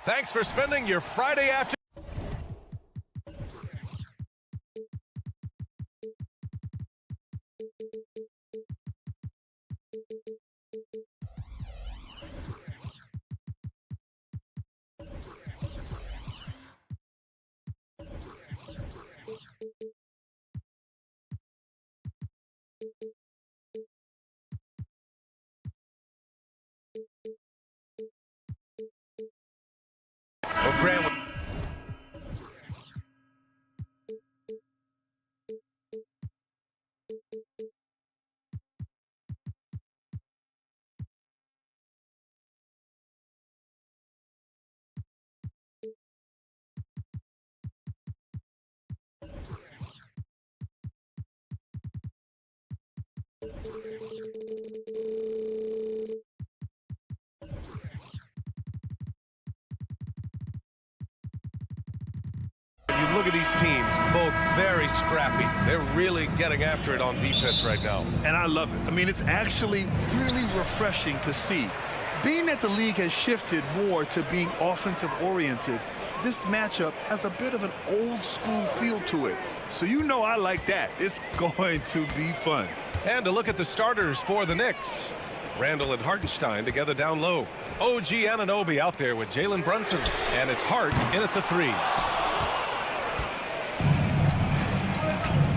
Thanks for spending your Friday afternoon. You look at these teams, both very scrappy. They're really getting after it on defense right now. And I love it. I mean, it's actually really refreshing to see. Being that the league has shifted more to being offensive-oriented, this matchup has a bit of an old-school feel to it. So you know I like that. It's going to be fun. And to look at the starters for the Knicks. Randall and Hartenstein together down low. OG Anunoby out there with Jalen Brunson. And it's Hart in at the 3.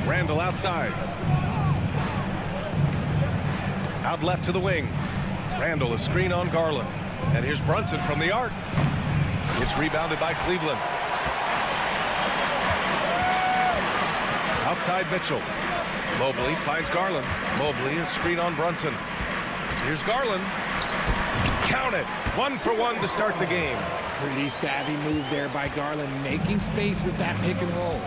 Randall outside. Out left to the wing. Randall a screen on Garland. And here's Brunson from the arc. It's rebounded by Cleveland. Outside Mitchell. Mobley finds Garland. Mobley a screen on Brunson. Here's Garland. Count it. 1 for 1 to start the game. Pretty savvy move there by Garland, making space with that pick and roll.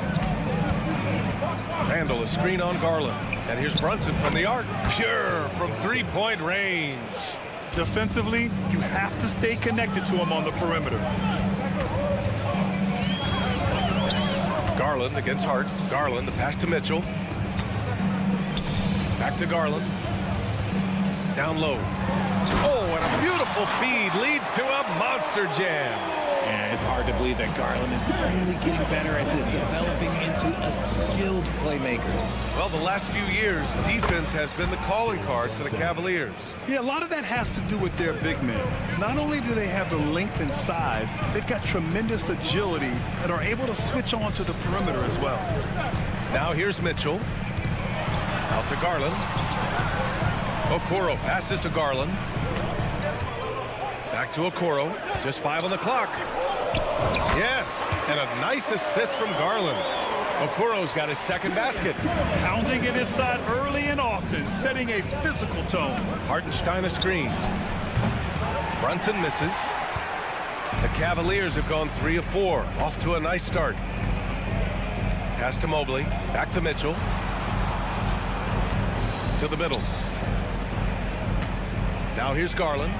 Randall a screen on Garland. And here's Brunson from the arc. Pure from three-point range. Defensively, you have to stay connected to him on the perimeter. Garland against Hart. Garland, the pass to Mitchell. Back to Garland. Down low. Oh, and a beautiful feed leads to a monster jam. Yeah, it's hard to believe that Garland is only getting better at this, developing into a skilled playmaker. Well, the last few years, defense has been the calling card for the Cavaliers. Yeah, a lot of that has to do with their big men. Not only do they have the length and size, they've got tremendous agility and are able to switch on to the perimeter as well. Now here's Mitchell. Out to Garland. Okoro passes to Garland. Back to Okoro. Just 5 on the clock. Yes, and a nice assist from Garland. Okoro's got his second basket. Pounding it inside early and often, setting a physical tone. Hartenstein a screen. Brunson misses. The Cavaliers have gone 3 of 4. Off to a nice start. Pass to Mobley. Back to Mitchell. To the middle. Now here's Garland.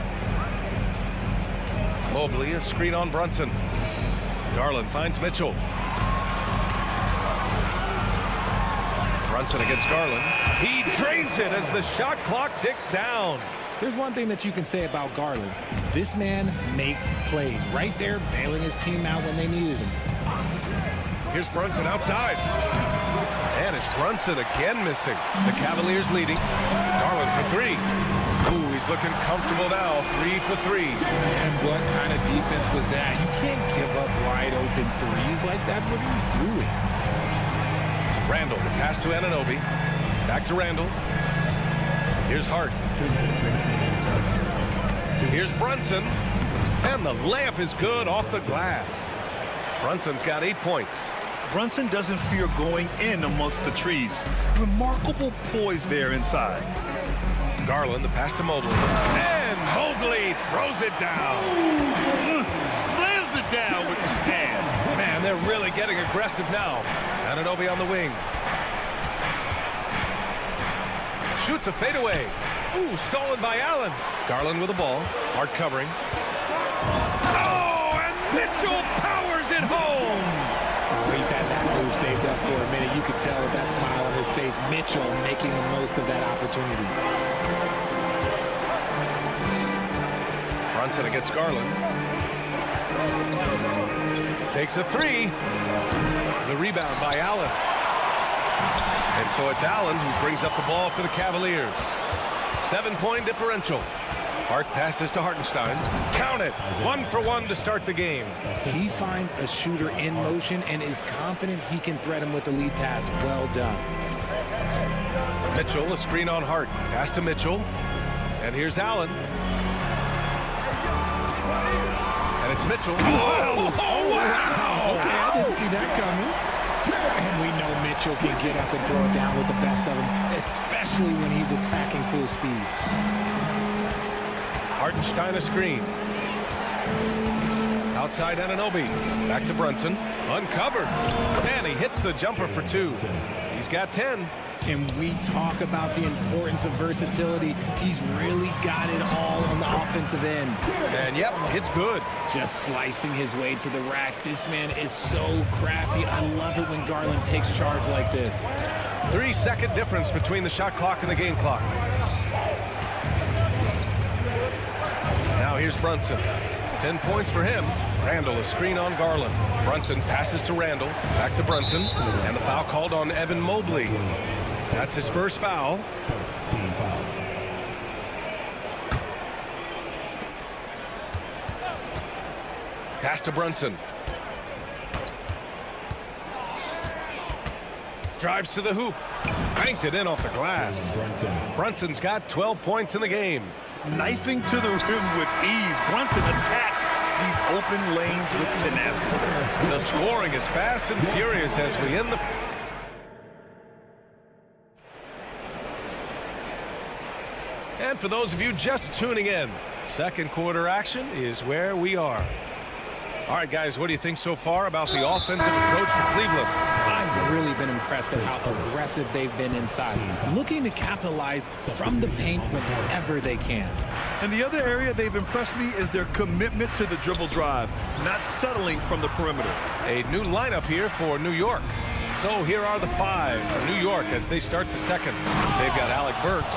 Mobley, a screen on Brunson. Garland finds Mitchell. Brunson against Garland. He drains it as the shot clock ticks down. There's one thing that you can say about Garland. This man makes plays. Right there, bailing his team out when they needed him. Here's Brunson outside. And it's Brunson again missing. The Cavaliers leading. Garland for 3. Ooh, he's looking comfortable now. 3 for 3. And what kind of defense was that? You can't give up wide open threes like that. What are you doing? Randall, the pass to Anunoby. Back to Randall. Here's Hart. Here's Brunson. And the layup is good off the glass. Brunson's got 8 points. Brunson doesn't fear going in amongst the trees. Remarkable poise there inside. Garland, the pass to Mobley. And Mobley throws it down. Slams it down with his hands. Man, they're really getting aggressive now. Anunoby on the wing. Shoots a fadeaway. Ooh, stolen by Allen. Garland with the ball. Hart covering. Oh, and Mitchell powers it home. He's had that move saved up for a minute. You could tell with that smile on his face. Mitchell making the most of that opportunity. Brunson against Garland. Takes a three. The rebound by Allen. And so it's Allen who brings up the ball for the Cavaliers. 7-point differential. Hart passes to Hartenstein. Count it. 1 for 1 to start the game. He finds a shooter in motion and is confident he can threat him with the lead pass. Well done. Mitchell, a screen on Hart. Pass to Mitchell. And here's Allen. And it's Mitchell. Oh, wow. Okay, I didn't see that coming. And we know Mitchell can get up and throw it down with the best of them, especially when he's attacking full speed. Hartenstein a screen. Outside Anunoby. Back to Brunson. Uncovered. And he hits the jumper for 2. He's got 10. And we talk about the importance of versatility. He's really got it all on the offensive end. And yep, it's good. Just slicing his way to the rack. This man is so crafty. I love it when Garland takes charge like this. 3-second difference between the shot clock and the game clock. Now here's Brunson. 10 points for him. Randall a screen on Garland. Brunson passes to Randall. Back to Brunson. And the foul called on Evan Mobley. That's his first foul. Pass to Brunson. Drives to the hoop. Banked it in off the glass. Brunson's got 12 points in the game. Knifing to the rim with ease. Brunson attacks these open lanes with tenacity. The scoring is fast and furious as we end the... And for those of you just tuning in, second quarter action is where we are. All right, guys, what do you think so far about the offensive approach for Cleveland? I've really been impressed with how aggressive they've been inside, looking to capitalize from the paint whenever they can. And the other area they've impressed me is their commitment to the dribble drive, not settling from the perimeter. A new lineup here for New York. So here are the 5 for New York as they start the second. They've got Alec Burks,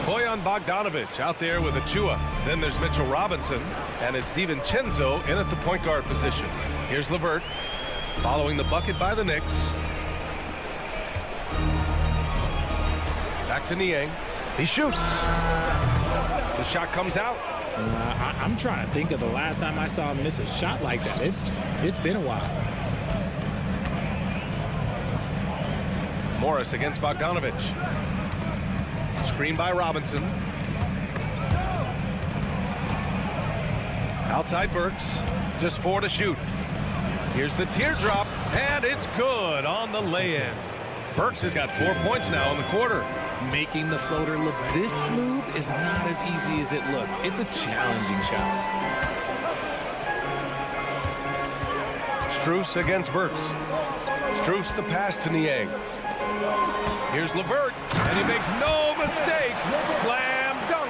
Bojan Bogdanovic out there with Achua. Then there's Mitchell Robinson, and it's DiVincenzo in at the point guard position. Here's LeVert, following the bucket by the Knicks. Back to Niang. He shoots. The shot comes out. I'm trying to think of the last time I saw him miss a shot like that. It's been a while. Morris against Bogdanovic. Screen by Robinson. Outside Burks. Just 4 to shoot. Here's the teardrop, and it's good on the lay-in. Burks has got 4 points now in the quarter. Making the floater look this smooth is not as easy as it looks. It's a challenging shot. Strus against Burks. Strus the pass to Niang. Here's LeVert, and he makes no mistake. Slam dunk.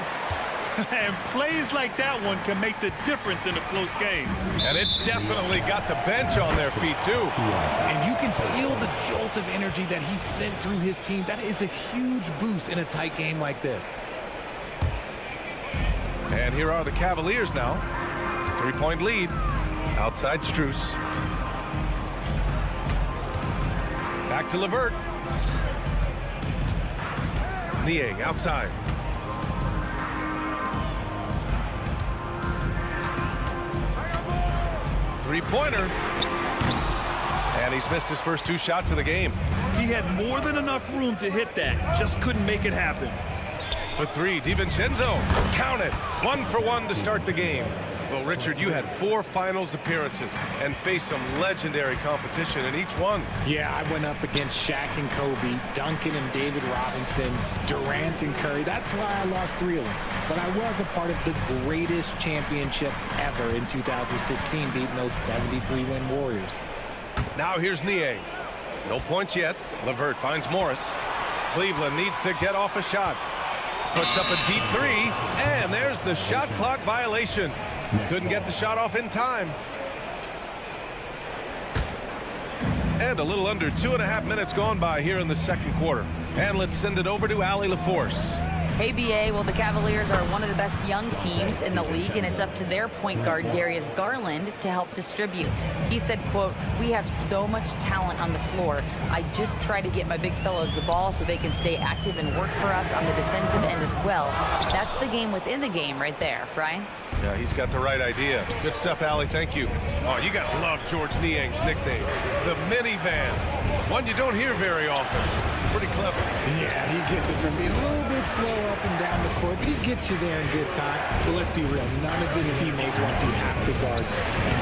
And plays like that one can make the difference in a close game. And it definitely got the bench on their feet, too. And you can feel the jolt of energy that he sent through his team. That is a huge boost in a tight game like this. And here are the Cavaliers now. 3-point lead. Outside Strus. Back to LeVert. Niang outside. Three-pointer. And he's missed his first 2 shots of the game. He had more than enough room to hit that. Just couldn't make it happen. For 3, DiVincenzo. Count it. 1 for 1 to start the game. Well, Richard, you had 4 finals appearances and faced some legendary competition in each one. Yeah, I went up against Shaq and Kobe, Duncan and David Robinson, Durant and Curry. That's why I lost 3 of them. But I was a part of the greatest championship ever in 2016, beating those 73-win Warriors. Now here's Niang. No points yet. LeVert finds Morris. Cleveland needs to get off a shot. Puts up a deep 3, and there's the shot clock violation. Couldn't get the shot off in time. And a little under 2.5 minutes gone by here in the second quarter. And let's send it over to Allie LaForce. Hey, BA, well, the Cavaliers are one of the best young teams in the league, and it's up to their point guard, Darius Garland, to help distribute. He said, quote, "We have so much talent on the floor. I just try to get my big fellows the ball so they can stay active and work for us on the defensive end as well." That's the game within the game right there, Brian. Yeah, he's got the right idea. Good stuff, Allie. Thank you. Oh, you got to love George Niang's nickname, the minivan. One you don't hear very often. It's pretty clever. Yeah, he gets it from being a little bit slow up and down the court, but he gets you there in good time. But let's be real, none of his teammates want to have to guard.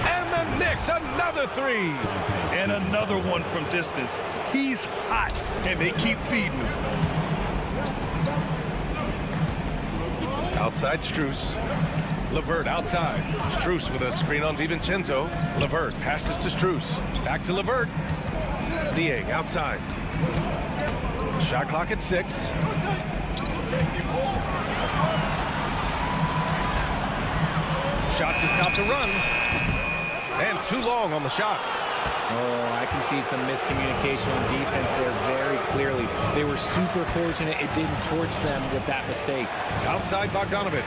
And the Knicks, another three. And another one from distance. He's hot, and they keep feeding him. Outside Strus. LeVert outside. Strus with a screen on DiVincenzo. LeVert passes to Strus. Back to LeVert. Niang outside. Shot clock at 6. Shot to stop the run. And too long on the shot. Oh, I can see some miscommunication on defense there very clearly. They were super fortunate it didn't torch them with that mistake. Outside Bogdanovich.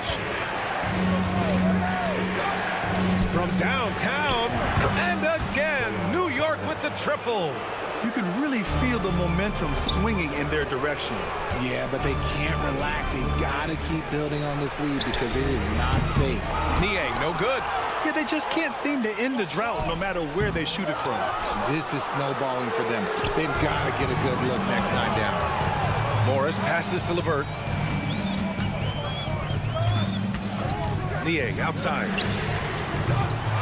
From downtown. And again, New York with the triple. You can really feel the momentum swinging in their direction. Yeah, but they can't relax. They've got to keep building on this lead because it is not safe. Niang, no good. Yeah, they just can't seem to end the drought no matter where they shoot it from. This is snowballing for them. They've got to get a good look next time down. Morris passes to LeVert. Niang outside.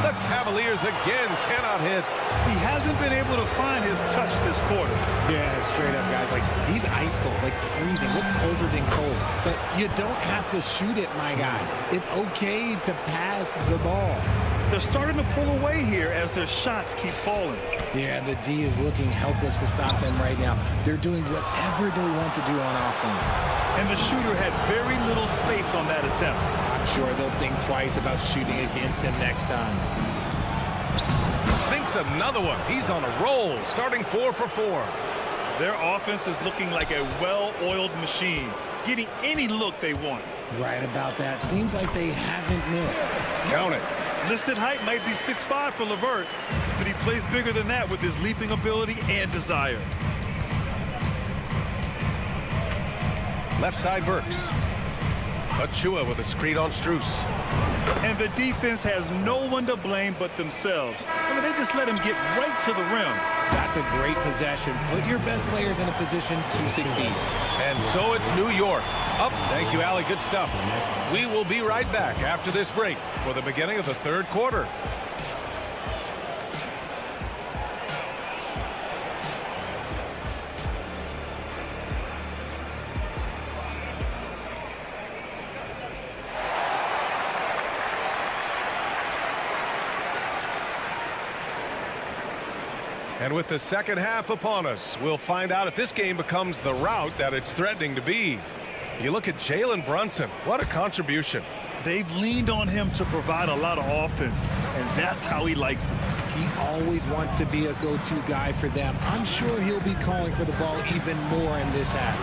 The Cavaliers again cannot hit. He hasn't been able to find his touch this quarter. Yeah, straight up, guys. Like, he's ice cold, like freezing. What's colder than cold? But you don't have to shoot it, my guy. It's okay to pass the ball. They're starting to pull away here as their shots keep falling. Yeah, the D is looking helpless to stop them right now. They're doing whatever they want to do on offense. And the shooter had very little space on that attempt. I'm sure they'll think twice about shooting against him next time. Sinks another one. He's on a roll, starting 4 for 4. Their offense is looking like a well-oiled machine, getting any look they want. Right about that. Seems like they haven't missed. Count it. Listed height might be 6'5" for LeVert, but he plays bigger than that with his leaping ability and desire. Left side Burks. Achua with a screen on Strus. And the defense has no one to blame but themselves. I mean, they just let him get right to the rim. That's a great possession. Put your best players in a position to succeed. And so it's New York. Up. Thank you, Allie. Good stuff. We will be right back after this break for the beginning of the third quarter. And with the second half upon us, we'll find out if this game becomes the rout that it's threatening to be. You look at Jalen Brunson. What a contribution. They've leaned on him to provide a lot of offense, and that's how he likes it. He always wants to be a go-to guy for them. I'm sure he'll be calling for the ball even more in this half.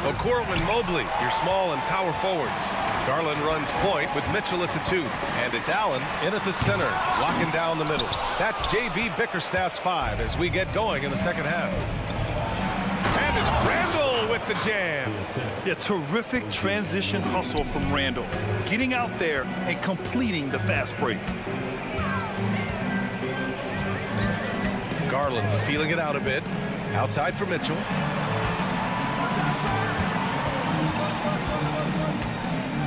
Okoro and Mobley, your small and power forwards. Garland runs point with Mitchell at the 2. And it's Allen in at the center, locking down the middle. That's J.B. Bickerstaff's 5 as we get going in the second half. And it's Randall with the jam. Yeah, terrific transition hustle from Randall. Getting out there and completing the fast break. Garland feeling it out a bit. Outside for Mitchell.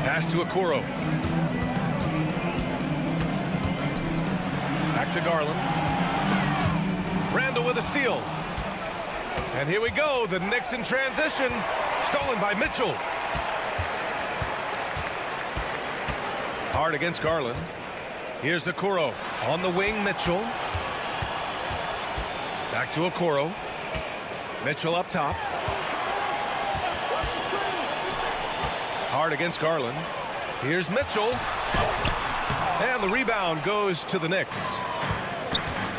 Pass to Okoro. Back to Garland. Randall with a steal. And here we go. The Knicks in transition. Stolen by Mitchell. Hard against Garland. Here's Okoro. On the wing, Mitchell. Back to Okoro. Mitchell up top. Hard against Garland. Here's Mitchell. And the rebound goes to the Knicks.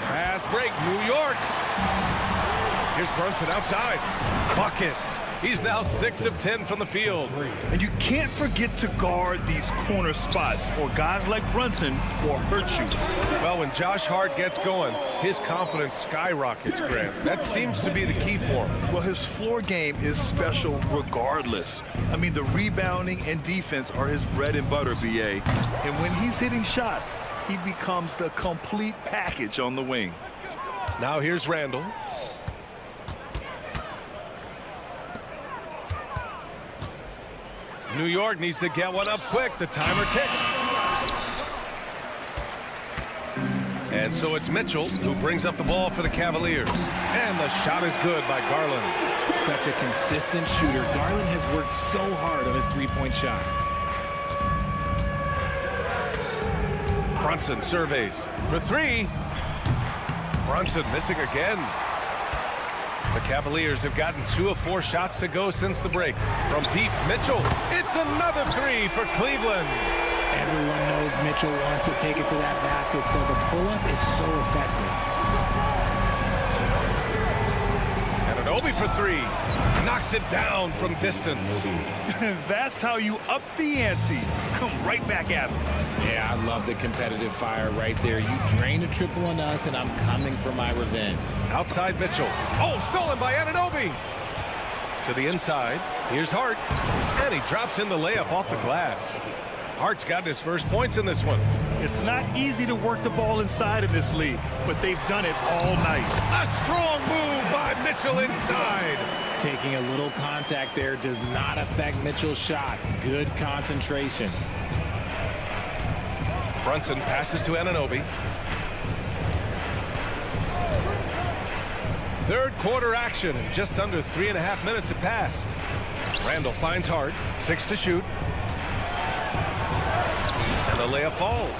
Fast break, New York. Here's Brunson outside. Buckets. He's now 6 of 10 from the field. And you can't forget to guard these corner spots, or guys like Brunson will hurt you. Well, when Josh Hart gets going, his confidence skyrockets, Grant. That seems to be the key for him. Well, his floor game is special regardless. I mean, the rebounding and defense are his bread and butter, BA. And when he's hitting shots, he becomes the complete package on the wing. Now here's Randall. New York needs to get one up quick. The timer ticks. And so it's Mitchell who brings up the ball for the Cavaliers. And the shot is good by Garland. Such a consistent shooter. Garland has worked so hard on his three-point shot. Brunson surveys for three. Brunson missing again. The Cavaliers have gotten 2 of 4 shots to go since the break. From deep, Mitchell. It's another three for Cleveland. Everyone knows Mitchell wants to take it to that basket, so the pull-up is so effective. And an Obi for 3. Knocks it down from distance. That's how you up the ante. Come right back at him. Yeah, I love the competitive fire right there. You drain a triple on us, and I'm coming for my revenge. Outside Mitchell. Oh, stolen by Anunoby. To the inside. Here's Hart. And he drops in the layup off the glass. Hart's gotten his first points in this one. It's not easy to work the ball inside of this league, but they've done it all night. A strong move by Mitchell inside. Taking a little contact there does not affect Mitchell's shot. Good concentration. Brunson passes to Anunoby. Third quarter action, and just under 3.5 minutes have passed. Randall finds Hart, 6 to shoot. And the layup falls.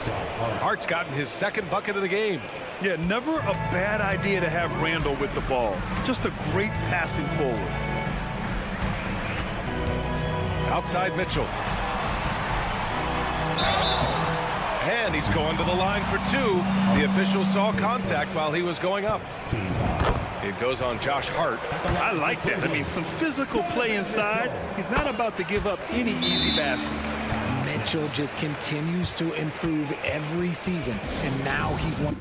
Hart's gotten his second bucket of the game. Yeah, never a bad idea to have Randall with the ball. Just a great passing forward. Outside Mitchell. And he's going to the line for 2. The official saw contact while he was going up. It goes on Josh Hart. I like that. I mean, some physical play inside. He's not about to give up any easy baskets. Mitchell just continues to improve every season, and now he's one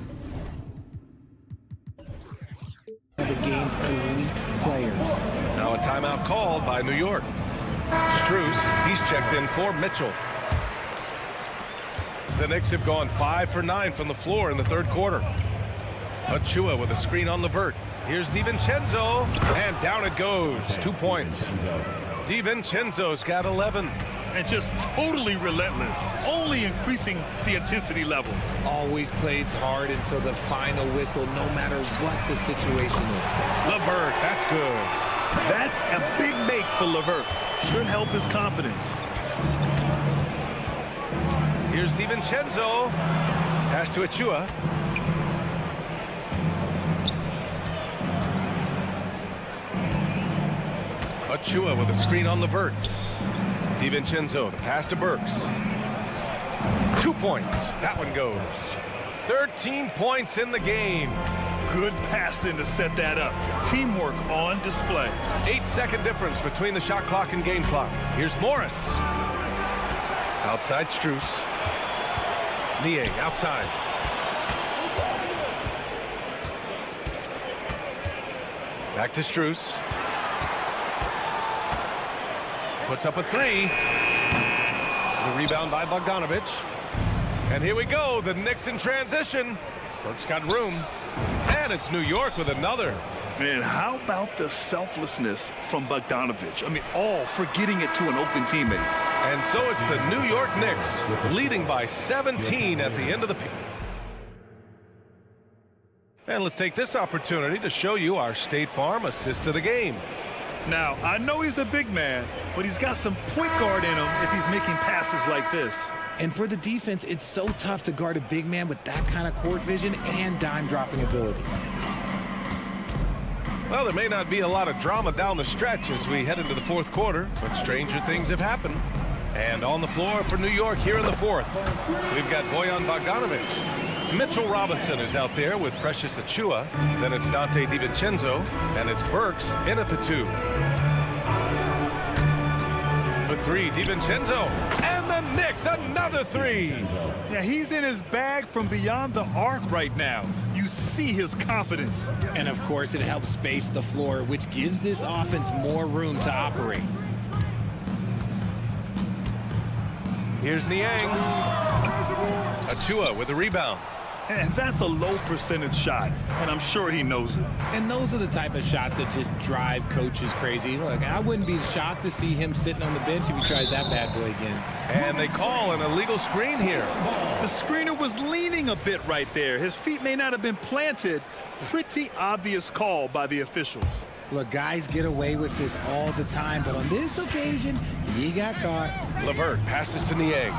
of the game's elite players. Now a timeout called by New York. Strus, he's checked in for Mitchell. The Knicks have gone 5 for 9 from the floor in the third quarter. Achua with a screen on Levert. Here's DiVincenzo, and down it goes. 2 points. DiVincenzo's got 11. And just totally relentless, only increasing the intensity level. Always plays hard until the final whistle, no matter what the situation is. Levert, that's good. That's a big make for Levert. Should help his confidence. Here's DiVincenzo. Pass to Achua. Achua with a screen on Levert. DiVincenzo, the pass to Burks. 2 points. That one goes. 13 points in the game. Good passing to set that up. Teamwork on display. 8-second difference between the shot clock and game clock. Here's Morris. Outside Strus. Niang outside. Back to Strus. Puts up a 3. The rebound by Bogdanovic. And here we go. The Knicks in transition. Burks got room. And it's New York with another. Man, how about the selflessness from Bogdanovic? I mean, all for getting it to an open teammate. And so it's the New York Knicks leading by 17 at the end of the period. And let's take this opportunity to show you our State Farm assist of the game. Now, I know he's a big man, but he's got some point guard in him if he's making passes like this. And for the defense, it's so tough to guard a big man with that kind of court vision and dime-dropping ability. Well, there may not be a lot of drama down the stretch as we head into the fourth quarter, but stranger things have happened. And on the floor for New York here in the fourth, we've got Bojan Bogdanovic. Mitchell Robinson is out there with Precious Achiuwa. Then it's Dante DiVincenzo, and it's Burks in at the 2. For 3, DiVincenzo, and the Knicks another 3. Yeah, he's in his bag from beyond the arc right now. You see his confidence. And of course, it helps space the floor, which gives this offense more room to operate. Here's Niang. Achiuwa with the rebound. And that's a low percentage shot, and I'm sure he knows it. And those are the type of shots that just drive coaches crazy. Look, I wouldn't be shocked to see him sitting on the bench if he tries that bad boy again. And they call an illegal screen here. The screener was leaning a bit right there. His feet may not have been planted. Pretty obvious call by the officials. Look, guys get away with this all the time, but on this occasion, he got caught. LeVert passes to Niang.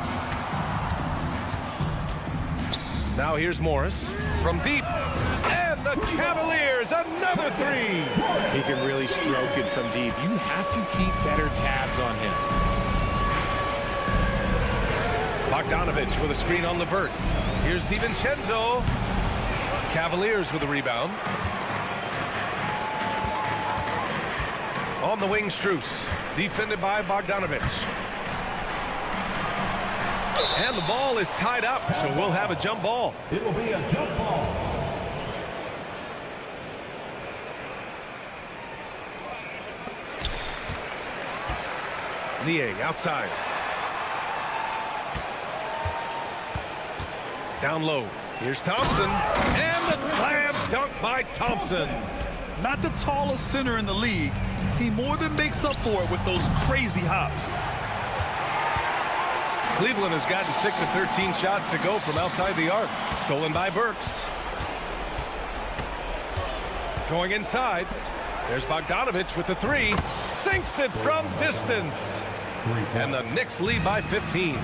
Now here's Morris from deep. And the Cavaliers, another 3. He can really stroke it from deep. You have to keep better tabs on him. Bogdanovich with a screen on LeVert. Here's DiVincenzo. Cavaliers with a rebound. On the wing, Strus. Defended by Bogdanovich. And the ball is tied up, so we'll have a jump ball. It will be a jump ball. Niang outside. Down low. Here's Thompson. And the slam dunk by Thompson. Not the tallest center in the league. He more than makes up for it with those crazy hops. Cleveland has gotten 6 of 13 shots to go from outside the arc. Stolen by Burks. Going inside. There's Bogdanovich with the 3. Sinks it from distance. And the Knicks lead by 15.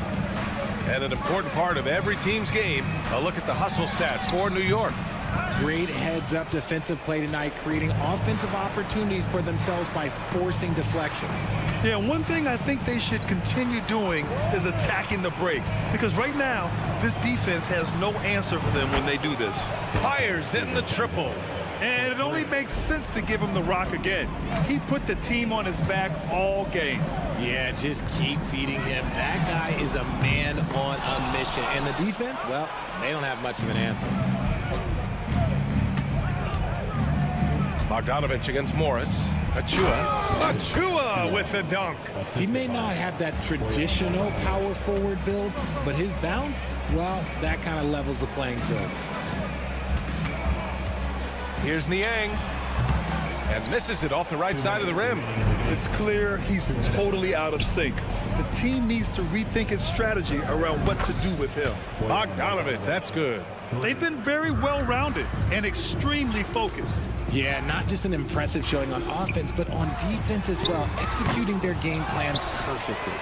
And an important part of every team's game, a look at the hustle stats for New York. Great heads-up defensive play tonight, creating offensive opportunities for themselves by forcing deflections. Yeah, one thing I think they should continue doing is attacking the break. Because right now, this defense has no answer for them when they do this. Fires in the triple. And it only makes sense to give him the rock again. He put the team on his back all game. Yeah, just keep feeding him. That guy is a man on a mission. And the defense, well, they don't have much of an answer. Bogdanovich against Morris. Achiuwa with the dunk. He may not have that traditional power forward build, but his bounce, well, that kind of levels the playing field. Here's Niang. And misses it off the right side of the rim. It's clear he's totally out of sync. The team needs to rethink its strategy around what to do with him. Bogdanovich, that's good. They've been very well-rounded and extremely focused. Yeah, not just an impressive showing on offense, but on defense as well, executing their game plan perfectly.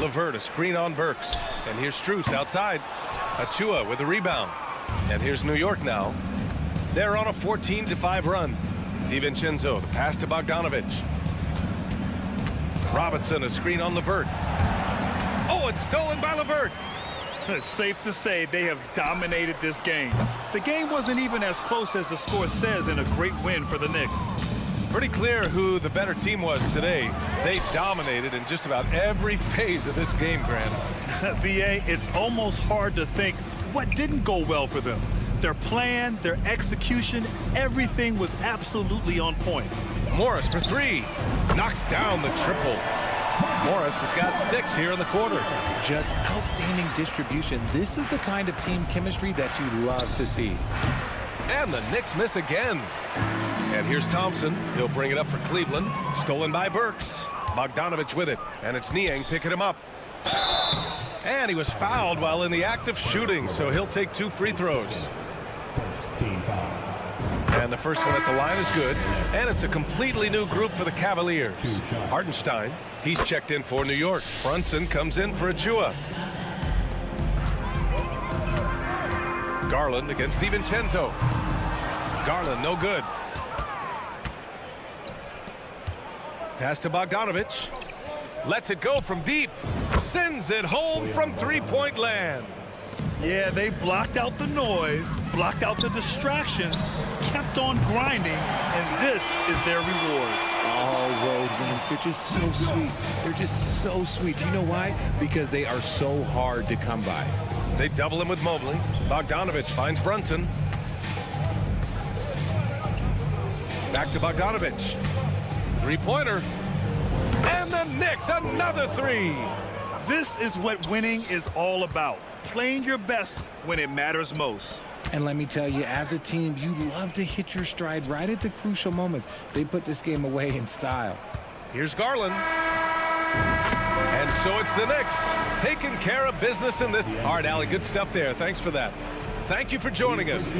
LeVert, a screen on Burks. And here's Strus outside. Achiuwa with a rebound. And here's New York now. They're on a 14-5 run. DiVincenzo, the pass to Bogdanovich. Robinson, a screen on LeVert. Oh, it's stolen by LeVert. It's safe to say they have dominated this game. The game wasn't even as close as the score says in a great win for the Knicks. Pretty clear who the better team was today. They dominated in just about every phase of this game, Grant. BA, it's almost hard to think what didn't go well for them. Their plan, their execution, everything was absolutely on point. Morris for 3. Knocks down the triple. Morris has got 6 here in the quarter. Just outstanding distribution. This is the kind of team chemistry that you love to see. And the Knicks miss again. And here's Thompson. He'll bring it up for Cleveland. Stolen by Burks. Bogdanovich with it. And it's Niang picking him up. And he was fouled while in the act of shooting, so he'll take 2 free throws. And the first one at the line is good. And it's a completely new group for the Cavaliers. Hartenstein, he's checked in for New York. Brunson comes in for Achiuwa. Garland against DiVincenzo. Garland, no good. Pass to Bogdanovich. Lets it go from deep. Sends it home from three-point land. Yeah, they blocked out the noise, blocked out the distractions, kept on grinding, and this is their reward. All road wins. They're just so sweet. They're just so sweet. Do you know why? Because they are so hard to come by. They double him with Mobley. Bogdanovich finds Brunson. Back to Bogdanovich. Three-pointer. And the Knicks, another three. This is what winning is all about. Playing your best when it matters most. And let me tell you, as a team, you love to hit your stride right at the crucial moments. They put this game away in style. Here's Garland. And so it's the Knicks taking care of business in this. All right, Allie, good stuff there. Thanks for that. Thank you for joining us.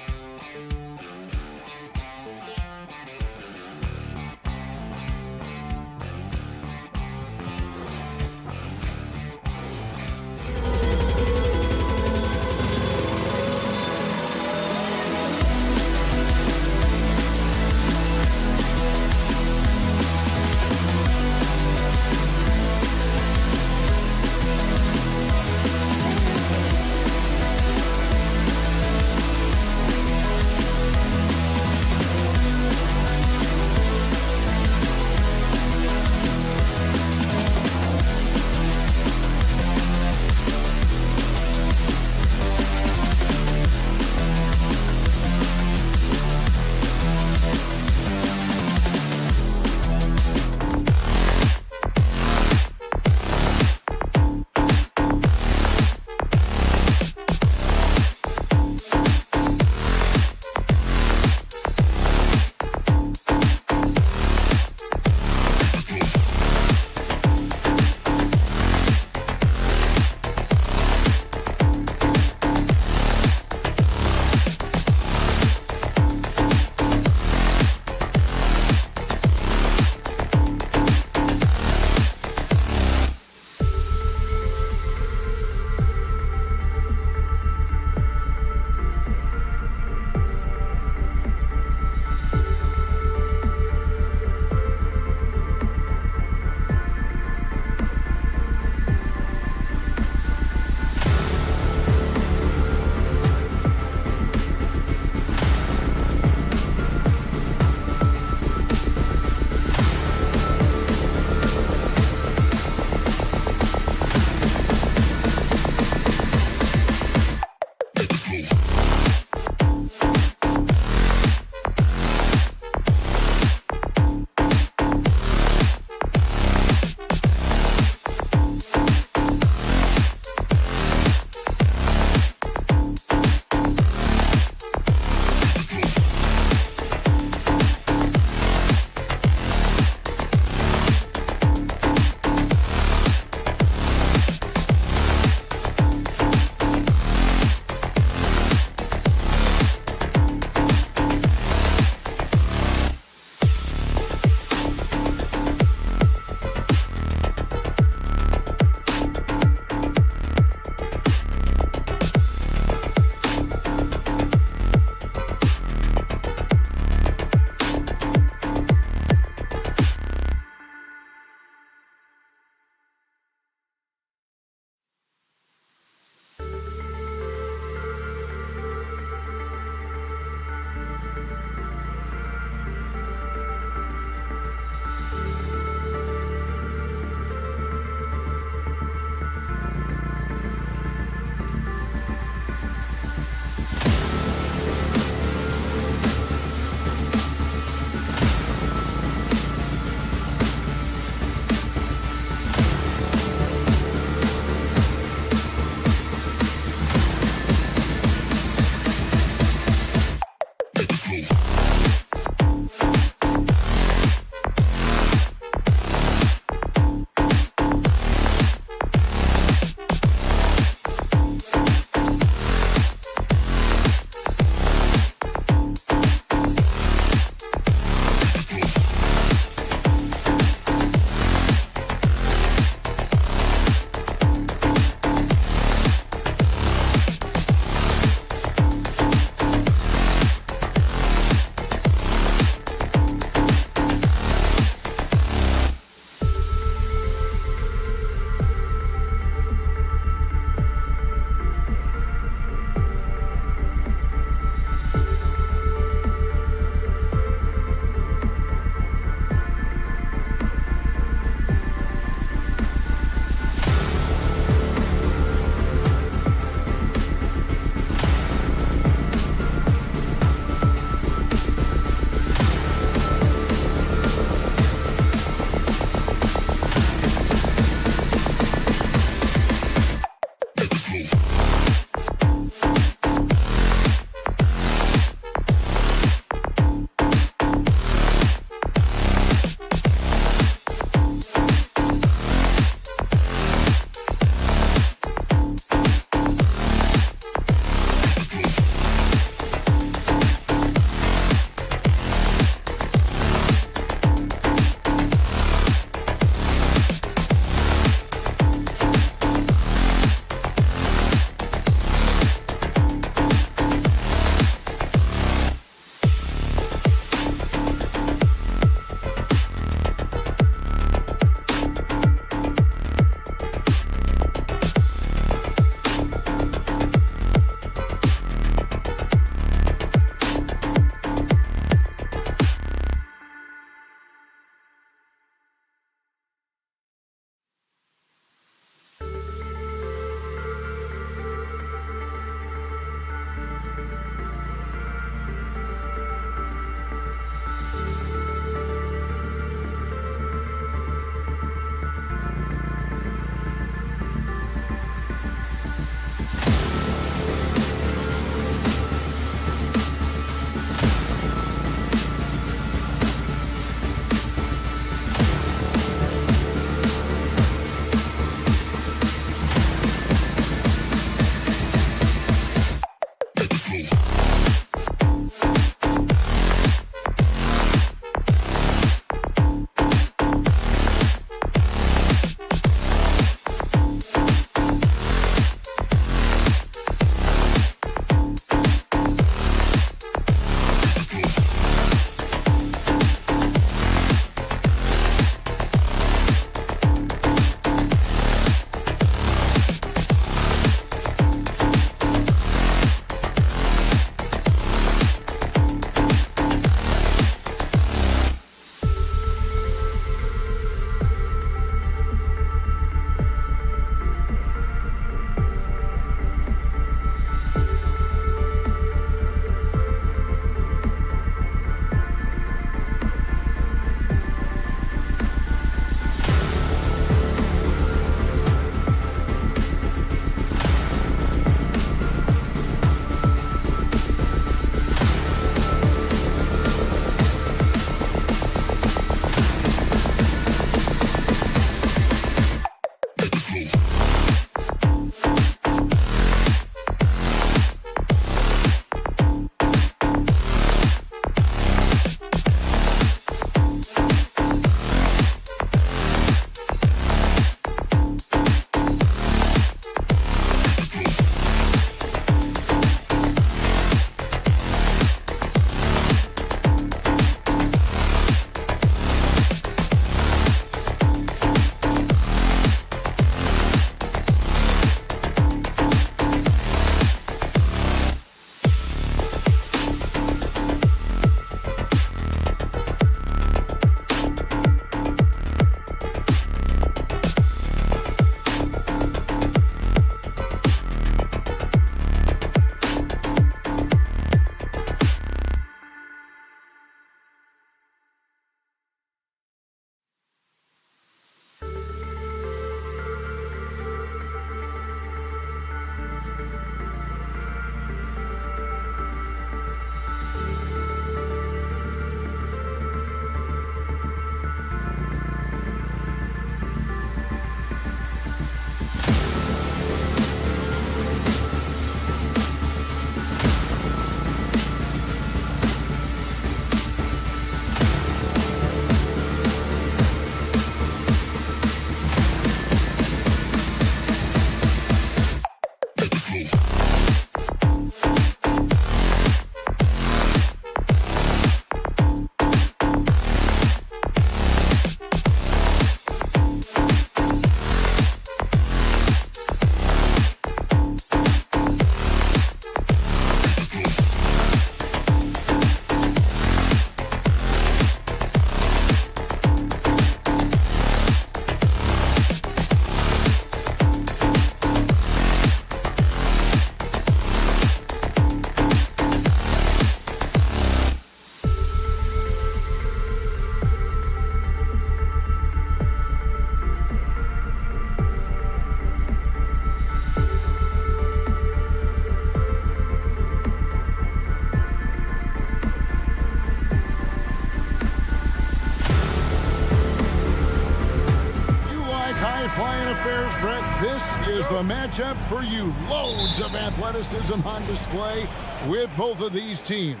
matchup for you. Loads of athleticism on display with both of these teams.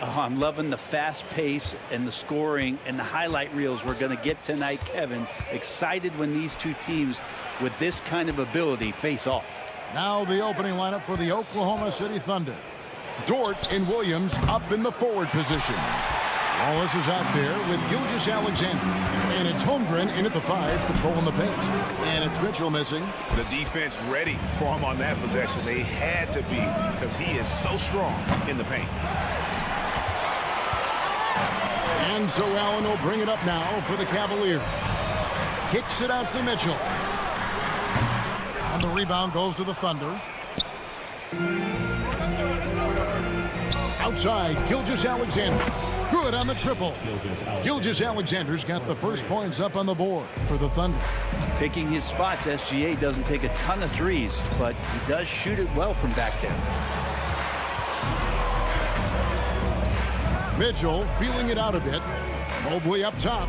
Oh, I'm loving the fast pace and the scoring and the highlight reels we're going to get tonight, Kevin. Excited when these two teams with this kind of ability face off. Now the opening lineup for the Oklahoma City Thunder. Dort and Williams up in the forward positions. Wallace is out there with Gilgeous-Alexander. And it's Holmgren in at the 5, patrolling the paint. And it's Mitchell missing. The defense ready for him on that possession. They had to be, because he is so strong in the paint. And so Allen will bring it up now for the Cavaliers. Kicks it out to Mitchell. And the rebound goes to the Thunder. Outside, Gilgeous-Alexander. Good on the triple. Gilgeous-Alexander's got the first points up on the board for the Thunder. Picking his spots, SGA doesn't take a ton of threes, but he does shoot it well from back there. Mitchell feeling it out a bit. Mobley up top.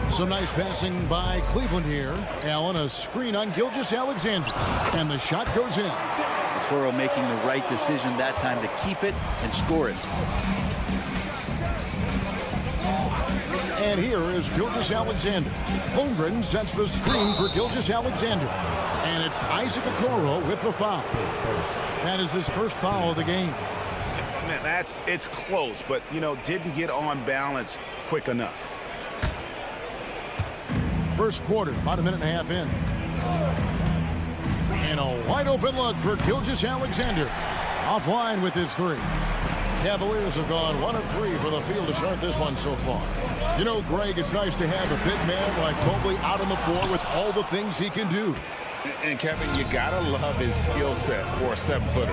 Some nice passing by Cleveland here. Allen, a screen on Gilgeous-Alexander. And the shot goes in. Okoro making the right decision that time to keep it and score it. And here is Gilgeous-Alexander. Holmgren sets the screen for Gilgeous-Alexander. And it's Isaac Okoro with the foul. That is his first foul of the game. Man, it's close, but, you know, didn't get on balance quick enough. First quarter, about a minute and a half in. And a wide open look for Gilgeous-Alexander. Offline with his 3. Cavaliers have gone 1 of 3 for the field to start this one so far. You know, Greg, it's nice to have a big man like Mobley out on the floor with all the things he can do. And Kevin, you gotta love his skill set for a 7-footer.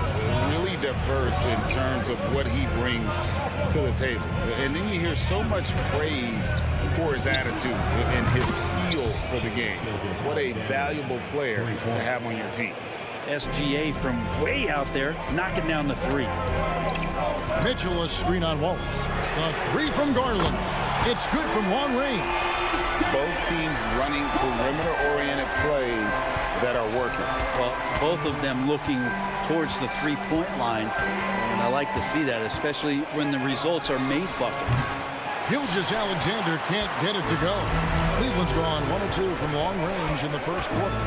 Really diverse in terms of what he brings to the table. And then you hear so much praise for his attitude and his feel for the game. What a valuable player to have on your team. SGA from way out there, knocking down the 3. Mitchell, a screen on Wallace. The 3 from Garland. It's good from long range. Both teams running perimeter-oriented plays that are working. Well, both of them looking towards the 3-point line, and I like to see that, especially when the results are made buckets. Gilgeous-Alexander can't get it to go. Cleveland's gone 1 of 2 from long range in the first quarter.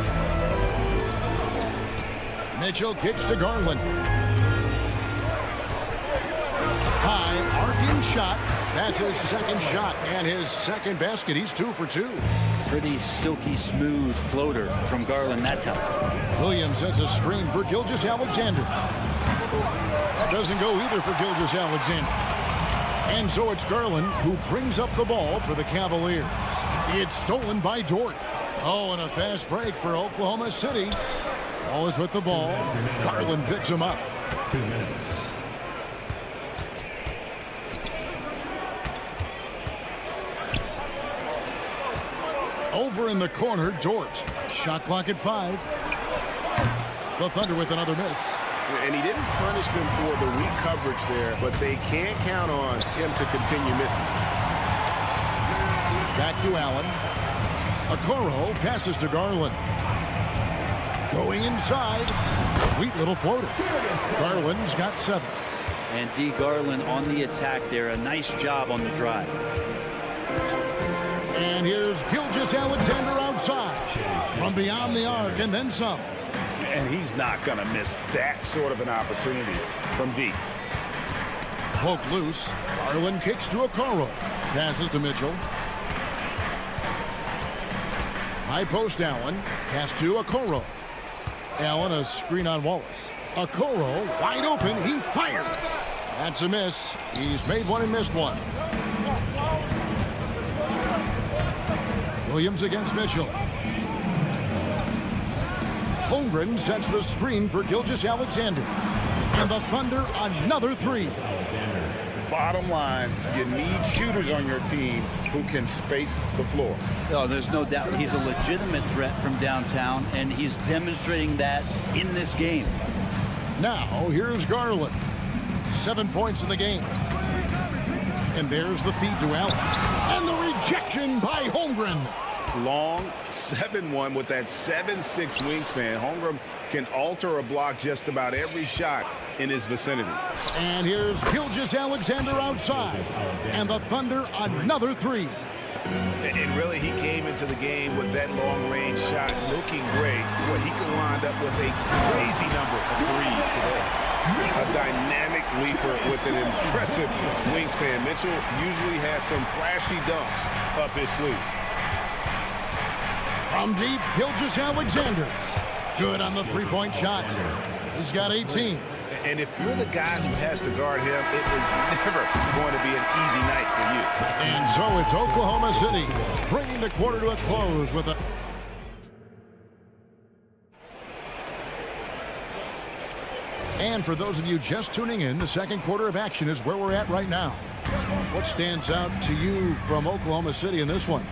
Mitchell kicks to Garland. High arcing shot. That's his second shot and his second basket. He's 2 for 2. Pretty silky smooth floater from Garland that time. Williams sets a screen for Gilgeous-Alexander. That doesn't go either for Gilgeous-Alexander. And so it's Garland who brings up the ball for the Cavaliers. It's stolen by Dort. Oh, and a fast break for Oklahoma City. Wallace with the ball. Garland picks him up. 2 minutes. Over in the corner, Dort. Shot clock at 5. The Thunder with another miss. And he didn't punish them for the weak coverage there, but they can't count on him to continue missing. Back to Allen. Okoro passes to Garland. Going inside. Sweet little floater. Garland's got 7. And D. Garland on the attack there. A nice job on the drive. And here's Gilgeous-Alexander outside. From beyond the arc and then some. And he's not going to miss that sort of an opportunity from deep. Poke loose. Garland kicks to Okoro. Passes to Mitchell. High post Allen. Pass to Okoro. Allen, a screen on Wallace. Okoro wide open. He fires. That's a miss. He's made one and missed one. Williams against Mitchell. Holmgren sets the screen for Gilgeous-Alexander. And the Thunder another 3. Bottom line, you need shooters on your team who can space the floor. Oh, there's no doubt he's a legitimate threat from downtown, and he's demonstrating that in this game. Now, here's Garland. 7 points in the game. And there's the feed to Allen. And the rejection by Holmgren. long, 7'1", with that 7'6" wingspan. Holmgren can alter a block just about every shot in his vicinity. And here's Gilgeous-Alexander outside. And the Thunder another three. And really, he came into the game with that long-range shot looking great. Well, he could wind up with a crazy number of threes today. A dynamic leaper with an impressive wingspan. Mitchell usually has some flashy dunks up his sleeve. From deep, Gilgeous-Alexander. Good on the three-point shot. He's got 18. And if you're the guy who has to guard him, it is never going to be an easy night for you. And so it's Oklahoma City bringing the quarter to a close with a... And for those of you just tuning in, the second quarter of action is where we're at right now. What stands out to you from Oklahoma City in this one?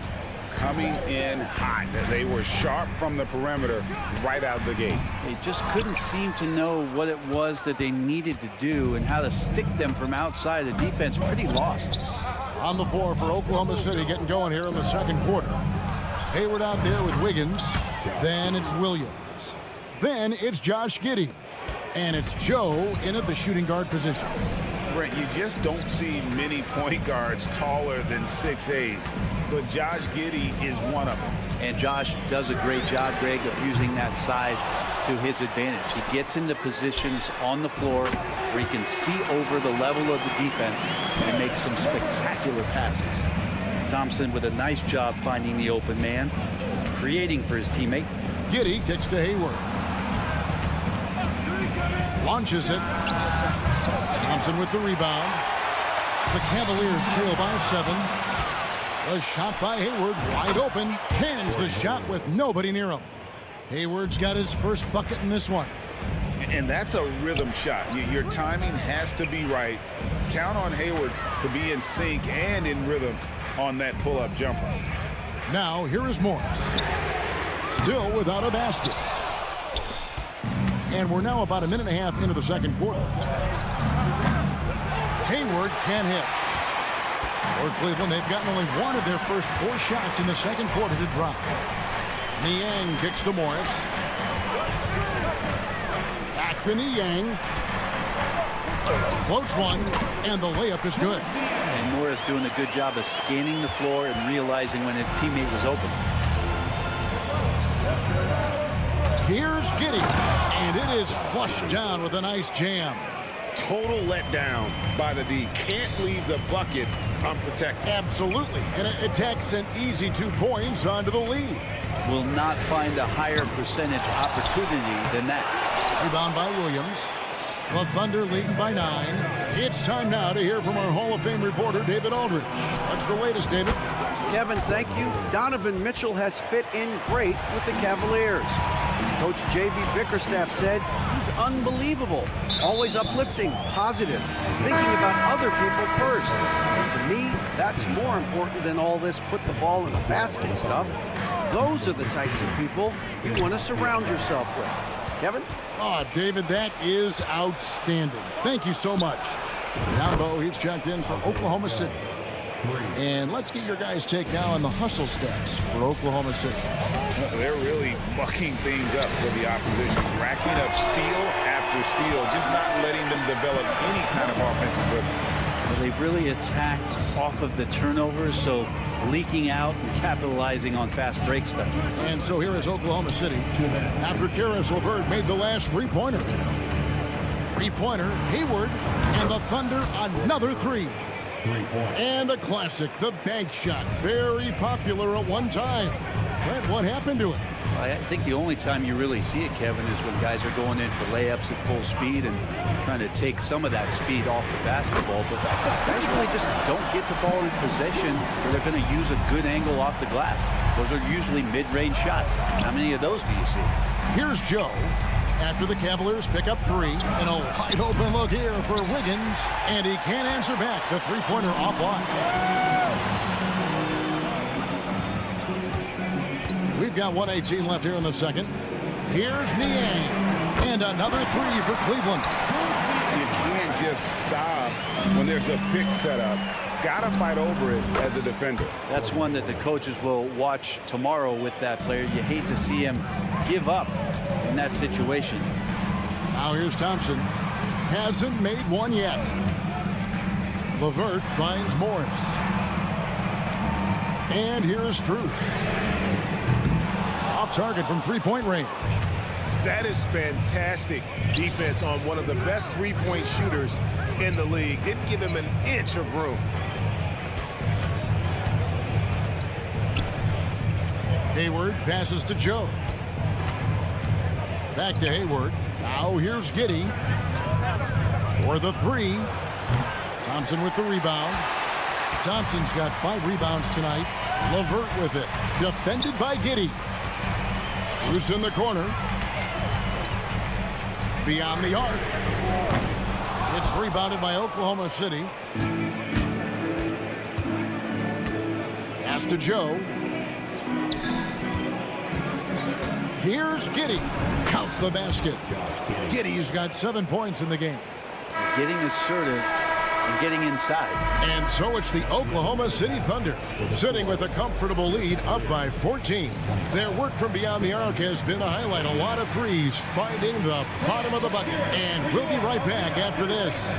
Coming in hot. They were sharp from the perimeter right out the gate. They just couldn't seem to know what it was that they needed to do and how to stick them from outside. The defense pretty lost. On the floor for Oklahoma City getting going here in the second quarter. Hayward out there with Wiggins. Then it's Williams. Then it's Josh Giddey. And it's Joe in at the shooting guard position. Brent, you just don't see many point guards taller than 6'8", but Josh Giddey is one of them. And Josh does a great job, Greg, of using that size to his advantage. He gets into positions on the floor where he can see over the level of the defense and make some spectacular passes. Thompson with a nice job finding the open man, creating for his teammate. Giddey kicks to Hayward. Launches it. Thompson with the rebound. The Cavaliers trail by 7. The shot by Hayward, wide open. Cans the shot with nobody near him. Hayward's got his first bucket in this one. And that's a rhythm shot. Your timing has to be right. Count on Hayward to be in sync and in rhythm on that pull-up jumper. Now, here is Morris. Still without a basket. And we're now about a minute and a half into the second quarter. Hayward can't hit. For Cleveland, they've gotten only one of their first 4 shots in the second quarter to drop. Niang kicks to Morris. Back to Niang. Floats one, and the layup is good. And Morris doing a good job of scanning the floor and realizing when his teammate was open. Here's Giddey, and it is flushed down with a nice jam. Total letdown by the D. Can't leave the bucket unprotected. Absolutely, and it takes an easy 2 points onto the lead. Will not find a higher percentage opportunity than that. Rebound by Williams. The Thunder leading by 9. It's time now to hear from our Hall of Fame reporter, David Aldridge. What's the latest, David? Kevin, thank you. Donovan Mitchell has fit in great with the Cavaliers. Coach J.B. Bickerstaff said he's unbelievable, always uplifting, positive, thinking about other people first. And to me, that's more important than all this put the ball in the basket stuff. Those are the types of people you want to surround yourself with. Kevin? Oh, David, that is outstanding. Thank you so much. Now, though, he's checked in for Oklahoma City. And let's get your guys' take now on the hustle stats for Oklahoma City. They're really mucking things up for the opposition, racking up steal after steal, just not letting them develop any kind of offensive rhythm. Well, they've really attacked off of the turnovers, so leaking out and capitalizing on fast break stuff. And so here is Oklahoma City after Karis LeVert made the last three-pointer. Three-pointer, Hayward, and the Thunder another 3. And a classic, the bank shot. Very popular at one time. Brent, what happened to it? I think the only time you really see it, Kevin, is when guys are going in for layups at full speed and trying to take some of that speed off the basketball. But guys really just don't get the ball in possession where they're going to use a good angle off the glass. Those are usually mid-range shots. How many of those do you see? Here's Joe. After the Cavaliers pick up 3, and a wide open look here for Wiggins, and he can't answer back. The three-pointer offline. We've got 1:18 left here in the second. Here's Niang, and another 3 for Cleveland. You can't just stop when there's a pick set up. Got to fight over it as a defender. That's one that the coaches will watch tomorrow with that player. You hate to see him give up in that situation. Now here's Thompson. Hasn't made one yet. LeVert finds Morris. And here's Cruz. Off target from three-point range. That is fantastic defense on one of the best three-point shooters in the league. Didn't give him an inch of room. Hayward passes to Joe. Back to Hayward. Now here's Giddey for the three. Thompson with the rebound. Thompson's got 5 rebounds tonight. LeVert with it. Defended by Giddey. Bruce in the corner. Beyond the arc. It's rebounded by Oklahoma City. Pass to Joe. Here's Giddey. Count the basket. Giddey's got 7 points in the game. Getting assertive and getting inside. And so it's the Oklahoma City Thunder sitting with a comfortable lead up by 14. Their work from beyond the arc has been a highlight. A lot of threes finding the bottom of the bucket. And we'll be right back after this.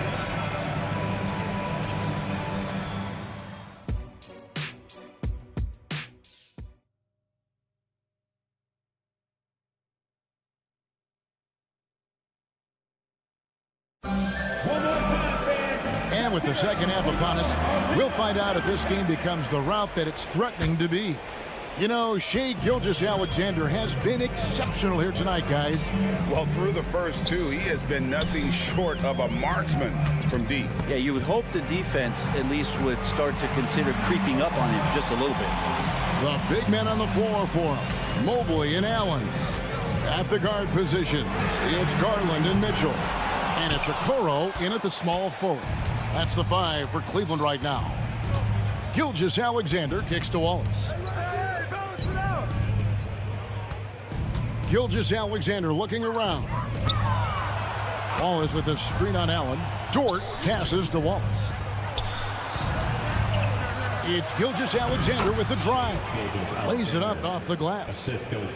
With the second half upon us, we'll find out if this game becomes the route that it's threatening to be. You know, Shai Gilgeous-Alexander has been exceptional here tonight, guys. Well, through the first 2, he has been nothing short of a marksman from deep. Yeah, you would hope the defense at least would start to consider creeping up on him just a little bit. The big men on the floor for him. Mobley and Allen. At the guard positions, it's Garland and Mitchell. And it's Okoro in at the small forward. That's the 5 for Cleveland right now. Gilgeous-Alexander kicks to Wallace. Gilgeous-Alexander looking around. Wallace with a screen on Allen. Dort passes to Wallace. It's Gilgeous-Alexander with the drive. Lays it up off the glass.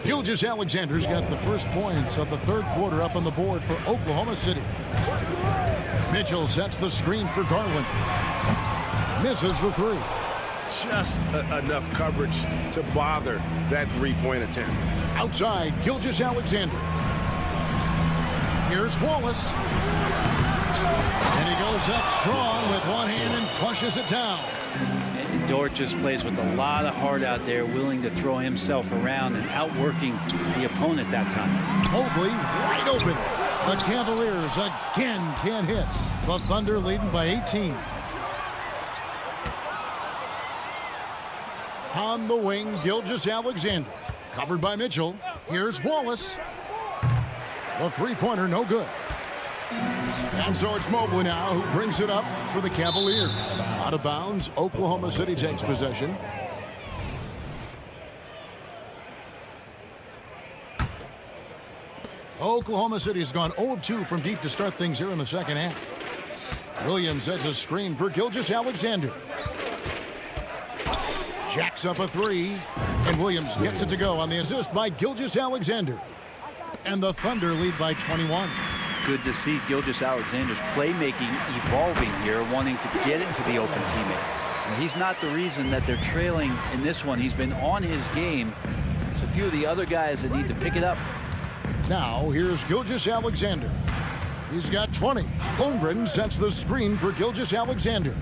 Gilgeous-Alexander's got the first points of the third quarter up on the board for Oklahoma City. Mitchell sets the screen for Garland. Misses the 3. Just enough coverage to bother that three-point attempt. Outside, Gilgeous-Alexander. Here's Wallace. And he goes up strong with one hand and flushes it down. And Dort just plays with a lot of heart out there, willing to throw himself around and outworking the opponent that time. Mobley wide open. The Cavaliers again can't hit. The Thunder leading by 18. On the wing, Gilgeous-Alexander. Covered by Mitchell. Here's Wallace. The three-pointer, no good. And so it's Mobley now who brings it up for the Cavaliers. Out of bounds, Oklahoma City takes possession. Oklahoma City has gone 0 of 2 from deep to start things here in the second half. Williams sets a screen for Gilgeous-Alexander. Jacks up a 3, and Williams gets it to go on the assist by Gilgeous-Alexander. And the Thunder lead by 21. Good to see Gilgeous-Alexander's playmaking evolving here, wanting to get into the open teammate. And he's not the reason that they're trailing in this one. He's been on his game. It's a few of the other guys that need to pick it up. Now here's Gilgeous-Alexander. He's got 20. Holmgren sets the screen for Gilgeous-Alexander.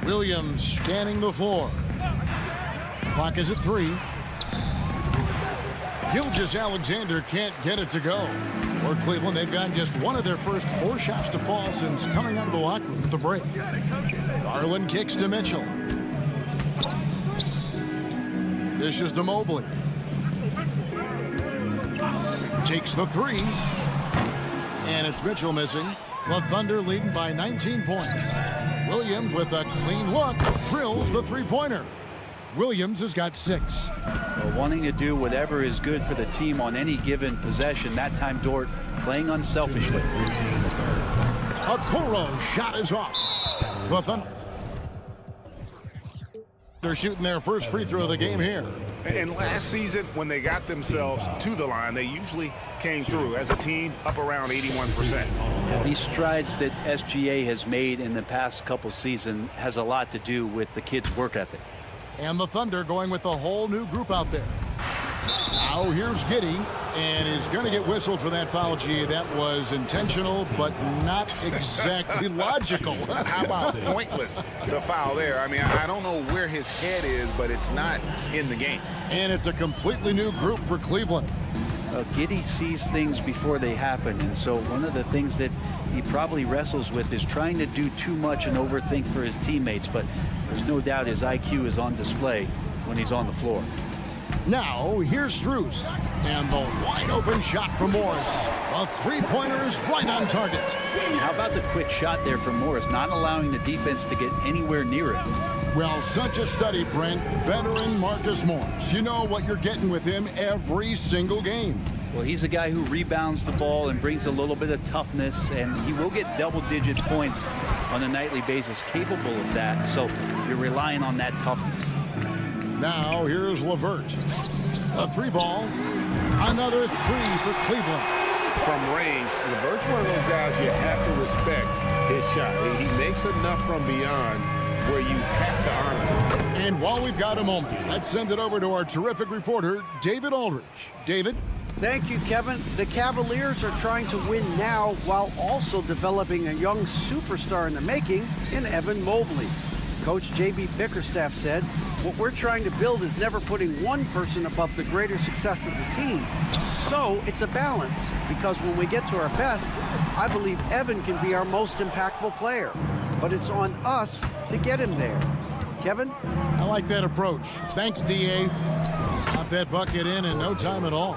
Williams scanning the floor. Clock is at 3. Gilgeous-Alexander can't get it to go. For Cleveland, they've gotten just one of their first 4 shots to fall since coming out of the locker room at the break. Garland kicks to Mitchell. Dishes to Mobley. Takes the 3. And it's Mitchell missing. The Thunder leading by 19 points. Williams with a clean look drills the three-pointer. Williams has got 6. Well, wanting to do whatever is good for the team on any given possession. That time, Dort playing unselfishly. Okoro's shot is off. The Thunder. They're shooting their first free throw of the game here. And last season, when they got themselves to the line, they usually came through as a team up around 81%. These strides that SGA has made in the past couple seasons has a lot to do with the kids' work ethic. And the Thunder going with a whole new group out there. Now here's Giddey, and is going to get whistled for that foul. Gee, that was intentional, but not exactly logical. How about pointless to foul there? I mean, I don't know where his head is, but it's not in the game. And it's a completely new group for Cleveland. Giddey sees things before they happen, and so one of the things that he probably wrestles with is trying to do too much and overthink for his teammates, but there's no doubt his IQ is on display when he's on the floor. Now, here's Strus, and the wide-open shot from Morris. A three-pointer is right on target. And how about the quick shot there from Morris, not allowing the defense to get anywhere near it? Well, such a study, Brent. Veteran Marcus Morris. You know what you're getting with him every single game. Well, he's a guy who rebounds the ball and brings a little bit of toughness, and he will get double-digit points on a nightly basis, capable of that, so you're relying on that toughness. Now, here's LeVert. A three ball. Another three for Cleveland. From range, LeVert's one of those guys you have to respect his shot. He makes enough from beyond where you have to honor him. And while we've got a moment, let's send it over to our terrific reporter, David Aldridge. David? Thank you, Kevin. The Cavaliers are trying to win now while also developing a young superstar in the making in Evan Mobley. Coach J.B. Bickerstaff said, what we're trying to build is never putting one person above the greater success of the team. So it's a balance, because when we get to our best, I believe Evan can be our most impactful player. But it's on us to get him there. Kevin? I like that approach. Thanks, D.A. Got that bucket in no time at all.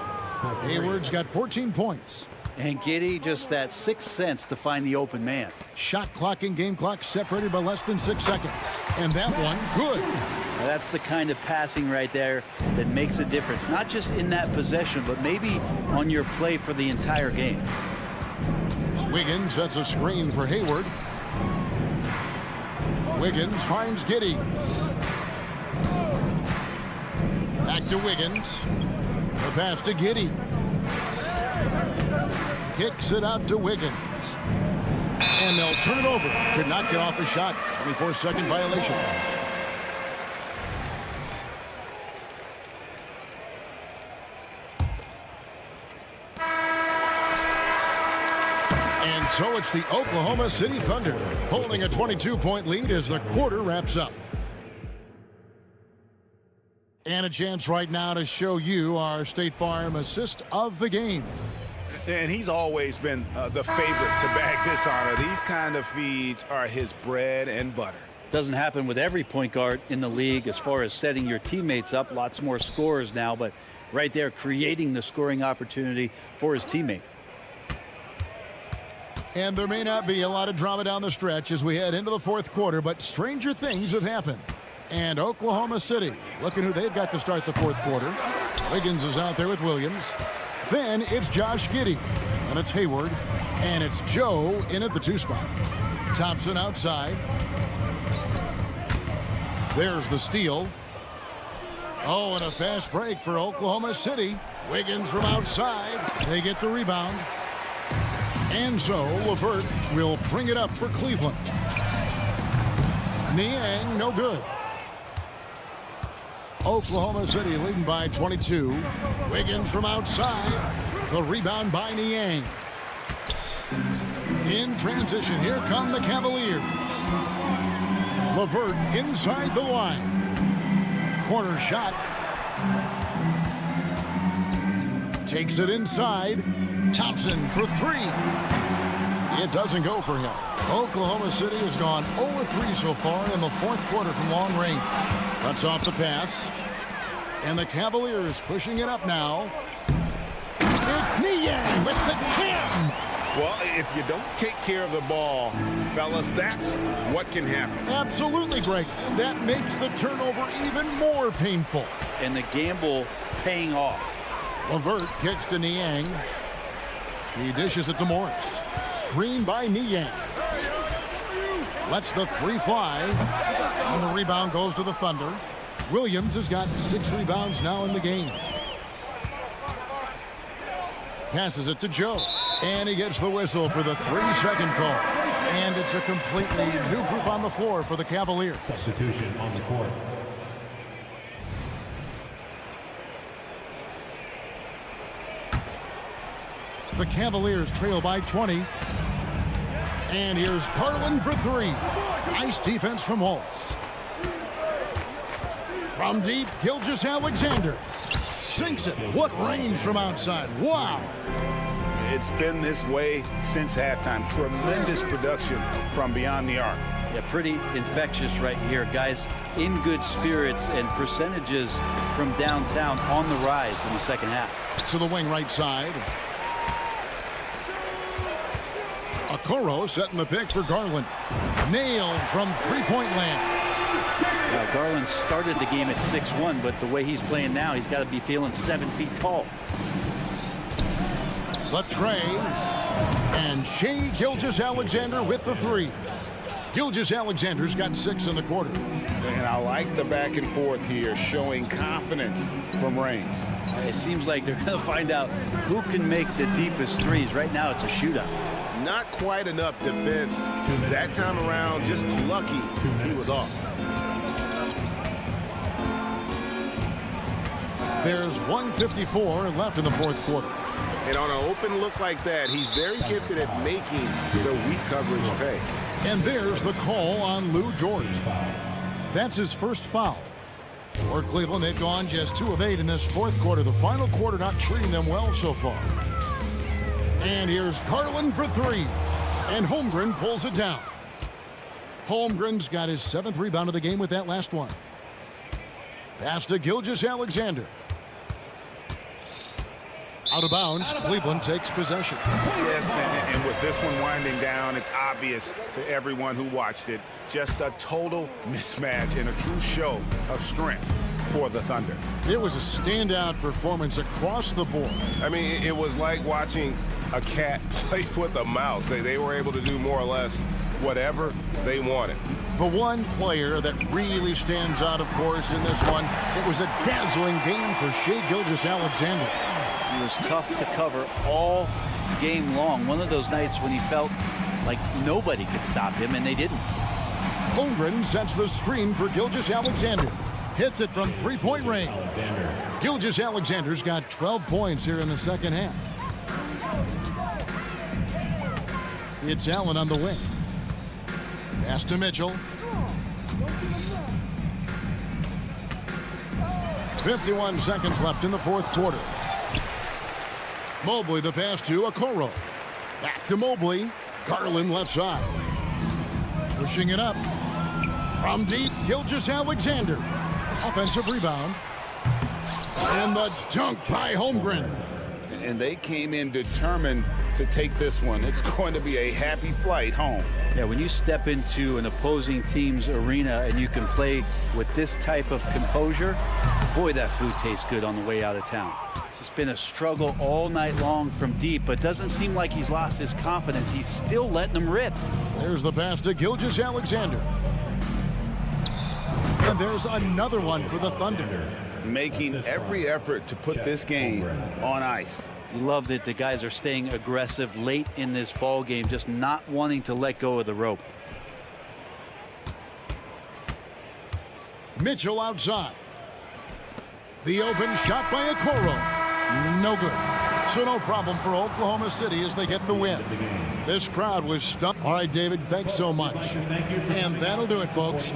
Hayward's got 14 points. And Giddey, just that 6th sense to find the open man. Shot clock and game clock separated by less than 6 seconds. And that one, good. Now that's the kind of passing right there that makes a difference. Not just in that possession, but maybe on your play for the entire game. Wiggins sets a screen for Hayward. Wiggins finds Giddey. Back to Wiggins. The pass to Giddey. Kicks it out to Wiggins. And they'll turn it over. Could not get off a shot. 24-second violation. And so it's the Oklahoma City Thunder holding a 22-point lead as the quarter wraps up. And a chance right now to show you our State Farm assist of the game. And he's always been the favorite to bag this honor. These kind of feeds are his bread and butter. Doesn't happen with every point guard in the league as far as setting your teammates up. Lots more scorers now, but right there creating the scoring opportunity for his teammate. And there may not be a lot of drama down the stretch as we head into the fourth quarter, but stranger things have happened. And Oklahoma City, looking who they've got to start the fourth quarter. Wiggins is out there with Williams. Then it's Josh Giddey, and it's Hayward, and it's Joe in at the 2 spot. Thompson outside. There's the steal. Oh, and a fast break for Oklahoma City. Wiggins from outside. They get the rebound. And so LeVert will bring it up for Cleveland. Niang, no good. Oklahoma City leading by 22. Wiggins from outside. The rebound by Niang. In transition, here come the Cavaliers. LeVert inside the line. Corner shot. Takes it inside. Thompson for 3. It doesn't go for him. Oklahoma City has gone 0-3 so far in the fourth quarter from long range. Cuts off the pass. And the Cavaliers pushing it up now. It's Niang with the jam. Well, if you don't take care of the ball, fellas, that's what can happen. Absolutely, Greg. That makes the turnover even more painful. and the gamble paying off. LeVert kicks to Niang. He dishes it to Morris. Screen by Niang. Lets the three fly. And the rebound goes to the Thunder. Williams has got 6 rebounds now in the game. Passes it to Joe. And he gets the whistle for the 3-second call. And it's a completely new group on the floor for the Cavaliers. Substitution on the court. The Cavaliers trail by 20. And here's Garland for 3. Nice defense from Wallace. From deep, Gilgeous-Alexander. Sinks it. What range from outside. Wow. It's been this way since halftime. Tremendous production from beyond the arc. Yeah, pretty infectious right here. Guys in good spirits, and percentages from downtown on the rise in the second half. To the wing right side. Okoro setting the pick for Garland. Nailed from three-point land. Garland started the game at 6'1", but the way he's playing now, he's got to be feeling 7 feet tall. The tray. And Shai Gilgeous-Alexander with the 3. Gilgeous-Alexander's got 6 in the quarter. And I like the back and forth here, showing confidence from range. It seems like they're going to find out who can make the deepest threes. Right now, it's a shootout. Not quite enough defense. That time around, just lucky he was off. There's 1:54 left in the fourth quarter. And on an open look like that, he's very gifted at making the weak coverage pay. And there's the call on Lou George. That's his first foul. For Cleveland, they've gone just 2 of 8 in this fourth quarter. The final quarter not treating them well so far. And here's Garland for 3. And Holmgren pulls it down. Holmgren's got his 7th rebound of the game with that last one. Pass to Gilgeous-Alexander. Out of bounds, Cleveland takes possession. Yes, and with this one winding down, it's obvious to everyone who watched it. Just a total mismatch and a true show of strength for the Thunder. It was a standout performance across the board. I mean, it was like watching a cat play with a mouse. They were able to do more or less whatever they wanted. The one player that really stands out, of course, in this one, it was a dazzling game for Shai Gilgeous-Alexander. He was tough to cover all game long. One of those nights when he felt like nobody could stop him, and they didn't. Holmgren sets the screen for Gilgeous-Alexander. Hits it from three-point range. Gilgeous-Alexander's got 12 points here in the second half. It's Allen on the wing. Pass to Mitchell. 51 seconds left in the fourth quarter. Mobley the pass to Okoro. Back to Mobley. Garland left side. Pushing it up. From deep, Gilgeous-Alexander. Offensive rebound. And the dunk by Holmgren. And they came in determined to take this one. It's going to be a happy flight home. Yeah, when you step into an opposing team's arena and you can play with this type of composure, boy, that food tastes good on the way out of town. It's been a struggle all night long from deep, but doesn't seem like he's lost his confidence. He's still letting them rip. There's the pass to Gilgeous-Alexander. And there's another one for the Thunder. Making every effort to put this game on ice. You love that the guys are staying aggressive late in this ball game, just not wanting to let go of the rope. Mitchell outside. The open shot by Okoro. No good. So no problem for Oklahoma City as they get the win. This crowd was stunned. All right, David, thanks so much. And that'll do it, folks.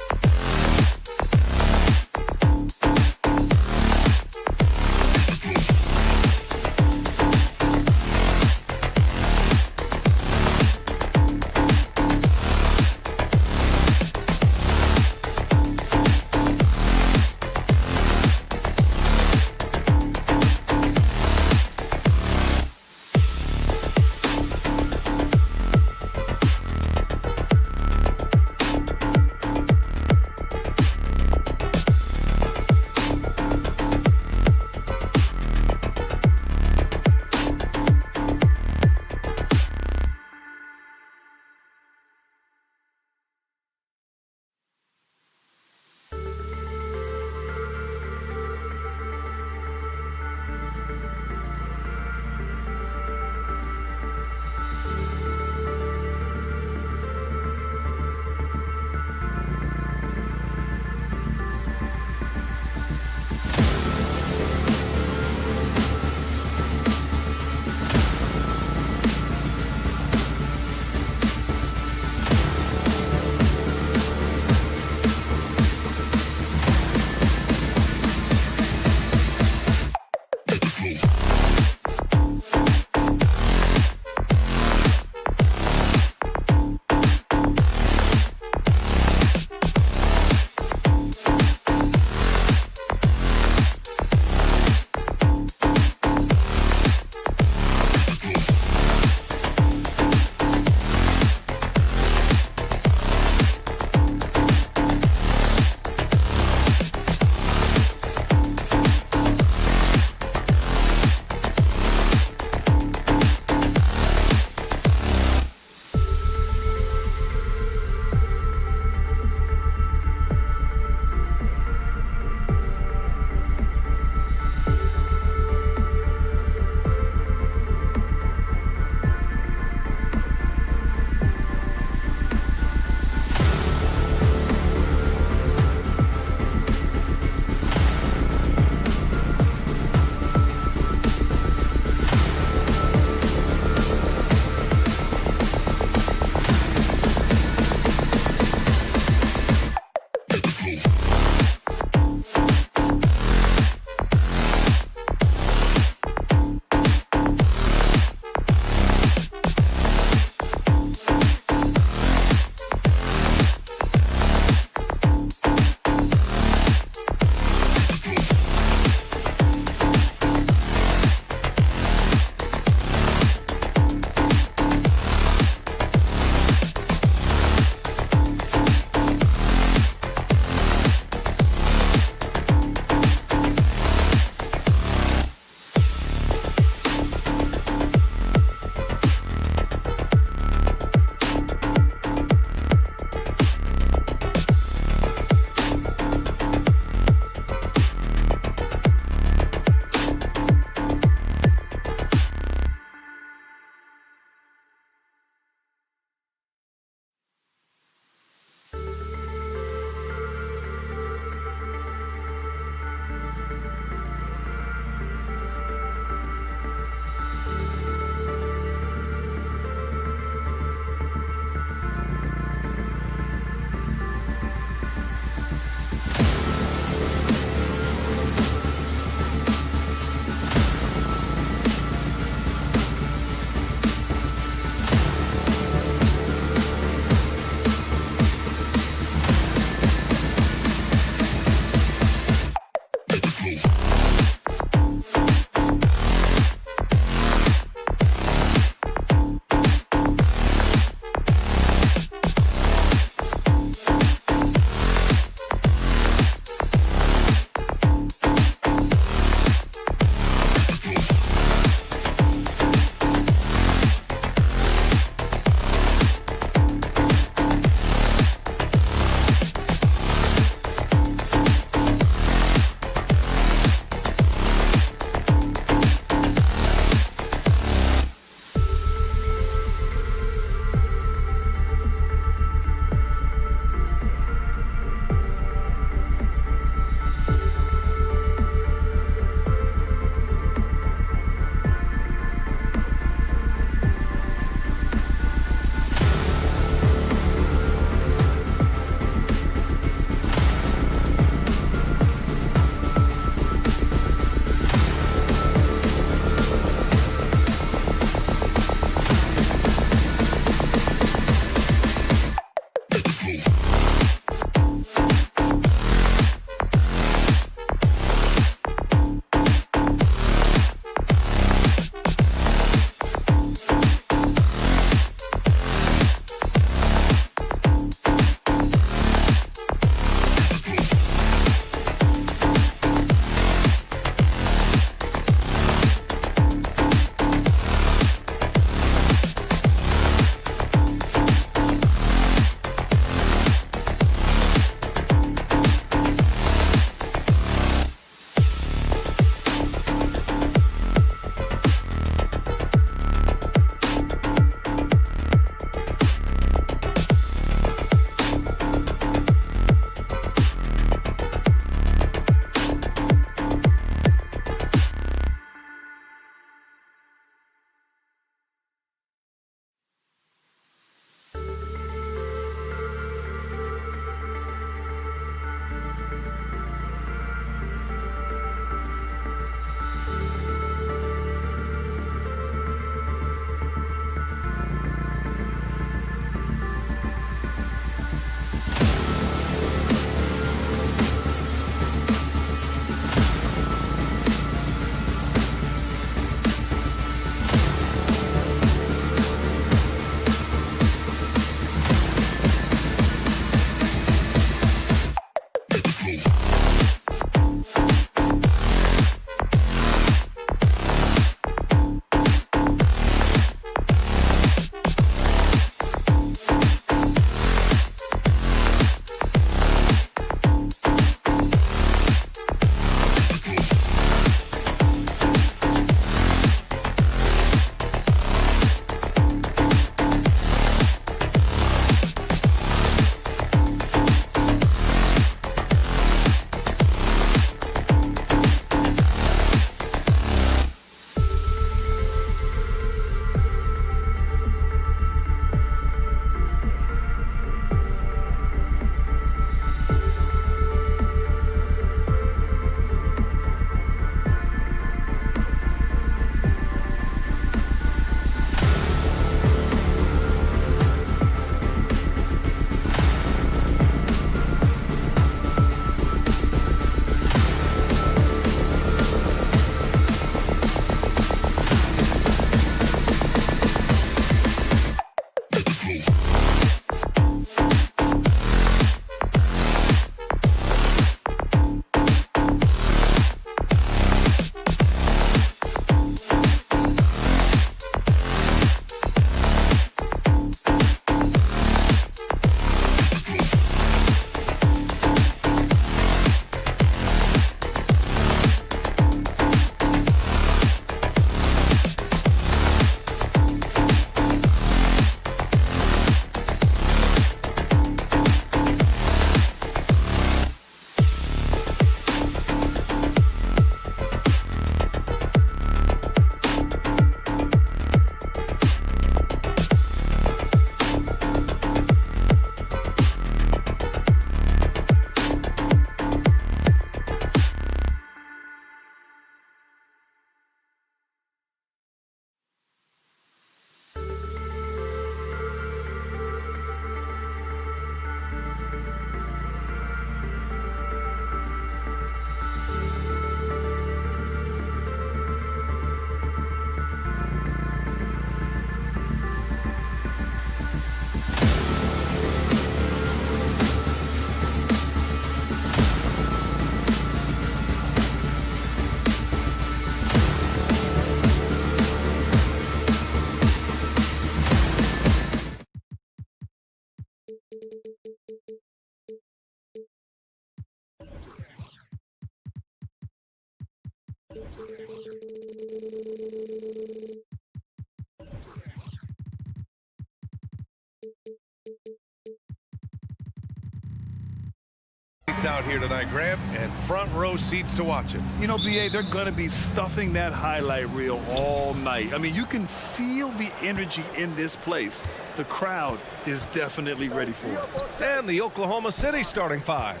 lights out here tonight, Graham, and front row seats to watch it. You know, BA, they're going to be stuffing that highlight reel all night. I mean, you can feel the energy in this place. The crowd is definitely ready for it. And the Oklahoma City starting five.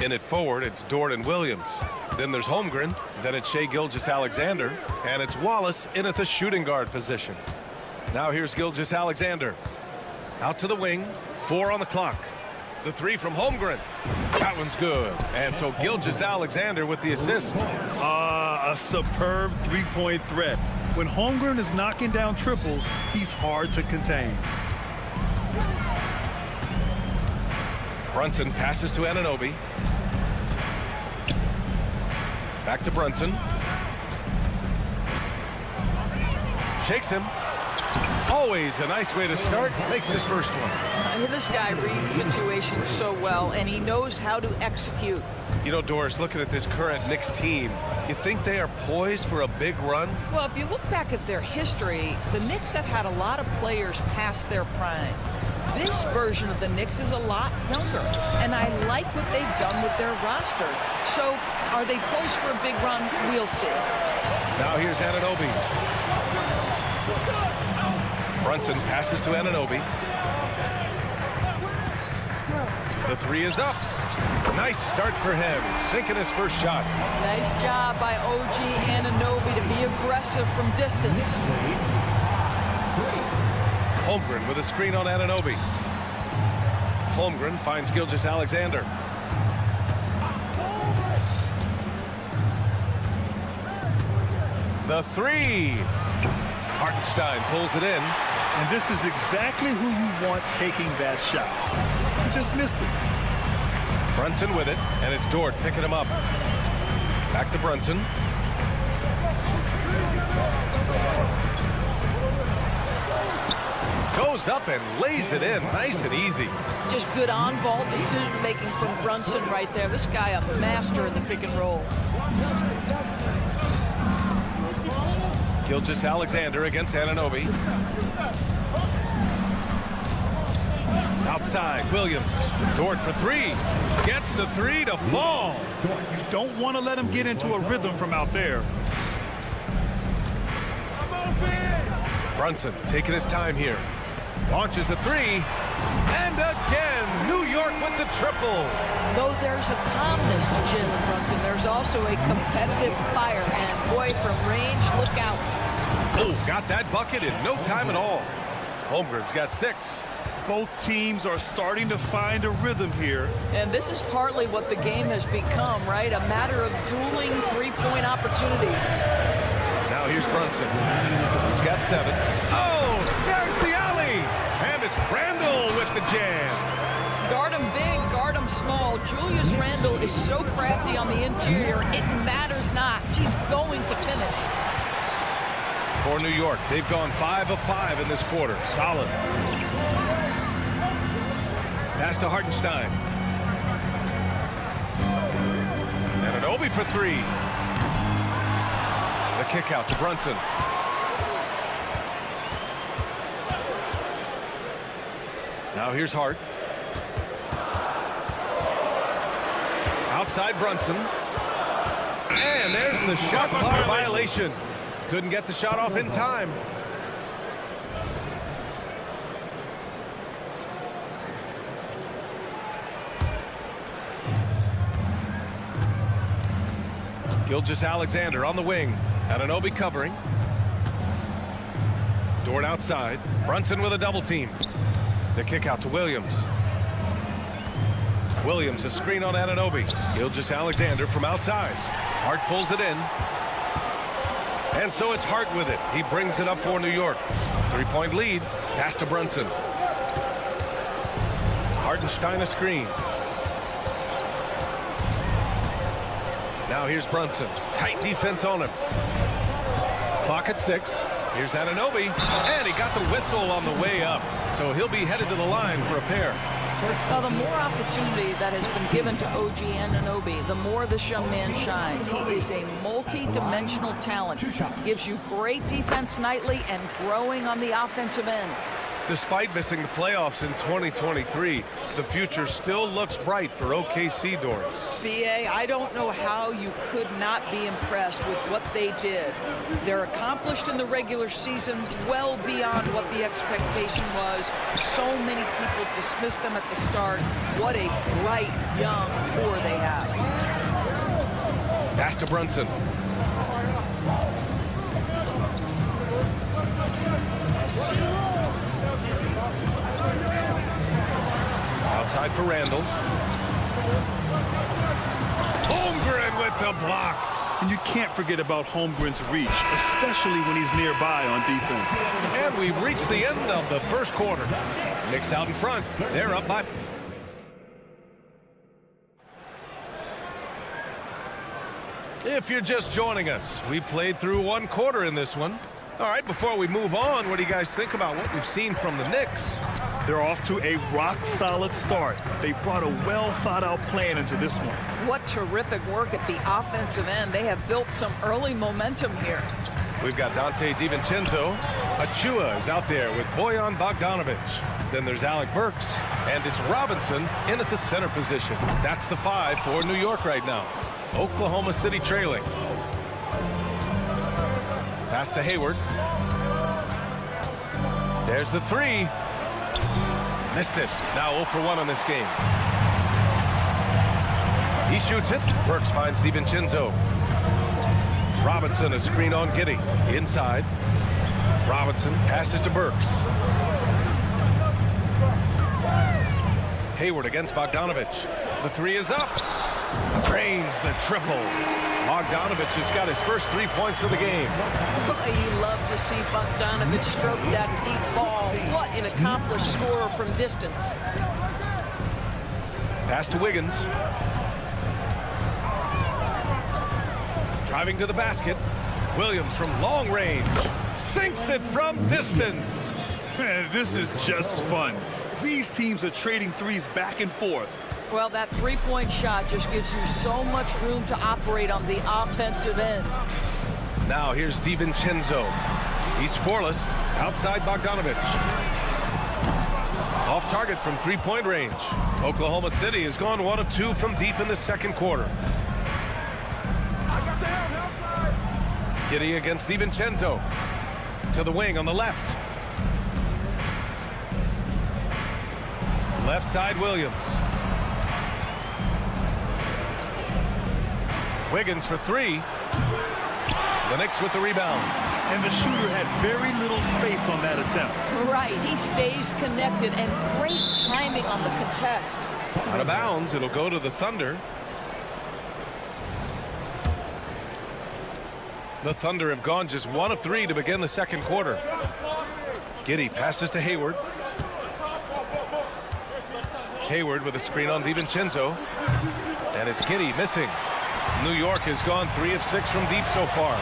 In it forward, it's Dort and Williams. Then there's Holmgren. Then it's Shai Gilgeous-Alexander. And it's Wallace in at the shooting guard position. Now here's Gilgeous-Alexander. Out to the wing. 4 on the clock. The three from Holmgren. That one's good. And so Gilgeous-Alexander with the assist. A superb three-point threat. When Holmgren is knocking down triples, he's hard to contain. Brunson passes to Anunoby. Back to Brunson. Shakes him. Always a nice way to start. Makes his first one. This guy reads situations so well, and he knows how to execute. You know, Doris, looking at this current Knicks team, you think they are poised for a big run? Well, if you look back at their history, the Knicks have had a lot of players past their prime. This version of the Knicks is a lot younger, and I like what they've done with their roster. So, are they poised for a big run? We'll see. Now here's Anunoby. Brunson passes to Anunoby. The three is up. Nice start for him, sinking his first shot. Nice job by OG Anunoby to be aggressive from distance. Holmgren with a screen on Anunoby. Holmgren finds Gilgeous-Alexander. The three. Hartenstein pulls it in. And this is exactly who you want taking that shot. He just missed it. Brunson with it, and it's Dort picking him up. Back to Brunson. Goes up and lays it in, nice and easy. Just good on-ball decision-making from Brunson right there. This guy a master in the pick and roll. Gilgeous-Alexander against Anunoby. Outside, Williams. Dort for three. Gets the three to fall. You don't want to let him get into a rhythm from out there. Brunson taking his time here. Launches a three. And again, New York with the triple. Though there's a calmness to Jalen Brunson, there's also a competitive fire. And boy, from range, look out. Oh, got that bucket in no time at all. Holmgren's got 6. Both teams are starting to find a rhythm here. And this is partly what the game has become, right? A matter of dueling three-point opportunities. Now here's Brunson. He's got 7. Oh, there's the alley. And it's Randle with the jam. Guard him big, guard him small. Julius Randle is so crafty on the interior, it matters not. He's going to finish. For New York, they've gone 5 of 5 in this quarter. Solid. Pass to Hartenstein. Anunoby for 3. The kick out to Brunson. Now here's Hart. Outside Brunson. And there's the shot clock violation. Couldn't get the shot off in time. Gilgeous-Alexander on the wing. Anunoby covering. Dort outside. Brunson with a double team. The kick out to Williams. Williams a screen on Anunoby. Gilgeous-Alexander from outside. Hart pulls it in. And so it's Hart with it. He brings it up for New York. 3-point lead. Pass to Brunson. Hartenstein a screen. Now here's Brunson. Tight defense on him. Clock at 6. Here's Anunoby. And he got the whistle on the way up. So he'll be headed to the line for a pair. Well, the more opportunity that has been given to OG Anunoby, the more this young man shines. He is a multi-dimensional talent. Gives you great defense nightly and growing on the offensive end. Despite missing the playoffs in 2023, the future still looks bright for OKC doors. BA, I don't know how you could not be impressed with what they did. They're accomplished in the regular season well beyond what the expectation was. So many people dismissed them at the start. What a bright, young core they have. Pass to Brunson. Outside for Randall. Holmgren with the block. And you can't forget about Holmgren's reach, especially when he's nearby on defense. And we've reached the end of the first quarter. Knicks out in front. They're up by... If you're just joining us, we played through one quarter in this one. All right, before we move on, what do you guys think about what we've seen from the Knicks? They're off to a rock-solid start. They brought a well-thought-out plan into this one. What terrific work at the offensive end. They have built some early momentum here. We've got Dante DiVincenzo. Achua is out there with Bojan Bogdanovic. Then there's Alec Burks, and it's Robinson in at the center position. That's the 5 for New York right now. Oklahoma City trailing. Pass to Hayward. There's the 3. Missed it. Now 0 for 1 on this game. He shoots it. Burks finds DiVincenzo. Robinson, a screen on Giddey. Inside. Robinson passes to Burks. Hayward against Bogdanovic. The 3 is up. Drains the triple. Bogdanovic has got his first 3 points of the game. You love to see Bogdanovic stroke that deep ball. What an accomplished scorer from distance. Pass to Wiggins. Driving to the basket. Williams from long range. Sinks it from distance. Man, this is just fun. These teams are trading threes back and forth. Well, that three-point shot just gives you so much room to operate on the offensive end. Now here's DiVincenzo. He's scoreless. Outside Bogdanovic. Off target from three-point range. Oklahoma City has gone 1 of 2 from deep in the second quarter. Giddey against DiVincenzo. To the wing on the left. Left side Williams. Wiggins for 3. The Knicks with the rebound. And the shooter had very little space on that attempt. Right, he stays connected and great timing on the contest. Out of bounds, it'll go to the Thunder. The Thunder have gone just 1 of 3 to begin the second quarter. Giddey passes to Hayward. Hayward with a screen on DiVincenzo. And it's Giddey missing. New York has gone 3 of 6 from deep so far.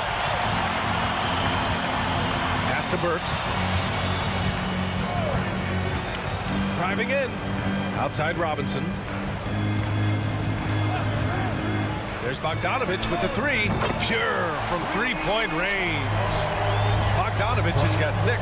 Pass to Burks. Driving in. Outside Robinson. There's Bogdanovic with the 3. Pure from three-point range. Bogdanovic has got 6.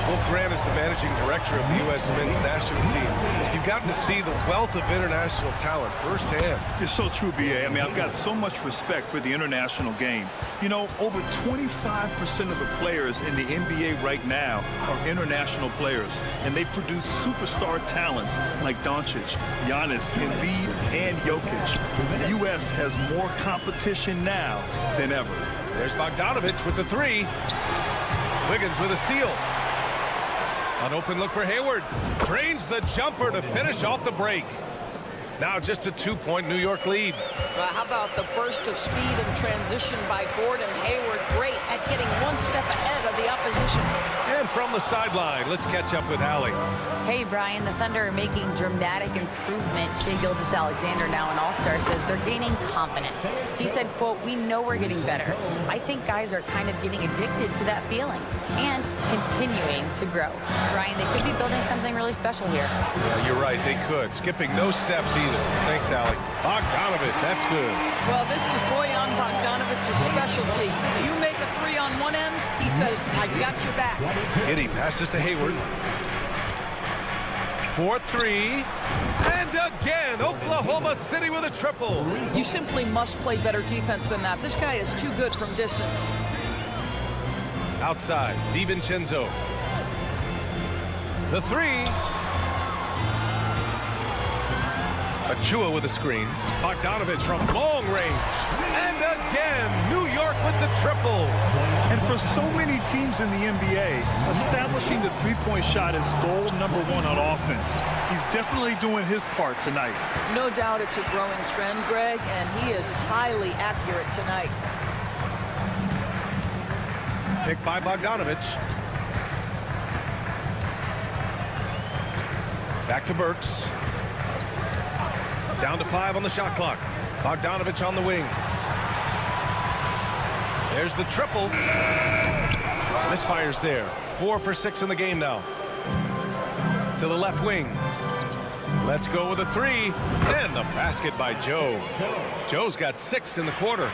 Wolf Grant is the managing director of the U.S. men's national team. You've gotten to see the wealth of international talent firsthand. It's so true, B.A. I mean, I've got so much respect for the international game. You know, over 25% of the players in the NBA right now are international players, and they produce superstar talents like Doncic, Giannis, Embiid, and Jokic. The U.S. has more competition now than ever. There's Bogdanovic with the 3. Wiggins with a steal. An open look for Hayward. Drains the jumper to finish off the break. Now just a 2-point New York lead. How about the burst of speed and transition by Gordon Hayward? Great at getting 1 step ahead of the opposition. And from the sideline, let's catch up with Allie. Hey, Brian, the Thunder are making dramatic improvement. Shai Gilgeous-Alexander, now an All-Star, says they're gaining confidence. He said, quote, "We know we're getting better. I think guys are kind of getting addicted to that feeling and continuing to grow." Brian, they could be building something really special here. Yeah, you're right, they could. Skipping no steps either. Thanks, Allie. Bogdanovic, that's good. Well, this is Bojan Bogdanovic's specialty. You make a 3 on one end, he says, "I got your back." Giddey passes to Hayward. for three. And again, Oklahoma City with a triple. You simply must play better defense than that. This guy is too good from distance. Outside, DiVincenzo. The three. Achua with a screen. Bogdanovich from long range. And again, New York with the triple. And for so many teams in the NBA, establishing the three-point shot is goal number one on offense. He's definitely doing his part tonight. No doubt it's a growing trend, Greg, and he is highly accurate tonight. Picked by Bogdanovich. Back to Burks. Down to 5 on the shot clock. Bogdanovich on the wing. There's the triple. Misfires there. 4 for 6 in the game now. To the left wing. Let's go with a three. And the basket by Joe. Joe's got 6 in the quarter.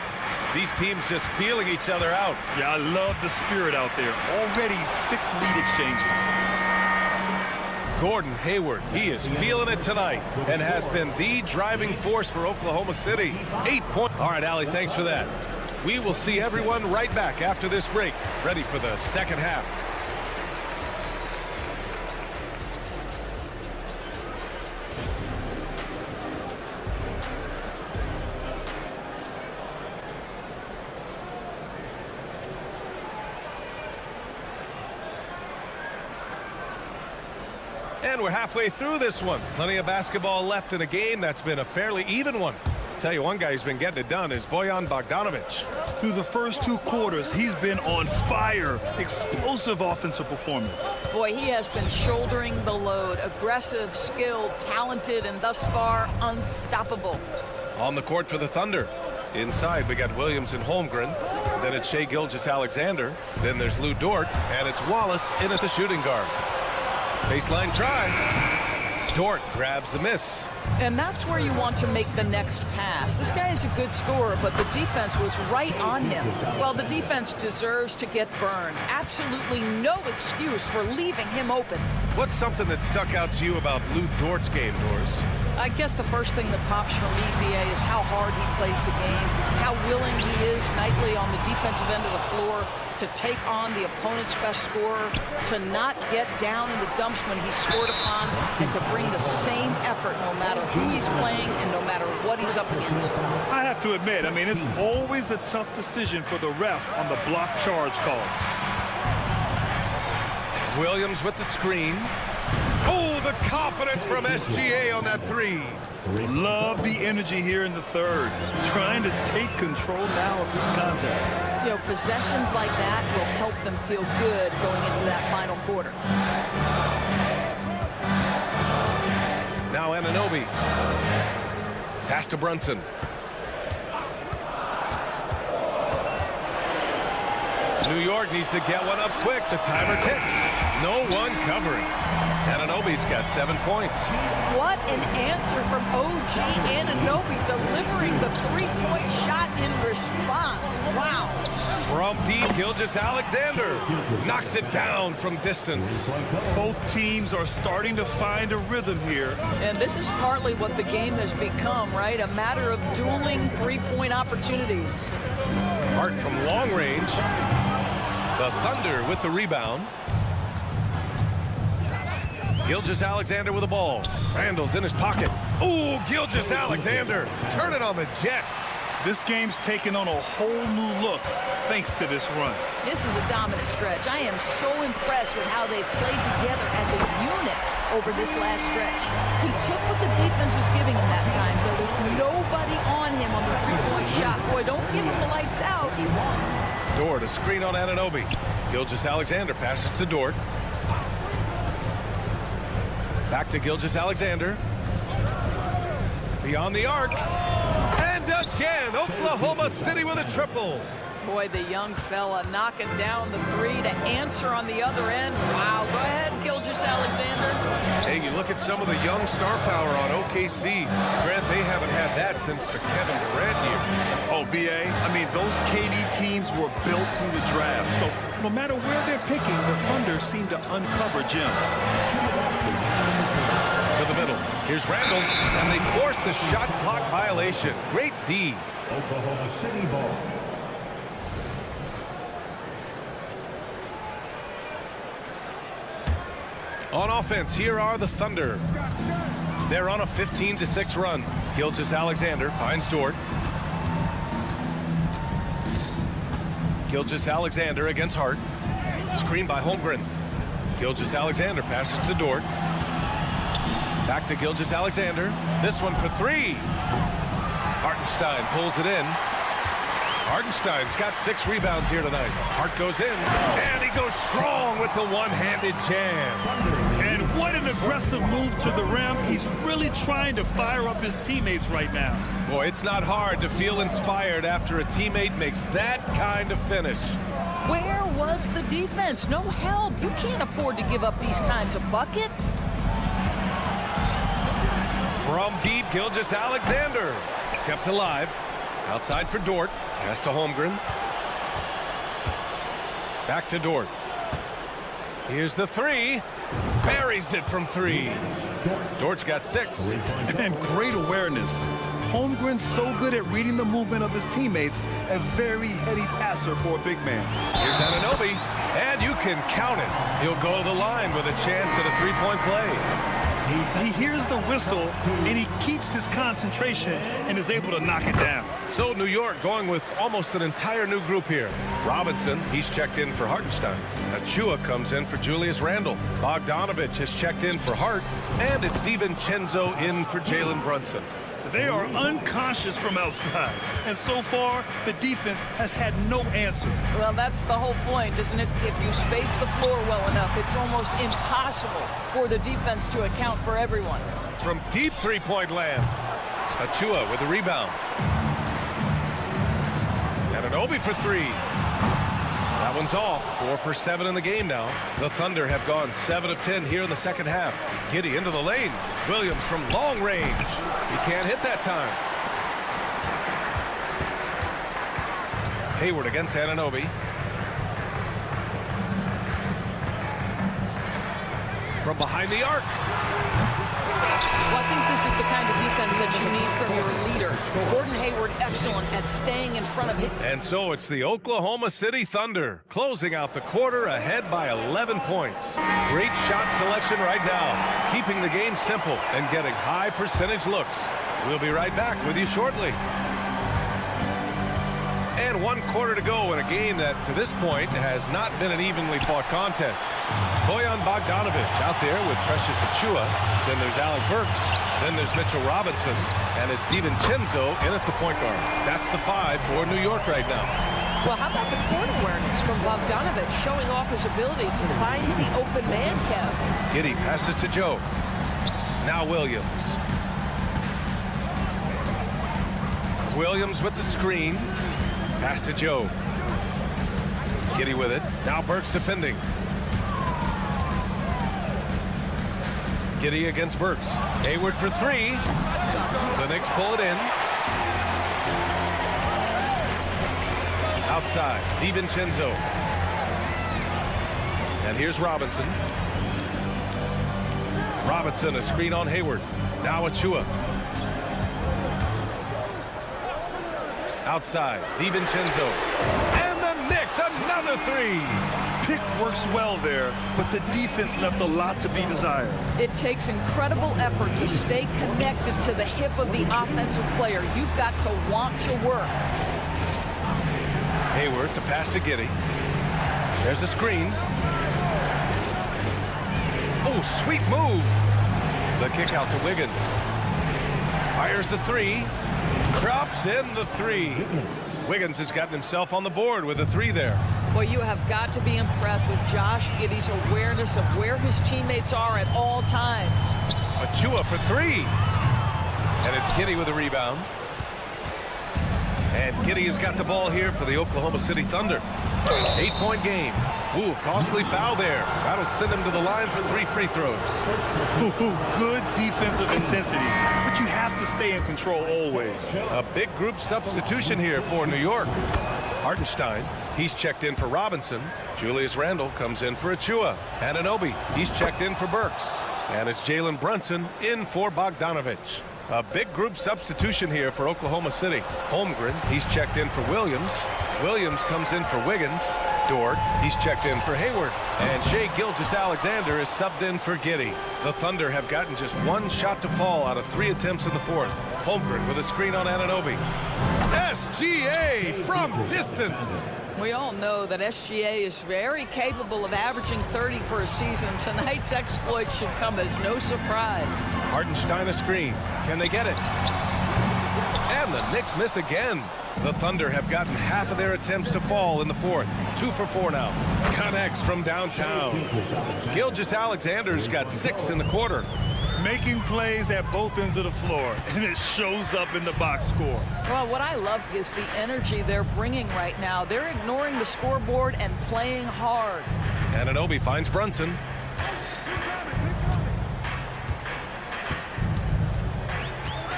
These teams just feeling each other out. Yeah, I love the spirit out there. Already 6 lead exchanges. Gordon Hayward, he is feeling it tonight and has been the driving force for Oklahoma City. 8 points. All right, Allie, thanks for that. We will see everyone right back after this break, ready for the second half. And we're halfway through this one. Plenty of basketball left in a game that's been a fairly even one. Tell you one guy who's been getting it done is Bojan Bogdanovich. Through the first 2 quarters, he's been on fire. Explosive offensive performance. Boy, he has been shouldering the load. Aggressive, skilled, talented, and thus far unstoppable. On the court for the Thunder. Inside, we got Williams and Holmgren. Then it's Shai Gilgeous-Alexander. Then there's Lou Dort. And it's Wallace in at the shooting guard. Baseline try. Dort grabs the miss. And that's where you want to make the next pass. This guy is a good scorer, but the defense was right on him. Well, the defense deserves to get burned. Absolutely no excuse for leaving him open. What's something that stuck out to you about Lou Dort's game, Doris? I guess the first thing that pops for me, BA, is how hard he plays the game, how willing he is nightly on the defensive end of the floor to take on the opponent's best scorer, to not get down in the dumps when he's scored upon, and to bring the same effort no matter who he's playing and no matter what he's up against. I have to admit, it's always a tough decision for the ref on the block charge call. Williams with the screen. Oh, the confidence from SGA on that three. Love the energy here in the third. Trying to take control now of this contest. You know, possessions like that will help them feel good going into that final quarter. Now Anunoby. Pass to Brunson. New York needs to get one up quick. The timer ticks. No one covering. Anunoby's got 7 points. What an answer from OG Anunoby, delivering the three-point shot in response. Wow. From deep, Gilgeous-Alexander knocks it down from distance. Both teams are starting to find a rhythm here. And this is partly what the game has become, right? A matter of dueling three-point opportunities. Hart from long range. The Thunder with the rebound. Gilgeous-Alexander with the ball. Randall's in his pocket. Ooh, Gilgeous-Alexander turning on the Jets. This game's taken on a whole new look thanks to this run. This is a dominant stretch. I am so impressed with how they've played together as a unit over this last stretch. He took what the defense was giving him that time. There was nobody on him on the three-point shot. Boy, don't give him the lights out. Dort, a screen on Anunoby. Gilgeous-Alexander passes to Dort. Back to Gilgeous-Alexander. Beyond the arc. And again, Oklahoma City with a triple. Boy, the young fella knocking down the three to answer on the other end. Wow, go ahead, Gilgeous-Alexander. Hey, you look at some of the young star power on OKC. Grant, they haven't had that since the Kevin Durant years. Oh, BA, those KD teams were built through the draft. So no matter where they're picking, the Thunder seem to uncover gems. middle. Here's Randall, and they force the shot clock violation. Great D. Oklahoma City ball. On offense, here are the Thunder. They're on a 15-6 run. Gilgeous-Alexander finds Dort. Gilgeous-Alexander against Hart. Screen by Holmgren. Gilgeous-Alexander passes to Dort. Back to Gilgeous-Alexander. This one for three. Hartenstein pulls it in. Hartenstein's got 6 rebounds here tonight. Hart goes in, and he goes strong with the one-handed jam. And what an aggressive move to the rim. He's really trying to fire up his teammates right now. Boy, it's not hard to feel inspired after a teammate makes that kind of finish. Where was the defense? No help. You can't afford to give up these kinds of buckets. From deep, Gilgeous-Alexander. Kept alive. Outside for Dort. Pass to Holmgren. Back to Dort. Here's the three. Buries it from 3. Dort's got 6. And great awareness. Holmgren's so good at reading the movement of his teammates. A very heady passer for a big man. Here's Anunoby, and you can count it. He'll go to the line with a chance at a 3-point play. He hears the whistle, and he keeps his concentration and is able to knock it down. So New York going with almost an entire new group here. Robinson, he's checked in for Hartenstein. Achua comes in for Julius Randle. Bogdanovich has checked in for Hart. And it's DiVincenzo in for Jalen Brunson. They are unconscious from outside. And so far, the defense has had no answer. Well, that's the whole point, isn't it? If you space the floor well enough, it's almost impossible for the defense to account for everyone. From deep 3-point land, Achua with a rebound. Anunoby for 3. That one's off. 4 for 7 in the game now. The Thunder have gone 7 of 10 here in the second half. Giddey into the lane. Williams from long range. He can't hit that time. Hayward against Anunoby. From behind the arc. Well, I think this is the kind of defense that you need from your leader. Gordon Hayward, excellent at staying in front of him. And so it's the Oklahoma City Thunder closing out the quarter ahead by 11 points. Great shot selection right now, keeping the game simple and getting high percentage looks. We'll be right back with you shortly. And 1 quarter to go in a game that, to this point, has not been an evenly fought contest. Bojan Bogdanovich out there with Precious Achua. Then there's Alec Burks. Then there's Mitchell Robinson. And it's DiVincenzo in at the point guard. That's the 5 for New York right now. Well, how about the court awareness from Bogdanovich showing off his ability to find the open man, Kev? Giddey passes to Joe. Now Williams. Williams with the screen. Pass to Joe. Giddey with it. Now Burks defending. Giddey against Burks. Hayward for 3. The Knicks pull it in. Outside, DiVincenzo. And here's Robinson. Robinson, a screen on Hayward. Now Achua. Outside, DiVincenzo. And the Knicks, another 3. Pick works well there, but the defense left a lot to be desired. It takes incredible effort to stay connected to the hip of the offensive player. You've got to want to work. Hayward, the pass to Giddey. There's a screen. Oh, sweet move. The kick out to Wiggins. Fires the 3. Drops in the 3. Wiggins has gotten himself on the board with a 3 there. Well, you have got to be impressed with Josh Giddey's awareness of where his teammates are at all times. Achua for 3. And it's Giddey with a rebound. And Giddey has got the ball here for the Oklahoma City Thunder. 8-point game. Ooh, costly foul there. That'll send him to the line for 3 free throws. Good defensive intensity, but you have to stay in control always. A big group substitution here for New York. Hartenstein, he's checked in for Robinson. Julius Randle comes in for Achua. Anunoby, he's checked in for Burks. And it's Jalen Brunson in for Bogdanovich. A big group substitution here for Oklahoma City. Holmgren, he's checked in for Williams. Williams comes in for Wiggins. Dort, he's checked in for Hayward. And Shai Gilgeous-Alexander is subbed in for Giddey. The Thunder have gotten just one shot to fall out of 3 attempts in the fourth. Holmgren with a screen on Anunoby. SGA from distance. We all know that SGA is very capable of averaging 30 for a season. Tonight's exploit should come as no surprise. Hartenstein a screen. Can they get it? And the Knicks miss again. The Thunder have gotten half of their attempts to fall in the fourth. 2 for 4 now. Connects from downtown. Gilgeous-Alexander's got 6 in the quarter. Making plays at both ends of the floor, and it shows up in the box score. Well, what I love is the energy they're bringing right now. They're ignoring the scoreboard and playing hard. Anunoby finds Brunson.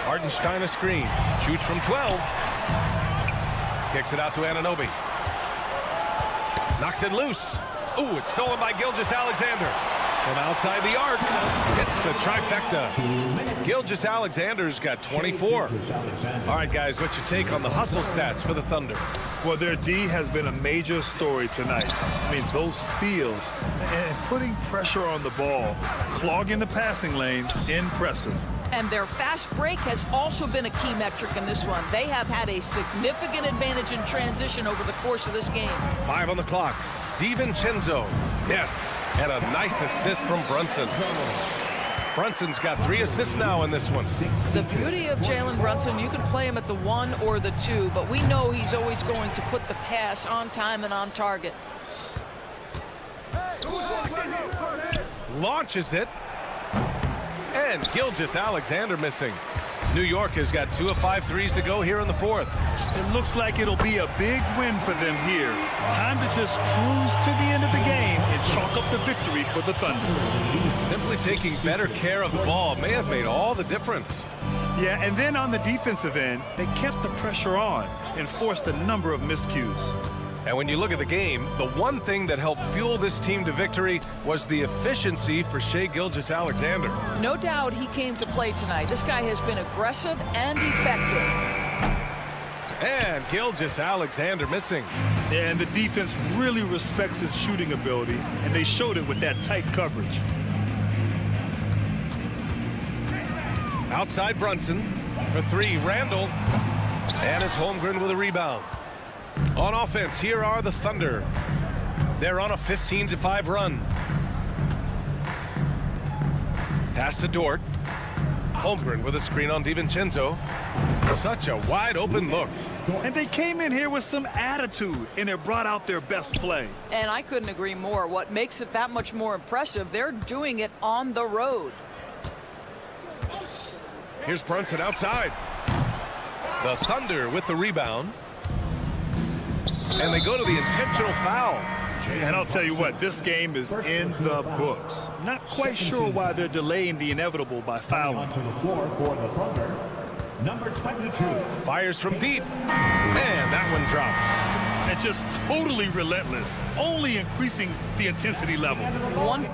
Hartenstein a screen. Shoots from 12. Kicks it out to Anunoby. Knocks it loose. Ooh, it's stolen by Gilgeous-Alexander. From outside the arc, hits the trifecta. Gilgeous-Alexander's got 24. All right, guys, what's your take on the hustle stats for the Thunder? Well, their D has been a major story tonight. I mean, those steals and putting pressure on the ball, clogging the passing lanes, impressive. And their fast break has also been a key metric in this one. They have had a significant advantage in transition over the course of this game. 5 on the clock. DiVincenzo. Yes. And a nice assist from Brunson. Brunson's got 3 assists now in this one. The beauty of Jalen Brunson, you can play him at the 1 or the 2, but we know he's always going to put the pass on time and on target. Launches it. And Gilgeous-Alexander missing. New York has got 2 of 5 threes to go here in the fourth. It looks like it'll be a big win for them here. Time to just cruise to the end of the game and chalk up the victory for the Thunder. Simply taking better care of the ball may have made all the difference. Yeah, and then on the defensive end, they kept the pressure on and forced a number of miscues. And when you look at the game, the one thing that helped fuel this team to victory was the efficiency for Shai Gilgeous-Alexander. No doubt he came to play tonight. This guy has been aggressive and effective. And Gilgeous-Alexander missing. And the defense really respects his shooting ability, and they showed it with that tight coverage. Outside Brunson for 3, Randall. And it's Holmgren with a rebound. On offense, here are the Thunder. They're on a 15-5 run. Pass to Dort. Holmgren with a screen on DiVincenzo. Such a wide open look. And they came in here with some attitude, and it brought out their best play. And I couldn't agree more. What makes it that much more impressive, they're doing it on the road. Here's Brunson outside. The Thunder with the rebound. And they go to the intentional foul. And I'll tell you what, this game is in the books. Not quite sure why they're delaying the inevitable by fouling. Onto the floor for the Thunder, number 22. Fires from deep. And that one drops. And just totally relentless, only increasing the intensity level. One.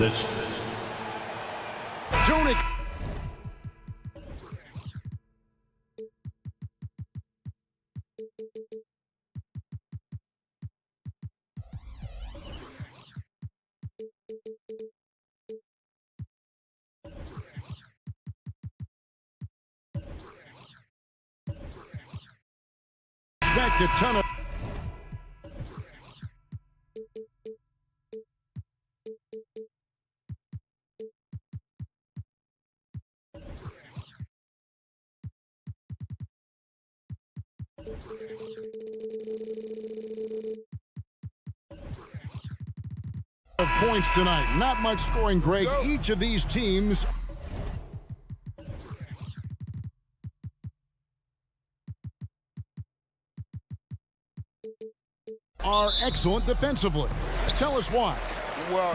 This. Jonick. Expect a ton of points tonight. Not much scoring, Greg. Each of these teams are excellent defensively. Tell us why. Well,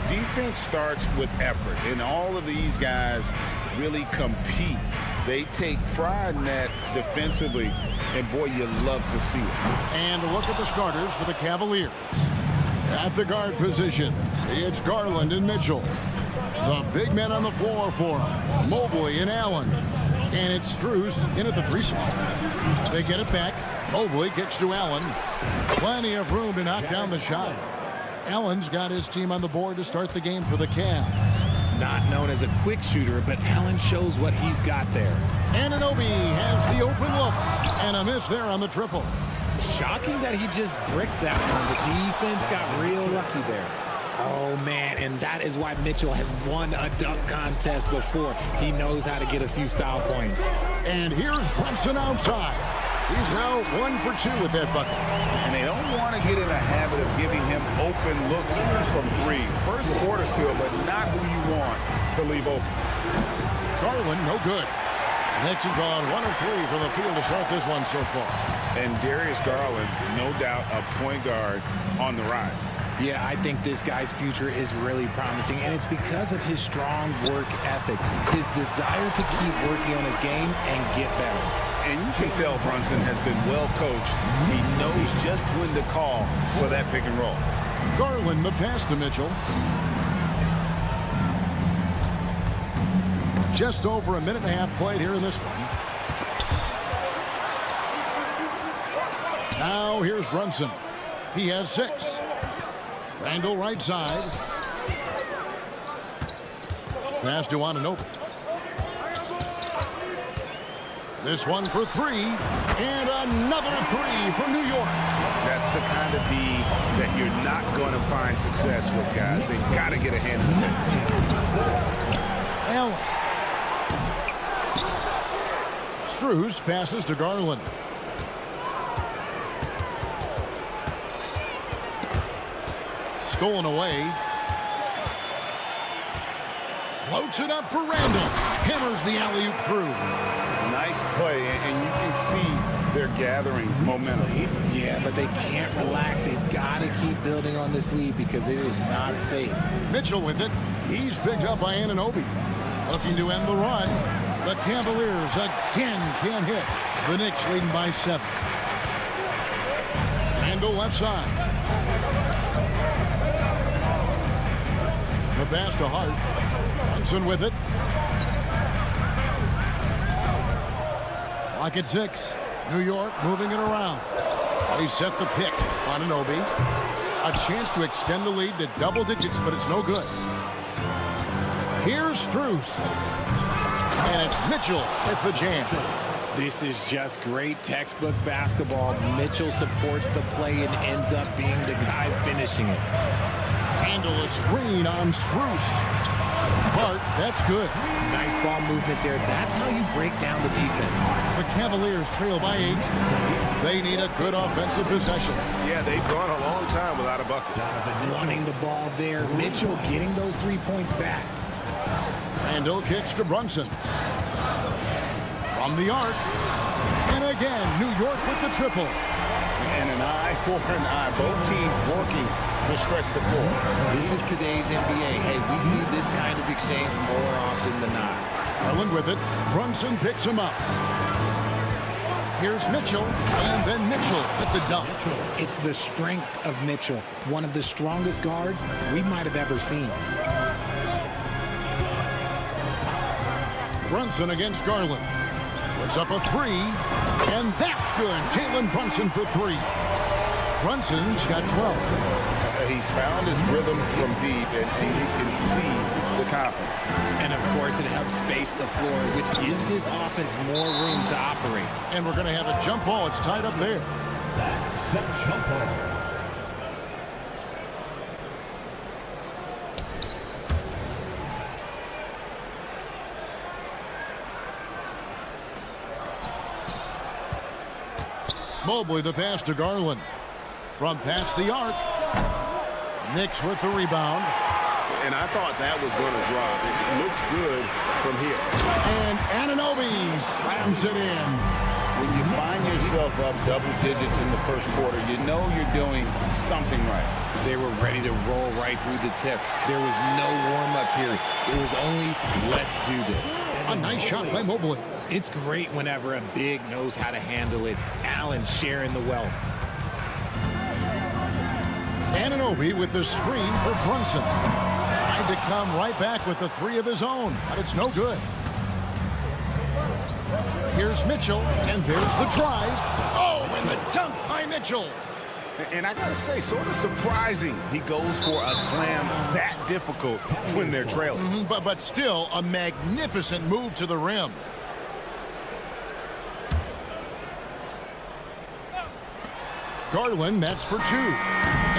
defense starts with effort, and all of these guys really compete. They take pride in that defensively, and boy, you love to see it. And look at the starters for the Cavaliers. At the guard positions, it's Garland and Mitchell. The big men on the floor for them, Mobley and Allen. And it's Strus in at the 3 spot. They get it back. Mobley kicks to Allen. Plenty of room to knock down the shot. Allen's got his team on the board to start the game for the Cavs. Not known as a quick shooter, but Allen shows what he's got there. Anunoby has the open look. And a miss there on the triple. Shocking that he just bricked that one. The defense got real lucky there. Oh, man, and that is why Mitchell has won a dunk contest before. He knows how to get a few style points. And here's Brunson outside. He's now 1 for 2 with that bucket. And they don't want to get in a habit of giving him open looks from 3. First quarter still, but not who you want to leave open. Garland, no good. Knicks have gone 1 of 3 from the field to start this one so far. And Darius Garland, no doubt, a point guard on the rise. Yeah, I think this guy's future is really promising, and it's because of his strong work ethic, his desire to keep working on his game and get better. And you can tell Brunson has been well coached. He knows just when to call for that pick and roll. Garland, the pass to Mitchell. Just over a minute and a half played here in this one. Now here's Brunson. He has 6. Randall right side. Pass to Anunoby. This one for 3. And another 3 for New York. That's the kind of D that you're not going to find success with, guys. They've got to get a hand in the face. Allen. Strus passes to Garland. Stolen away. Floats it up for Randall. Hammers the alley-oop through. Nice play, and you can see they're gathering momentum. Yeah, but they can't relax. They've got to keep building on this lead because it is not safe. Mitchell with it. He's picked up by Anunoby. Looking to end the run. The Cavaliers again can't hit. The Knicks leading by 7. Randall left side. The pass to Hart. Brunson with it. Clock at 6. New York moving it around. They set the pick. Anunoby. A chance to extend the lead to double digits, but it's no good. Here's Strus. And it's Mitchell with the jam. This is just great textbook basketball. Mitchell supports the play and ends up being the guy finishing it. Handle a screen on Strus. Hart, that's good. Nice ball movement there. That's how you break down the defense. The Cavaliers trail by 8. They need a good offensive possession. Yeah, they've gone a long time without a bucket. Wanting the ball there. Mitchell getting those 3 points back. Randall kicks to Brunson. From the arc. And again, New York with the triple. And an eye for an eye. Both teams working to stretch the floor. This is today's NBA. Hey, we see this kind of exchange more often than not. Garland with it. Brunson picks him up. Here's Mitchell, and then Mitchell with the dunk. It's the strength of Mitchell, one of the strongest guards we might have ever seen. Brunson against Garland. Puts up a three, and that's good. Jalen Brunson for three. Brunson's got 12. He's found his rhythm from deep, and you can see the confidence. And, of course, it helps space the floor, which gives this offense more room to operate. And we're going to have a jump ball. It's tied up there. That's the jump ball. Mobley the pass to Garland. From past the arc. Knicks with the rebound. And I thought that was going to drop. It looked good from here. And Anunoby slams it in. When you find yourself up double digits in the first quarter, you know you're doing something right. They were ready to roll right through the tip. There was no warm-up period. It was only, let's do this. A nice shot by Mobley. It's great whenever a big knows how to handle it. Allen sharing the wealth. Anunoby with the screen for Brunson. Trying to come right back with the three of his own, but it's no good. Here's Mitchell, and there's the drive. Oh, and the dunk by Mitchell. And I got to say, sort of surprising he goes for a slam that difficult when they're trailing. But still a magnificent move to the rim. Garland, that's for two.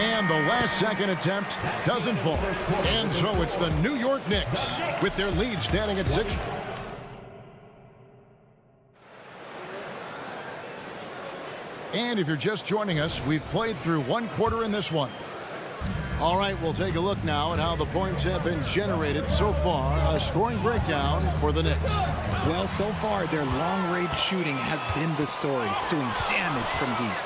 And the last second attempt doesn't fall. And so it's the New York Knicks with their lead standing at 6. And if you're just joining us, we've played through one quarter in this one. All right, we'll take a look now at how the points have been generated so far. A scoring breakdown for the Knicks. Well, so far, their long-range shooting has been the story, doing damage from deep.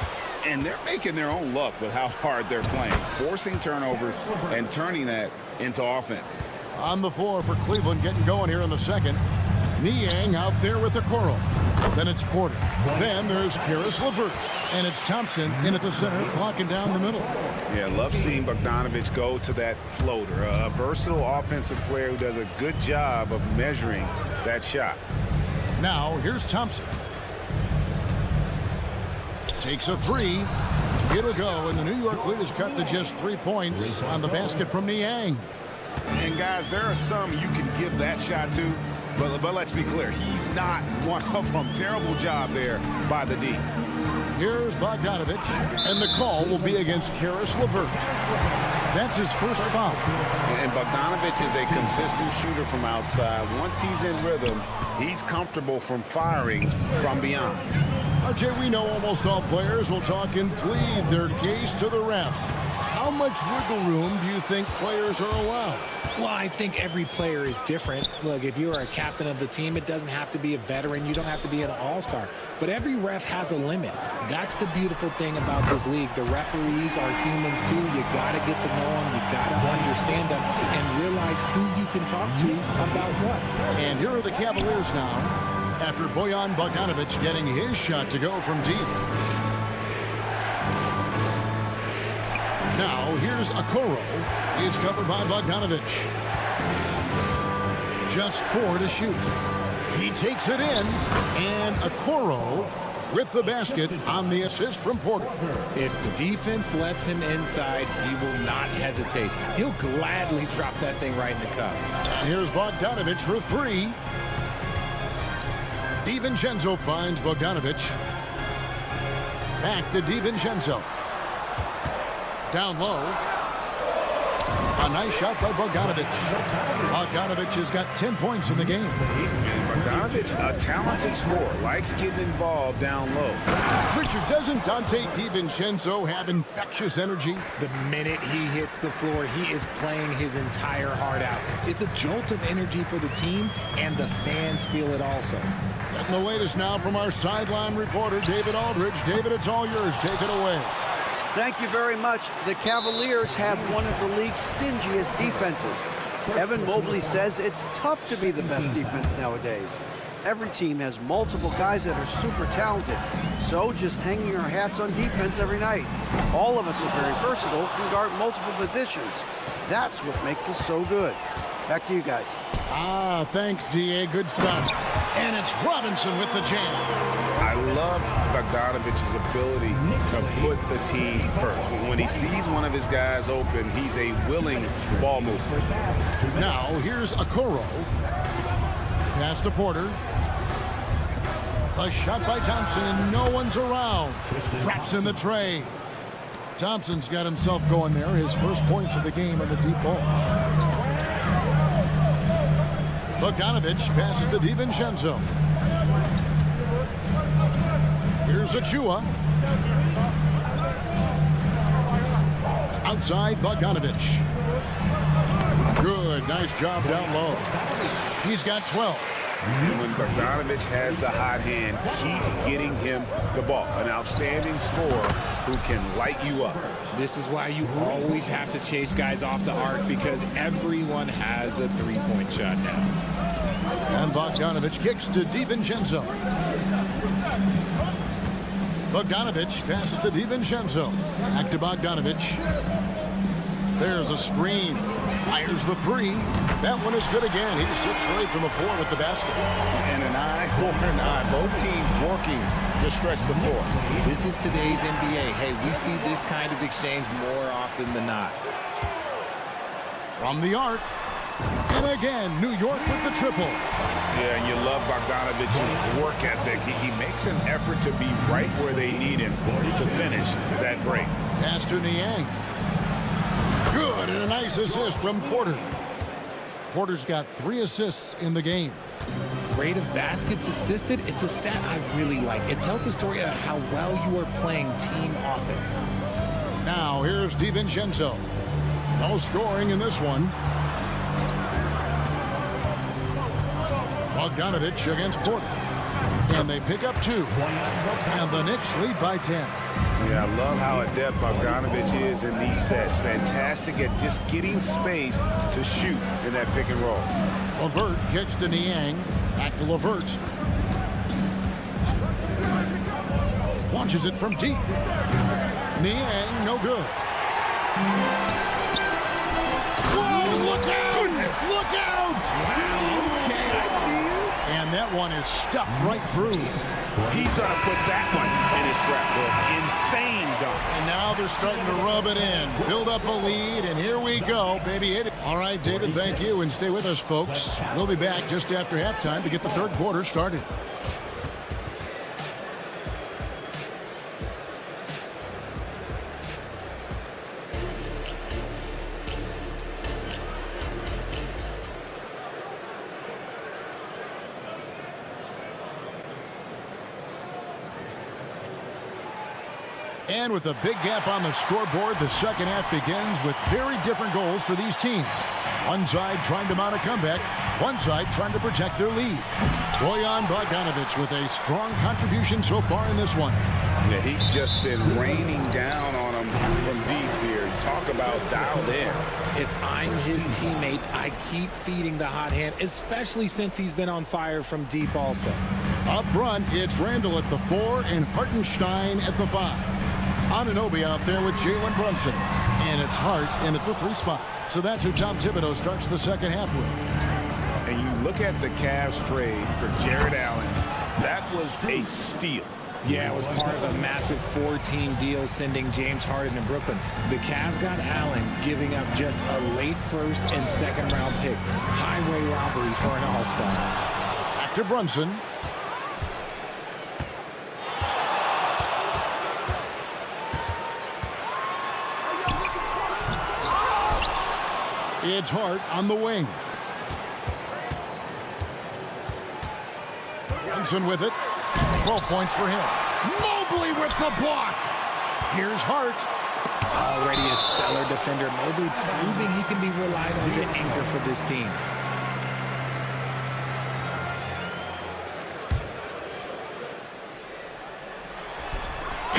And they're making their own luck with how hard they're playing, forcing turnovers and turning that into offense. On the floor for Cleveland, getting going here in the second. Niang out there with the Okoro. Then it's Porter. Then there's Karis LeVert. And it's Thompson in at the center, blocking down the middle. Yeah, love seeing Bogdanovich go to that floater. A versatile offensive player who does a good job of measuring that shot. Now, here's Thompson. Takes a three. It'll go, and the New York lead is cut to just 3 points on the basket from Niang. And guys, there are some you can give that shot to, but let's be clear, he's not one of them. Terrible job there by the D. Here's Bogdanovich, and the call will be against Karis LeVert. That's his first foul. And Bogdanovich is a consistent shooter from outside. Once he's in rhythm, he's comfortable from firing from beyond. RJ, we know almost all players will talk and plead their case to the refs. How much wiggle room do you think players are allowed? Well, I think every player is different. Look, if you're a captain of the team, it doesn't have to be a veteran. You don't have to be an all-star. But every ref has a limit. That's the beautiful thing about this league. The referees are humans, too. You got to get to know them. You got to understand them and realize who you can talk to about what. And here are the Cavaliers now, after Bojan Bogdanovich getting his shot to go from deep. Now, here's Okoro. He's covered by Bogdanovich. Just 4 to shoot. He takes it in, and Okoro with the basket on the assist from Porter. If the defense lets him inside, he will not hesitate. He'll gladly drop that thing right in the cup. And here's Bogdanovich for 3. DiVincenzo finds Bogdanovich. Back to DiVincenzo. Down low. A nice shot by Bogdanovich. Bogdanovich has got 10 points in the game. Bogdanovich, a talented scorer, likes getting involved down low. Richard, doesn't Dante DiVincenzo have infectious energy? The minute he hits the floor, he is playing his entire heart out. It's a jolt of energy for the team, and the fans feel it also. Getting the latest now from our sideline reporter, David Aldridge. David, it's all yours. Take it away. Thank you very much. The Cavaliers have one of the league's stingiest defenses. Evan Mobley says it's tough to be the best defense nowadays. Every team has multiple guys that are super talented. So just hanging our hats on defense every night. All of us are very versatile, can guard multiple positions. That's what makes us so good. Back to you guys. Thanks, D.A. Good stuff. And it's Robinson with the jam. I love Bogdanovich's ability to put the team first. When he sees one of his guys open, he's a willing ball mover. Now, here's Okoro. Pass to Porter. A shot by Thompson. No one's around. Traps in the tray. Thompson's got himself going there. His first points of the game on the deep ball. Bogdanovich passes to DiVincenzo. Here's Achua. Outside Bogdanovich. Good, nice job down low. He's got 12. And when Bogdanovich has the hot hand, keep getting him the ball. An outstanding scorer who can light you up. This is why you always have to chase guys off the arc, because everyone has a three-point shot now. And Bogdanovich kicks to DiVincenzo. Bogdanovich passes to DiVincenzo. Back to Bogdanovich. There's a screen. Fires the three. That one is good again. He sits right from the floor with the basket. And an eye for an eye. Both teams working to stretch the floor. This is today's NBA. Hey, we see this kind of exchange more often than not. From the arc. And again, New York with the triple. Yeah, and you love Bogdanovich's work ethic. He makes an effort to be right where they need him to finish that break. Pass to Niang. Good, and a nice assist from Porter. Porter's got 3 assists in the game. Rate of baskets assisted, it's a stat I really like. It tells the story of how well you are playing team offense. Now, here's DiVincenzo. No scoring in this one. Bogdanovich against Porter. And they pick up 2. And the Knicks lead by 10. Yeah, I love how adept Bogdanovich is in these sets. Fantastic at just getting space to shoot in that pick and roll. LeVert kicks to Niang. Back to LeVert. Launches it from deep. Niang, no good. Whoa, look out! Look out! Wow, okay, I see you. And that one is stuffed right through. He's going to put that one in his scrapbook. Insane dunk. And now they're starting to rub it in. Build up a lead, and here we go, baby. All right, David, thank you, and stay with us, folks. We'll be back just after halftime to get the third quarter started. And with a big gap on the scoreboard, the second half begins with very different goals for these teams. One side trying to mount a comeback, one side trying to protect their lead. Bojan Bogdanović with a strong contribution so far in this one. Yeah, he's just been raining down on him from deep here. Talk about dialed in. If I'm his teammate, I keep feeding the hot hand, especially since he's been on fire from deep also. Up front, it's Randall at the 4 and Hartenstein at the 5. Anunoby out there with Jalen Brunson. And it's Hart in at the 3 spot. So that's who Tom Thibodeau starts the second half with. And you look at the Cavs trade for Jared Allen. That was a steal. Yeah, it was part of a massive 4-team deal sending James Harden to Brooklyn. The Cavs got Allen, giving up just a late first and second round pick. Highway robbery for an all-star. Back to Brunson. It's Hart on the wing. Brunson with it. 12 points for him. Mobley with the block. Here's Hart. Already a stellar defender. Mobley proving he can be relied on to anchor for this team.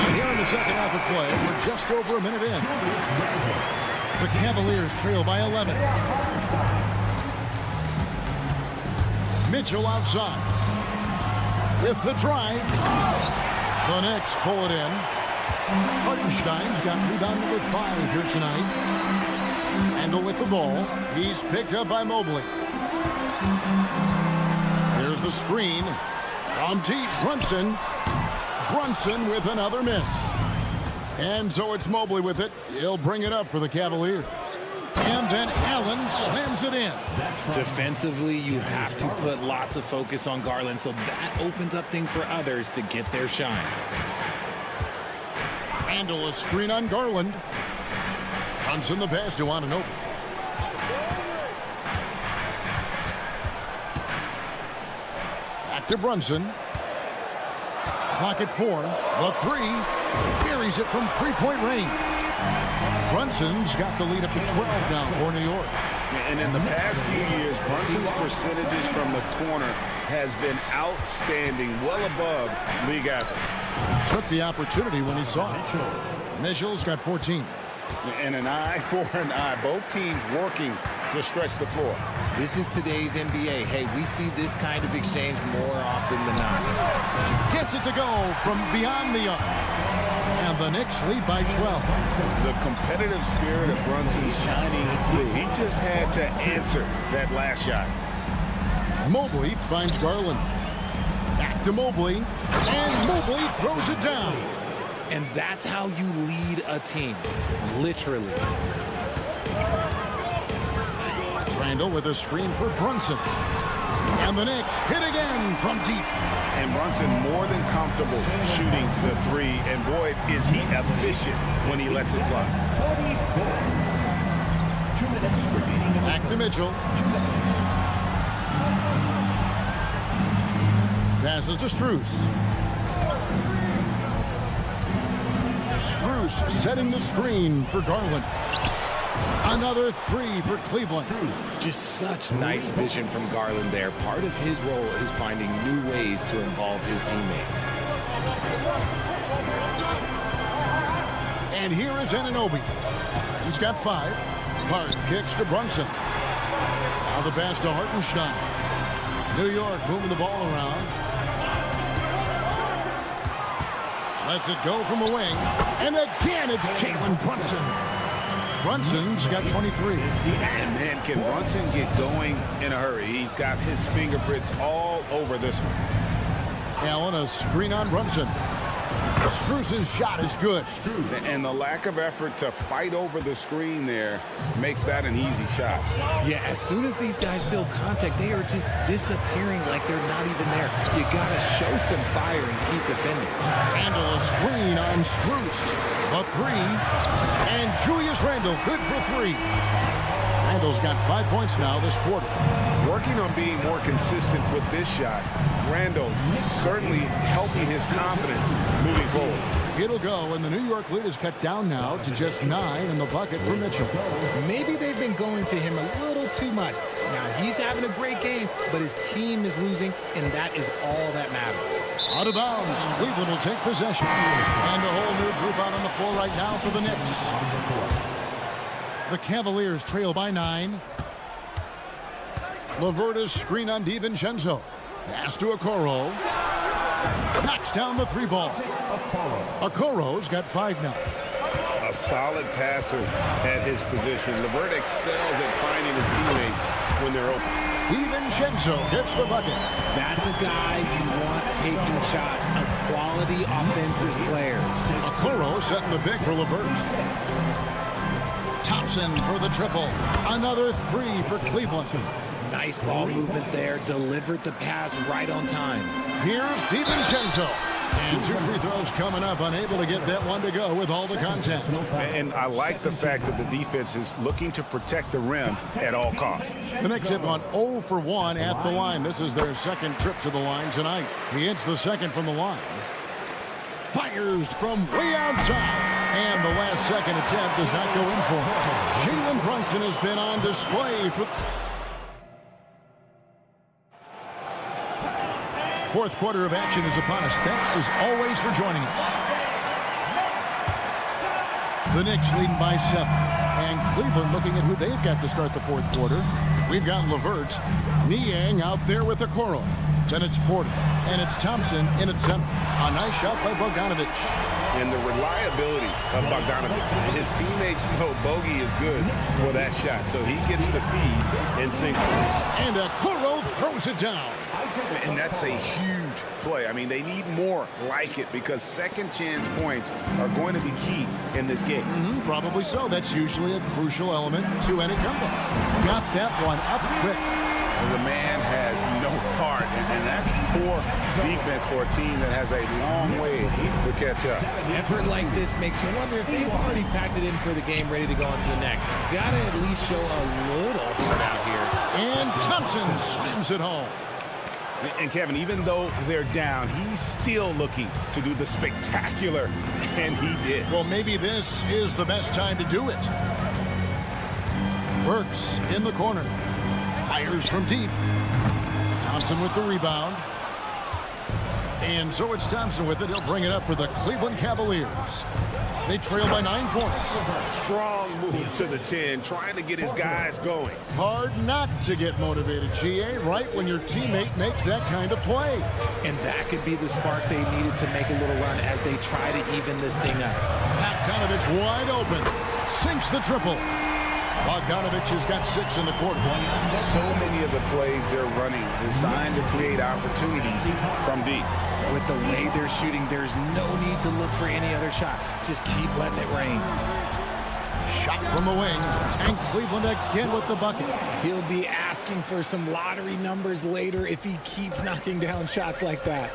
And here in the second half of play, we're just over a minute in. The Cavaliers trail by 11. Mitchell outside. With the drive. The Knicks pull it in. Hartenstein's got rebound number 5 here tonight. Randall with the ball. He's picked up by Mobley. Here's the screen. From deep, Brunson. Brunson with another miss. And so it's Mobley with it. He'll bring it up for the Cavaliers. And then Allen slams it in. Defensively, you have to put lots of focus on Garland, so that opens up things for others to get their shine. Randall, a screen on Garland. Brunson the pass to Anunoby. Back to Brunson. Clock at 4. The three. Buries it from three-point range. Brunson's got the lead up to 12 now for New York. And in the past few years, Brunson's percentages from the corner has been outstanding, well above league average. Took the opportunity when he saw it. Mitchell's got 14. And an eye for an eye. Both teams working to stretch the floor. This is today's NBA. Hey, we see this kind of exchange more often than not. Gets it to go from beyond the arc. And the Knicks lead by 12. The competitive spirit of Brunson shining through. He just had to answer that last shot. Mobley finds Garland. Back to Mobley. And Mobley throws it down. And that's how you lead a team. Literally. Randall with a screen for Brunson. And the Knicks hit again from deep. And Brunson more than comfortable shooting the three. And boy, is he efficient when he lets it fly. 2 minutes remaining. Back to Mitchell. Passes to Strus. Strus setting the screen for Garland. Another three for Cleveland. Just such nice vision from Garland there. Part of his role is finding new ways to involve his teammates. And here is Anunoby. He's got 5. Hart kicks to Brunson. Now the pass to Hartenstein. New York moving the ball around. Lets it go from the wing. And again, it's Jalen Brunson. Brunson's got 23. And man, can Brunson get going in a hurry? He's got his fingerprints all over this one. Allen, a screen on Brunson. Strus's shot is good. And the lack of effort to fight over the screen there makes that an easy shot. Yeah, as soon as these guys build contact, they are just disappearing like they're not even there. You got to show some fire and keep defending. Randall, a screen on Strus. A 3. And Julius Randall, good for 3. Randall's got 5 points now this quarter. Working on being more consistent with this shot. Randall certainly helping his confidence moving forward. It'll go, and the New York lead is cut down now to just 9 in the bucket for Mitchell. Maybe they've been going to him a little too much. Now, he's having a great game, but his team is losing, and that is all that matters. Out of bounds, Cleveland will take possession. And a whole new group out on the floor right now for the Knicks. The Cavaliers trail by 9. Laverta's screen on DiVincenzo. Pass to Okoro. Knocks down the 3 ball. Okoro's got 5 now. A solid passer at his position. Levert excels at finding his teammates when they're open. DiVincenzo gets the bucket. That's a guy you want taking shots, a quality offensive player. Okoro setting the pick for Levert. Thompson for the triple. Another 3 for Cleveland. Nice ball movement there. Delivered the pass right on time. Here's DiVincenzo. And 2 free throws coming up. Unable to get that one to go with all the contact. And I like the fact that the defense is looking to protect the rim at all costs. The Knicks have gone 0 for 1 at the line. This is their second trip to the line tonight. He hits the second from the line. Fires from way outside. And the last second attempt does not go in for him. Jalen Brunson has been on display for... Fourth quarter of action is upon us. Thanks as always for joining us. The Knicks leading by 7. And Cleveland looking at who they've got to start the fourth quarter. We've got Levert. Niang out there with Okoro. Then it's Porter. And it's Thompson in at center. A nice shot by Bogdanovich. And the reliability of Bogdanovich. His teammates know Bogey is good for that shot. So he gets the feed and sinks it. And Okoro throws it down. And that's a huge play. I mean, they need more like it because second chance points are going to be key in this game. Probably so. That's usually a crucial element to any comeback. Got that one up quick. And the man has no heart, and that's poor defense for a team that has a long way to catch up. Effort like this makes you wonder if they've already packed it in for the game, ready to go on to the next. Gotta at least show a little heart out here. And Thompson slams it home. And Kevin, even though they're down, he's still looking to do the spectacular, and he did. Well, maybe this is the best time to do it. Burks in the corner. Fires from deep. Thompson with the rebound. And so it's Thompson with it. He'll bring it up for the Cleveland Cavaliers. They trail by 9 points. Strong move to the 10, trying to get his guys going. Hard not to get motivated, GA, right when your teammate makes that kind of play. And that could be the spark they needed to make a little run as they try to even this thing up. Bogdanovich wide open. Sinks the triple. Bogdanovich has got 6 in the quarter. So many of the plays they're running designed to create opportunities from deep. With the way they're shooting, there's no need to look for any other shot. Just keep letting it rain. Shot from the wing, and Cleveland again with the bucket. He'll be asking for some lottery numbers later if he keeps knocking down shots like that.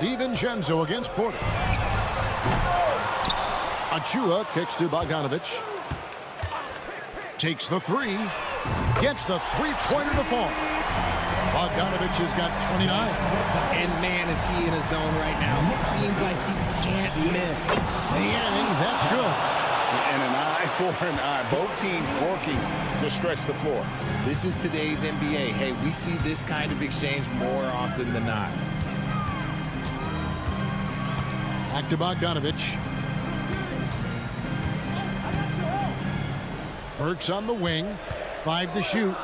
DiVincenzo against Porter. Achua kicks to Bogdanovich. Takes the 3. Gets the three-pointer to fall. Bogdanovich has got 29. And man, is he in a zone right now. Seems like he can't miss. And that's good. And an eye for an eye. Both teams working to stretch the floor. This is today's NBA. Hey, we see this kind of exchange more often than not. Back to Bogdanovich. Burks on the wing. 5 to shoot.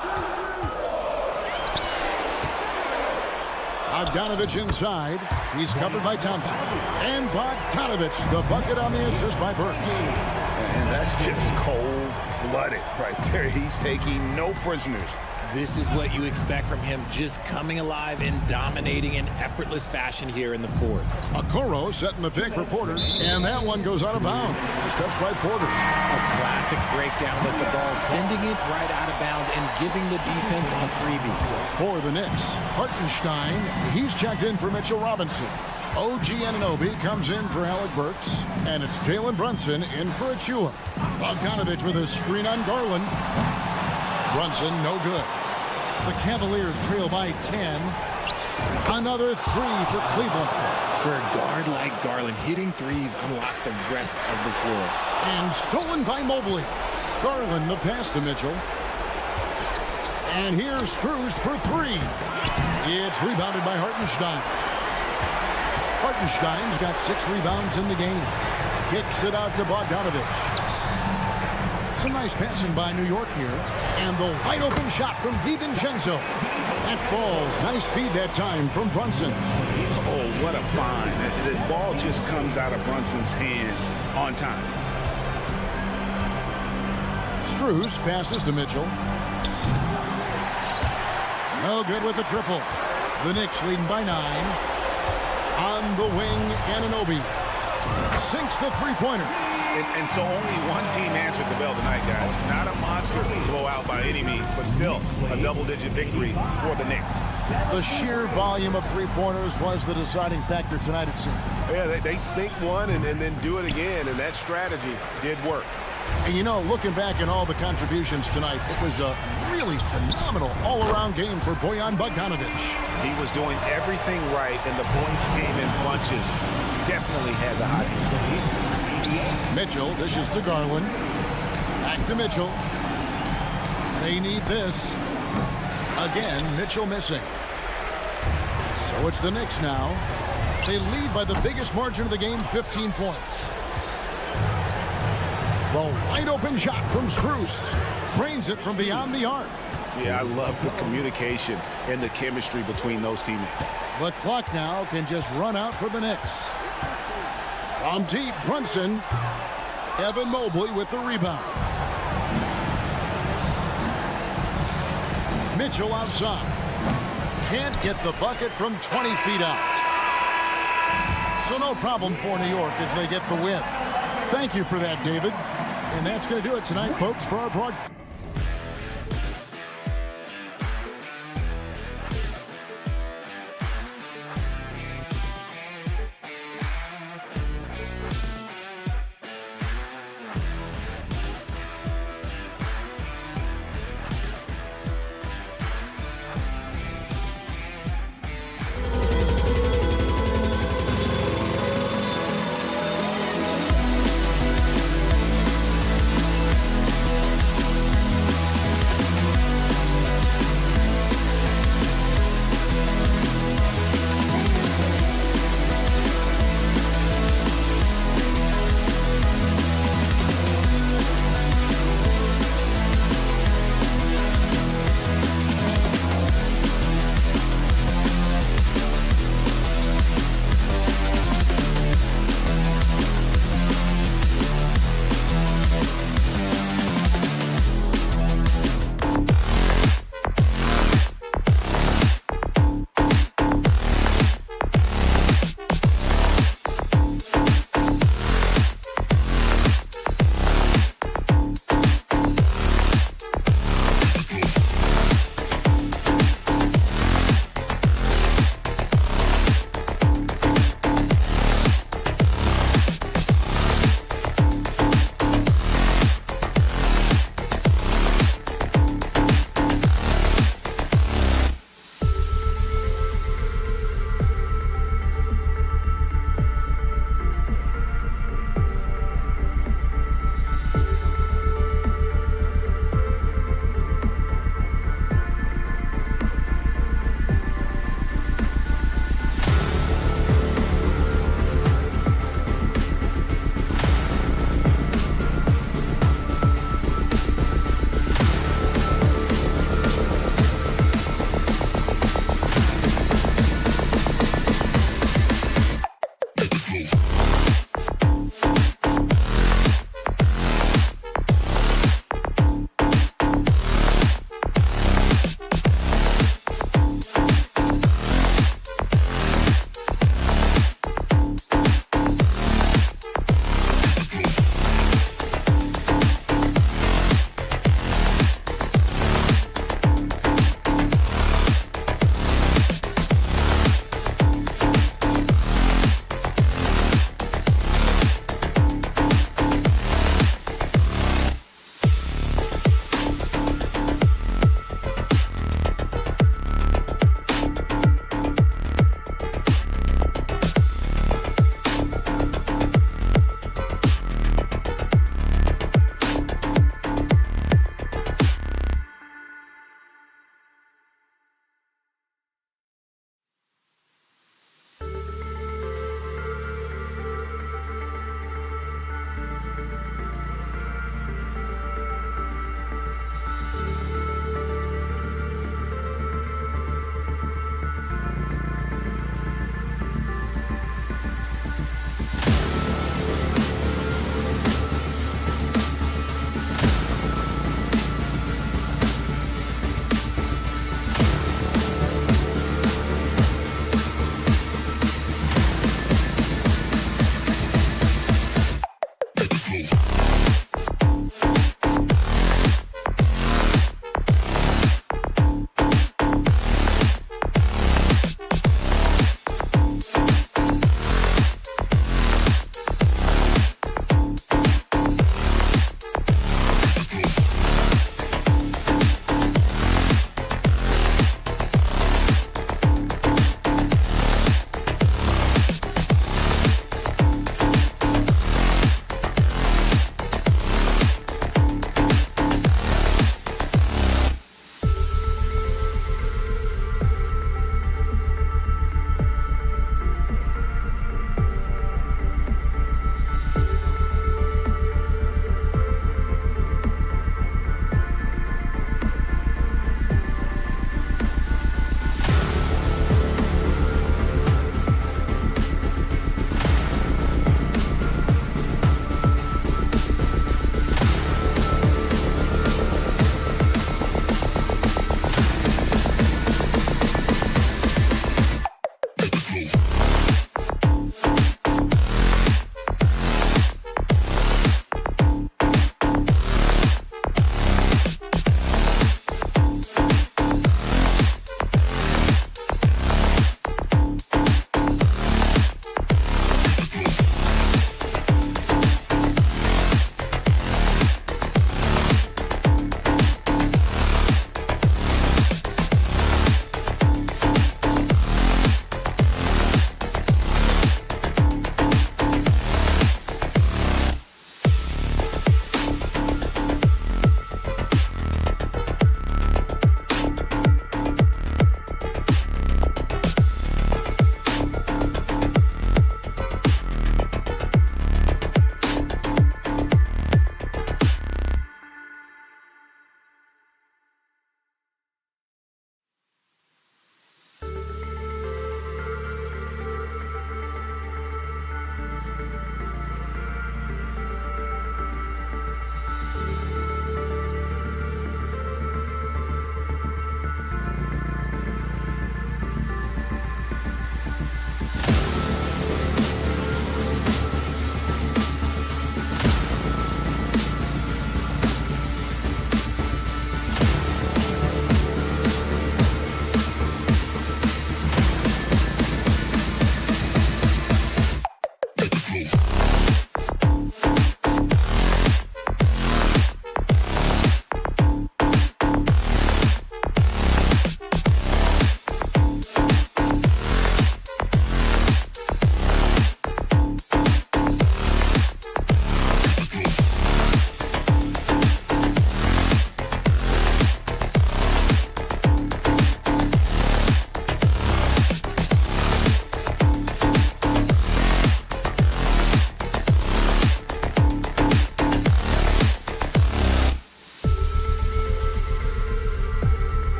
Bogdanovich inside. He's covered by Thompson. And Bogdanovich, the bucket on the assist by Burks. And that's just cold-blooded right there. He's taking no prisoners. This is what you expect from him, just coming alive and dominating in effortless fashion here in the fourth. Okoro setting the pick for Porter, and that one goes out of bounds. It's touched by Porter. A classic breakdown with the ball, sending it right out of bounds and giving the defense a freebie. For the Knicks, Hartenstein, he's checked in for Mitchell Robinson. OG Anunoby comes in for Alec Burks, and it's Jalen Brunson in for Achua. Bogdanovich with a screen on Garland. Brunson, no good. The Cavaliers trail by 10. Another 3 for Cleveland. For a guard like Garland, hitting threes unlocks the rest of the floor. And stolen by Mobley. Garland the pass to Mitchell. And here's Strus for 3. It's rebounded by Hartenstein. Hartenstein's got 6 rebounds in the game. Kicks it out to Bogdanovich. Some nice passing by New York here. And the wide open shot from DiVincenzo. That falls. Nice speed that time from Brunson. Oh, what a find. The ball just comes out of Brunson's hands on time. Strus passes to Mitchell. No good with the triple. The Knicks leading by 9. On the wing, Anunoby sinks the three-pointer. And so only one team answered the bell tonight, guys. Not a monster blowout by any means, but still a double-digit victory for the Knicks. The sheer volume of three-pointers was the deciding factor tonight, it seemed. Yeah, they sink one and then do it again, and that strategy did work. And you know, looking back at all the contributions tonight, it was a really phenomenal all-around game for Bojan Bogdanovich. He was doing everything right, and the points came in bunches. Definitely had the hot hand. Mitchell dishes to Garland. Back to Mitchell. They need this. Again, Mitchell missing. So it's the Knicks now. They lead by the biggest margin of the game, 15 points. The wide open shot from Strus. Drains it from beyond the arc. Yeah, I love the communication and the chemistry between those teammates. The clock now can just run out for the Knicks. From deep, Brunson. Evan Mobley with the rebound. Mitchell outside. Can't get the bucket from 20 feet out. So no problem for New York as they get the win. Thank you for that, David. And that's going to do it tonight, folks, for our broadcast.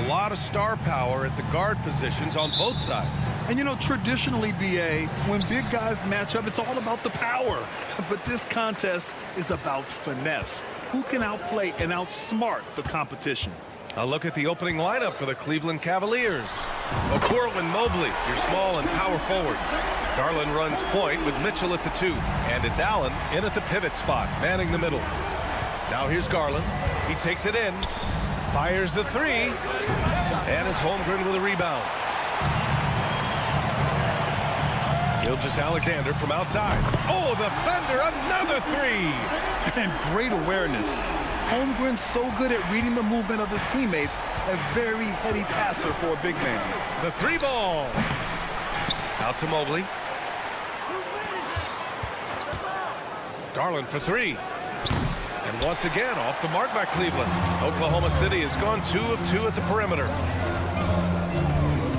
a lot of star power at the guard positions on both sides. And you know, traditionally, BA, when big guys match up, it's all about the power. But this contest is about finesse. Who can outplay and outsmart the competition? A look at the opening lineup for the Cleveland Cavaliers. Okoro and Mobley, your small and power forwards. Garland runs point with Mitchell at the 2. And it's Allen in at the pivot spot, manning the middle. Now here's Garland. He takes it in, fires the 3, and it's Holmgren with a rebound. Gilgeous-Alexander from outside. Oh, the Thunder, another 3! And great awareness. Holmgren's so good at reading the movement of his teammates, a very heady passer for a big man. The 3 ball. Out to Mobley. Garland for 3. And once again, off the mark by Cleveland. Oklahoma City has gone 2 of 2 at the perimeter.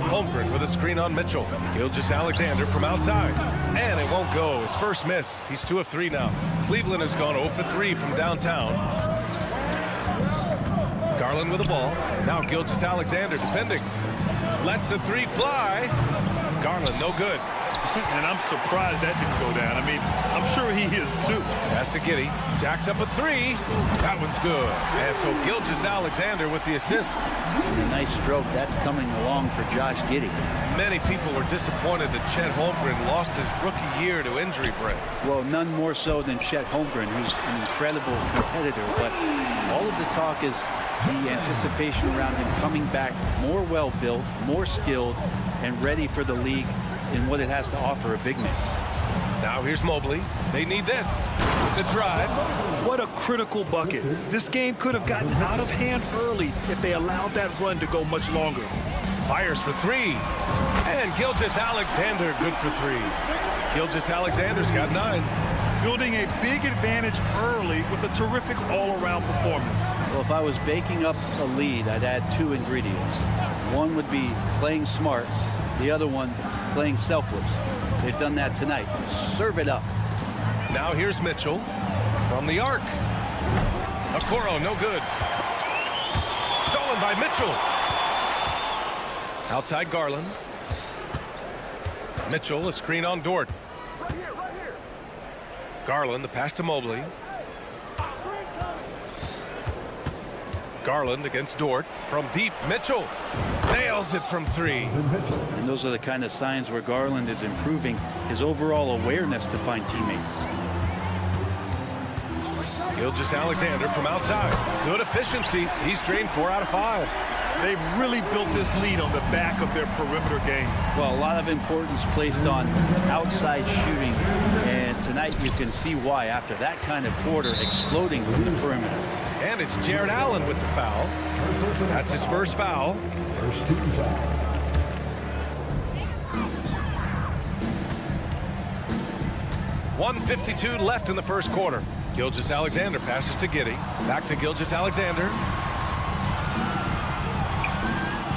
Holmgren with a screen on Mitchell. Gilgeous-Alexander from outside. And it won't go. His first miss. He's 2 of 3 now. Cleveland has gone 0 for 3 from downtown. Garland with the ball. Now Gilgeous-Alexander defending. Lets the 3 fly. Garland no good. And I'm surprised that didn't go down. I mean, I'm sure he is too. Pass to Giddey. Jacks up a 3. That one's good. And so Gilgeous-Alexander with the assist. A nice stroke. That's coming along for Josh Giddey. Many people were disappointed that Chet Holmgren lost his rookie year to injury, Brett. Well, none more so than Chet Holmgren, who's an incredible competitor. But all of the talk is the anticipation around him coming back more well-built, more skilled, and ready for the league in what it has to offer a big man. Now here's Mobley. They need this. The drive. What a critical bucket. This game could have gotten out of hand early if they allowed that run to go much longer. Fires for 3. And Gilgeous-Alexander good for 3. Gilgeous-Alexander's got 9. Building a big advantage early with a terrific all-around performance. Well, if I was baking up a lead, I'd add 2 ingredients. One would be playing smart. The other one, playing selfless. They've done that tonight. Serve it up. Now here's Mitchell from the arc. Okoro, no good. Stolen by Mitchell. Outside Garland. Mitchell, a screen on Dort. Garland, the pass to Mobley. Garland against Dort from deep. Mitchell nails it from 3. And those are the kind of signs where Garland is improving his overall awareness to find teammates. Gilgeous-Alexander from outside. Good efficiency. He's drained 4 out of 5. They've really built this lead on the back of their perimeter game. Well, a lot of importance placed on outside shooting, and tonight you can see why after that kind of quarter exploding from the perimeter. And it's Jared Allen with the foul. That's his first foul. First team foul. .152 left in the first quarter. Gilgeous-Alexander passes to Giddey. Back to Gilgeous-Alexander.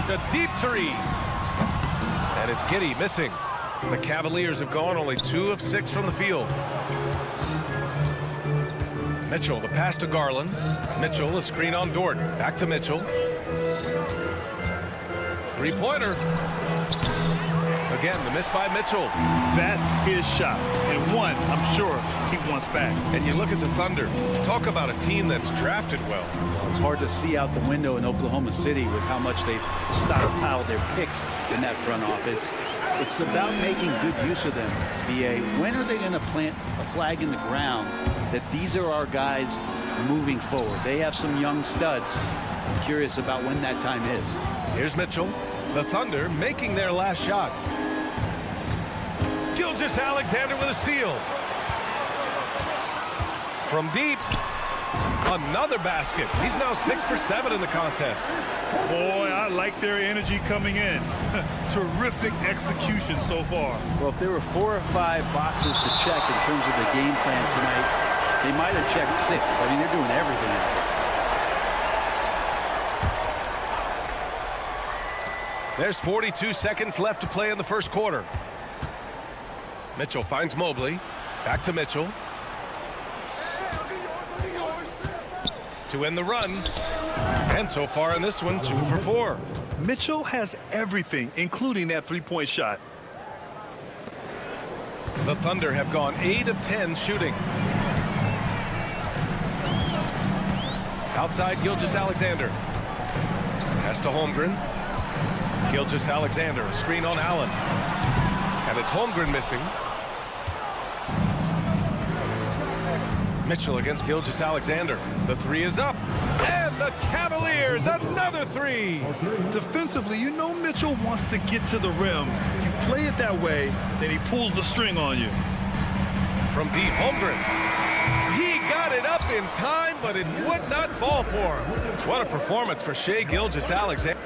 A deep 3. And it's Giddey missing. The Cavaliers have gone only 2 of 6 from the field. Mitchell, the pass to Garland. Mitchell, a screen on Dort. Back to Mitchell. 3-pointer. Again, the miss by Mitchell. That's his shot. And one, I'm sure, he wants back. And you look at the Thunder. Talk about a team that's drafted well. It's hard to see out the window in Oklahoma City with how much they've stockpiled their picks in that front office. It's about making good use of them, BA. When are they going to plant a flag in the ground that these are our guys moving forward? They have some young studs. I'm curious about when that time is. Here's Mitchell. The Thunder making their last shot. Gilgeous-Alexander with a steal. From deep. Another basket. He's now 6 for 7 in the contest. Boy, I like their energy coming in. Terrific execution so far. Well, if there were 4 or 5 boxes to check in terms of the game plan tonight, they might have checked 6. I mean, they're doing everything out there. There's 42 seconds left to play in the first quarter. Mitchell finds Mobley. Back to Mitchell. To end the run. And so far in this one, 2 for 4. Mitchell has everything, including that three-point shot. The Thunder have gone 8 of 10 shooting. Outside, Gilgeous-Alexander. Pass to Holmgren. Gilgeous-Alexander, a screen on Allen. And it's Holmgren missing. Mitchell against Gilgeous-Alexander. The three is up. And the Cavaliers, another three. Defensively, you know Mitchell wants to get to the rim. You play it that way, then he pulls the string on you. From deep, Holmgren. He got it up in time, but it would not fall for him. What a performance for Shai Gilgeous-Alexander.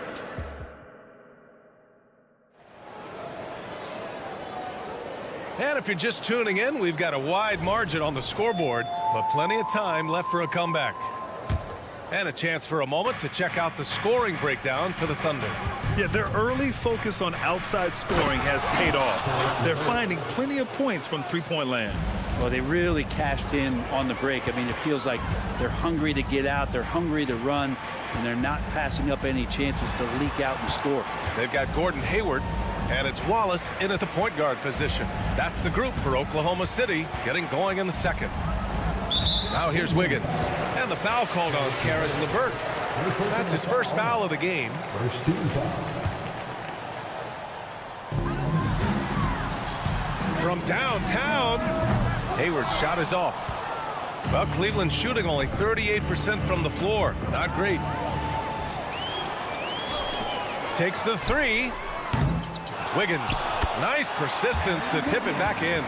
And if you're just tuning in, we've got a wide margin on the scoreboard, but plenty of time left for a comeback. And a chance for a moment to check out the scoring breakdown for the Thunder. Yeah, their early focus on outside scoring has paid off. They're finding plenty of points from three-point land. Well, they really cashed in on the break. I mean, it feels like they're hungry to get out, they're hungry to run, and they're not passing up any chances to leak out and score. They've got Gordon Hayward, and it's Wallace in at the point guard position. That's the group for Oklahoma City, getting going in the second. Now here's Wiggins, and the foul called on Caris LeVert. That's his first foul of the game. First team foul. From downtown, Hayward's shot is off. Well, Cleveland's shooting only 38% from the floor. Not great. Takes the three. Wiggins, nice persistence to tip it back in.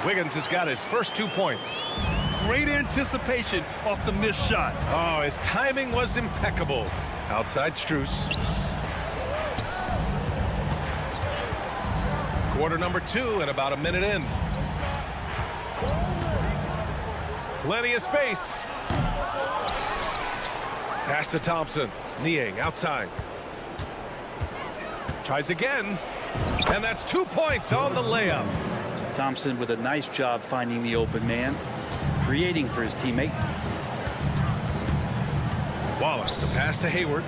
Wiggins has got his first 2 points. Great anticipation off the missed shot. Oh, his timing was impeccable. Outside Strus. Quarter number 2 and about a minute in. Plenty of space. Pass to Thompson. Niang outside. Tries again. And that's 2 points on the layup. Thompson with a nice job finding the open man, creating for his teammate. Wallace, the pass to Hayward.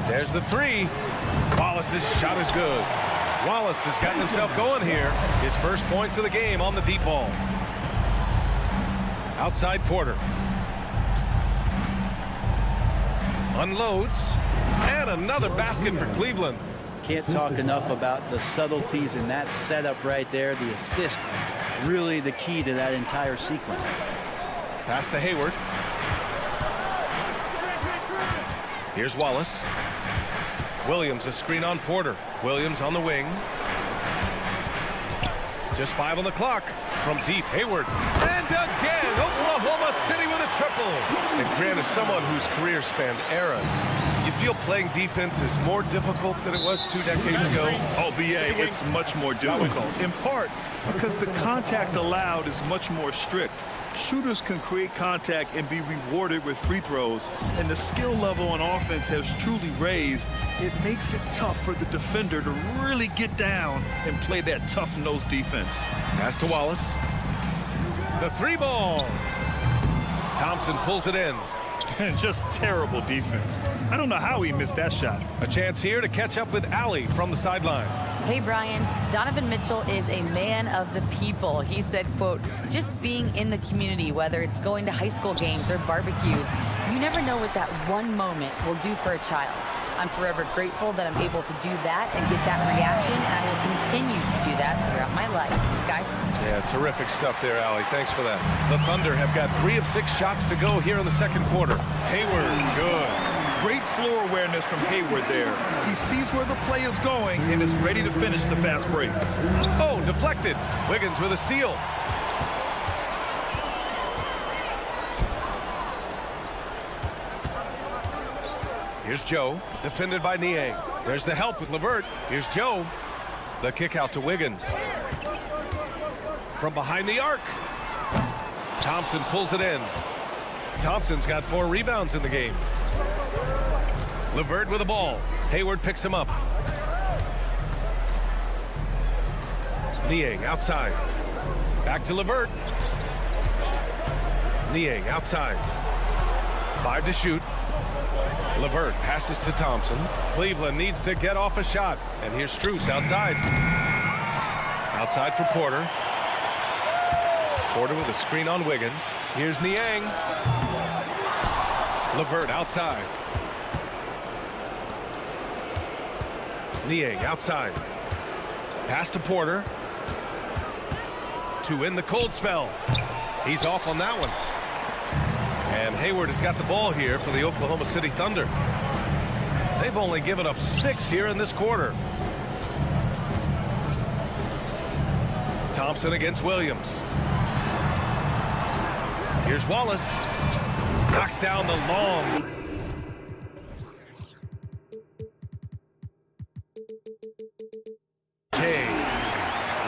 There's the three. Wallace's shot is good. Wallace has gotten himself going here. His first points of the game on the deep ball. Outside Porter. Unloads. And another basket for Cleveland. Can't talk enough about the subtleties in that setup right there. The assist, really the key to that entire sequence. Pass to Hayward. Here's Wallace. Williams, a screen on Porter. Williams on the wing. Just 5 on the clock. From deep, Hayward. And again, Oklahoma City with a triple. And Grant, as someone whose career spanned eras, you feel playing defense is more difficult than it was 2 decades ago? Oh, BA, it's much more difficult. In part because the contact allowed is much more strict. Shooters can create contact and be rewarded with free throws, and the skill level on offense has truly raised. It makes it tough for the defender to really get down and play that tough-nosed defense. Pass to Wallace. The three ball. Thompson pulls it in. And just terrible defense. I don't know how he missed that shot. A chance here to catch up with Allie from the sideline. Hey, Brian, Donovan Mitchell is a man of the people. He said, quote, just being in the community, whether it's going to high school games or barbecues, you never know what that one moment will do for a child. I'm forever grateful that I'm able to do that and get that reaction, and I will continue to do that throughout my life. Guys? Yeah, terrific stuff there, Allie. Thanks for that. The Thunder have got 3 of 6 shots to go here in the second quarter. Hayward, good. Great floor awareness from Hayward there. He sees where the play is going and is ready to finish the fast break. Oh, deflected. Wiggins with a steal. Here's Joe, defended by Niang. There's the help with LeVert. Here's Joe. The kick out to Wiggins. From behind the arc. Thompson pulls it in. Thompson's got 4 rebounds in the game. LeVert with the ball. Hayward picks him up. Niang outside. Back to LeVert. Niang outside. 5 to shoot. LeVert passes to Thompson. Cleveland needs to get off a shot. And here's Strus outside. Outside for Porter. Porter with a screen on Wiggins. Here's Niang. LeVert outside. Niang outside. Pass to Porter. To win the cold spell. He's off on that one. And Hayward has got the ball here for the Oklahoma City Thunder. They've only given up 6 here in this quarter. Thompson against Williams. Here's Wallace. Knocks down the long.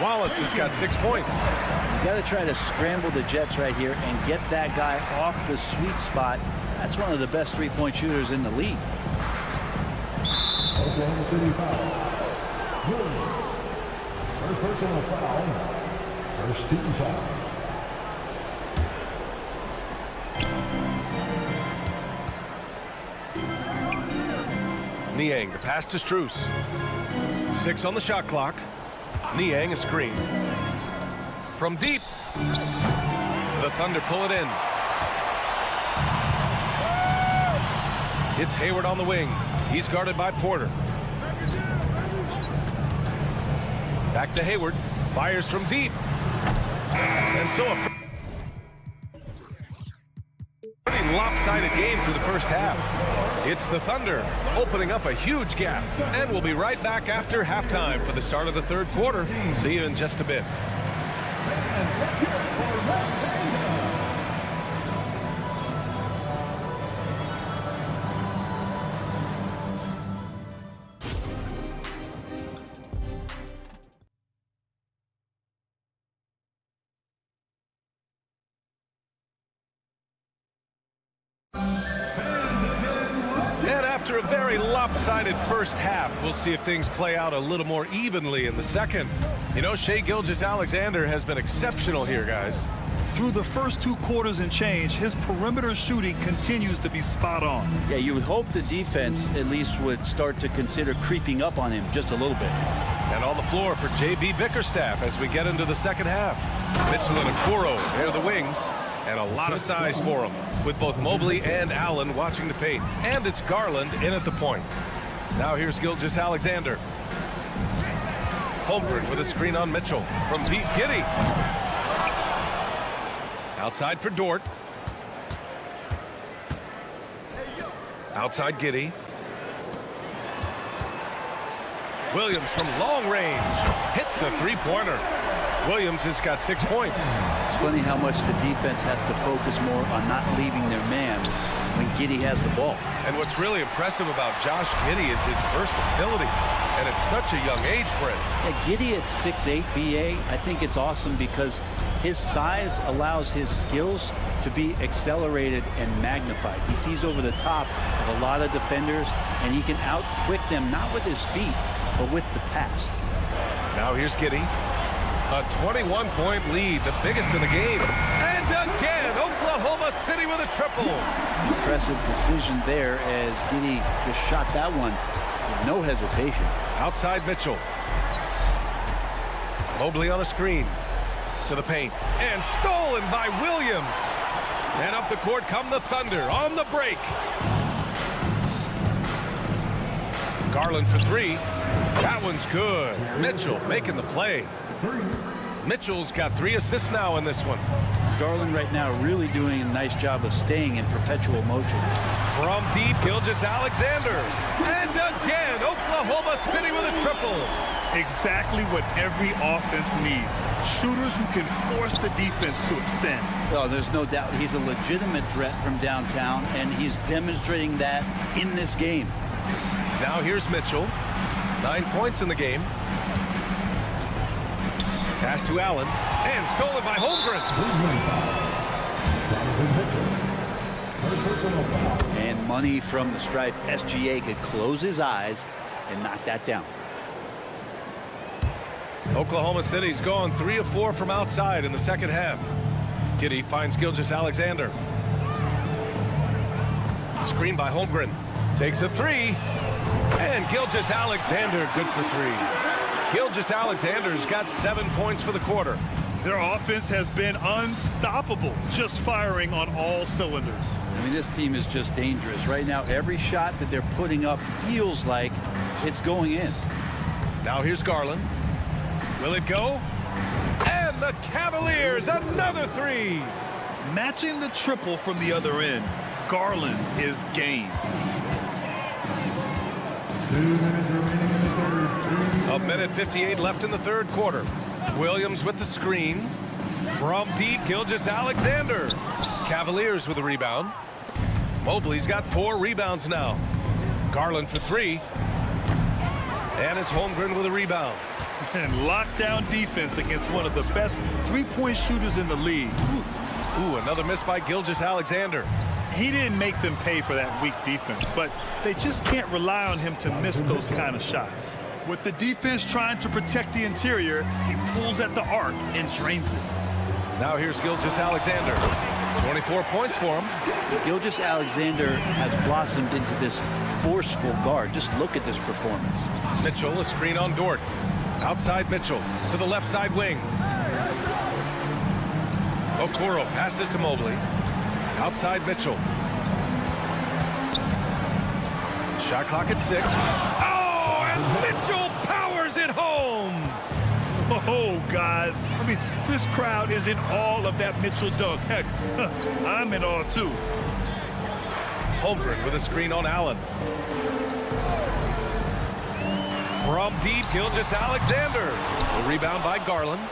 Wallace has got 6 points. You got to try to scramble the Jets right here and get that guy off the sweet spot. That's one of the best three-point shooters in the league. Oklahoma City foul. First personal foul. First team foul. Niang, the pass to Strus. 6 on the shot clock. Niang a screen. From deep. The Thunder pull it in. It's Hayward on the wing. He's guarded by Porter. Back to Hayward. Fires from deep. And so a pretty lopsided game through the first half. It's the Thunder opening up a huge gap. And we'll be right back after halftime for the start of the third quarter. See you in just a bit. After a very lopsided first half, we'll see if things play out a little more evenly in the second. You know, Shai Gilgeous-Alexander has been exceptional here, guys. Through the first 2 quarters and change, his perimeter shooting continues to be spot on. Yeah, you would hope the defense at least would start to consider creeping up on him just a little bit. And on the floor for J.B. Bickerstaff as we get into the second half. Mitchell and Okoro, they're the wings. And a lot of size for him, with both Mobley and Allen watching the paint. And it's Garland in at the point. Now here's Gilgeous-Alexander. Holmgren with a screen on Mitchell. From deep, Giddey. Outside for Dort. Outside Giddey. Williams from long range. Hits the three-pointer. Williams has got 6 points. It's funny how much the defense has to focus more on not leaving their man when Giddey has the ball. And what's really impressive about Josh Giddey is his versatility. And at such a young age, Brent. Yeah, Giddey at 6'8", BA, I think it's awesome because his size allows his skills to be accelerated and magnified. He sees over the top of a lot of defenders, and he can out-quick them, not with his feet, but with the pass. Now here's Giddey. A 21-point lead, the biggest in the game. And again, Oklahoma City with a triple. Impressive decision there as Giddey just shot that one with no hesitation. Outside Mitchell. Mobley on a screen. To the paint. And stolen by Williams. And up the court come the Thunder on the break. Garland for 3. That one's good. Mitchell making the play. Mitchell's got 3 assists now in this one. Garland right now really doing a nice job of staying in perpetual motion. From deep, Gilgeous-Alexander. And again, Oklahoma City with a triple. Exactly what every offense needs. Shooters who can force the defense to extend. Well, there's no doubt he's a legitimate threat from downtown, and he's demonstrating that in this game. Now here's Mitchell. 9 points in the game. Pass to Allen. And stolen by Holmgren. And money from the stripe. SGA could close his eyes and knock that down. Oklahoma City's gone 3 of 4 from outside in the second half. Giddey finds Gilgeous-Alexander. Screen by Holmgren. Takes a three. And Gilgeous-Alexander good for three. Gilgeous-Alexander's got 7 points for the quarter. Their offense has been unstoppable, just firing on all cylinders. I mean, this team is just dangerous. Right now, every shot that they're putting up feels like it's going in. Now here's Garland. Will it go? And the Cavaliers, another three. Matching the triple from the other end, Garland is game. 2 minutes remaining in the third. A minute 58 left in the third quarter. Williams with the screen. From deep, Gilgeous-Alexander. Cavaliers with a rebound. Mobley's got 4 rebounds now. Garland for 3. And it's Holmgren with a rebound. And lockdown defense against one of the best three-point shooters in the league. Ooh, another miss by Gilgeous-Alexander. He didn't make them pay for that weak defense, but they just can't rely on him to miss those kind of shots. With the defense trying to protect the interior, he pulls at the arc and drains it. Now here's Gilgeous-Alexander. 24 points for him. Gilgeous-Alexander has blossomed into this forceful guard. Just look at this performance. Mitchell, a screen on Dort. Outside Mitchell to the left side wing. Okoro passes to Mobley. Outside Mitchell. Shot clock at 6. Oh, and Mitchell powers it home. Oh, guys. I mean, this crowd is in awe of that Mitchell dunk. Heck, I'm in awe, too. Holmgren with a screen on Allen. From deep, Gilgeous-Alexander. The rebound by Garland.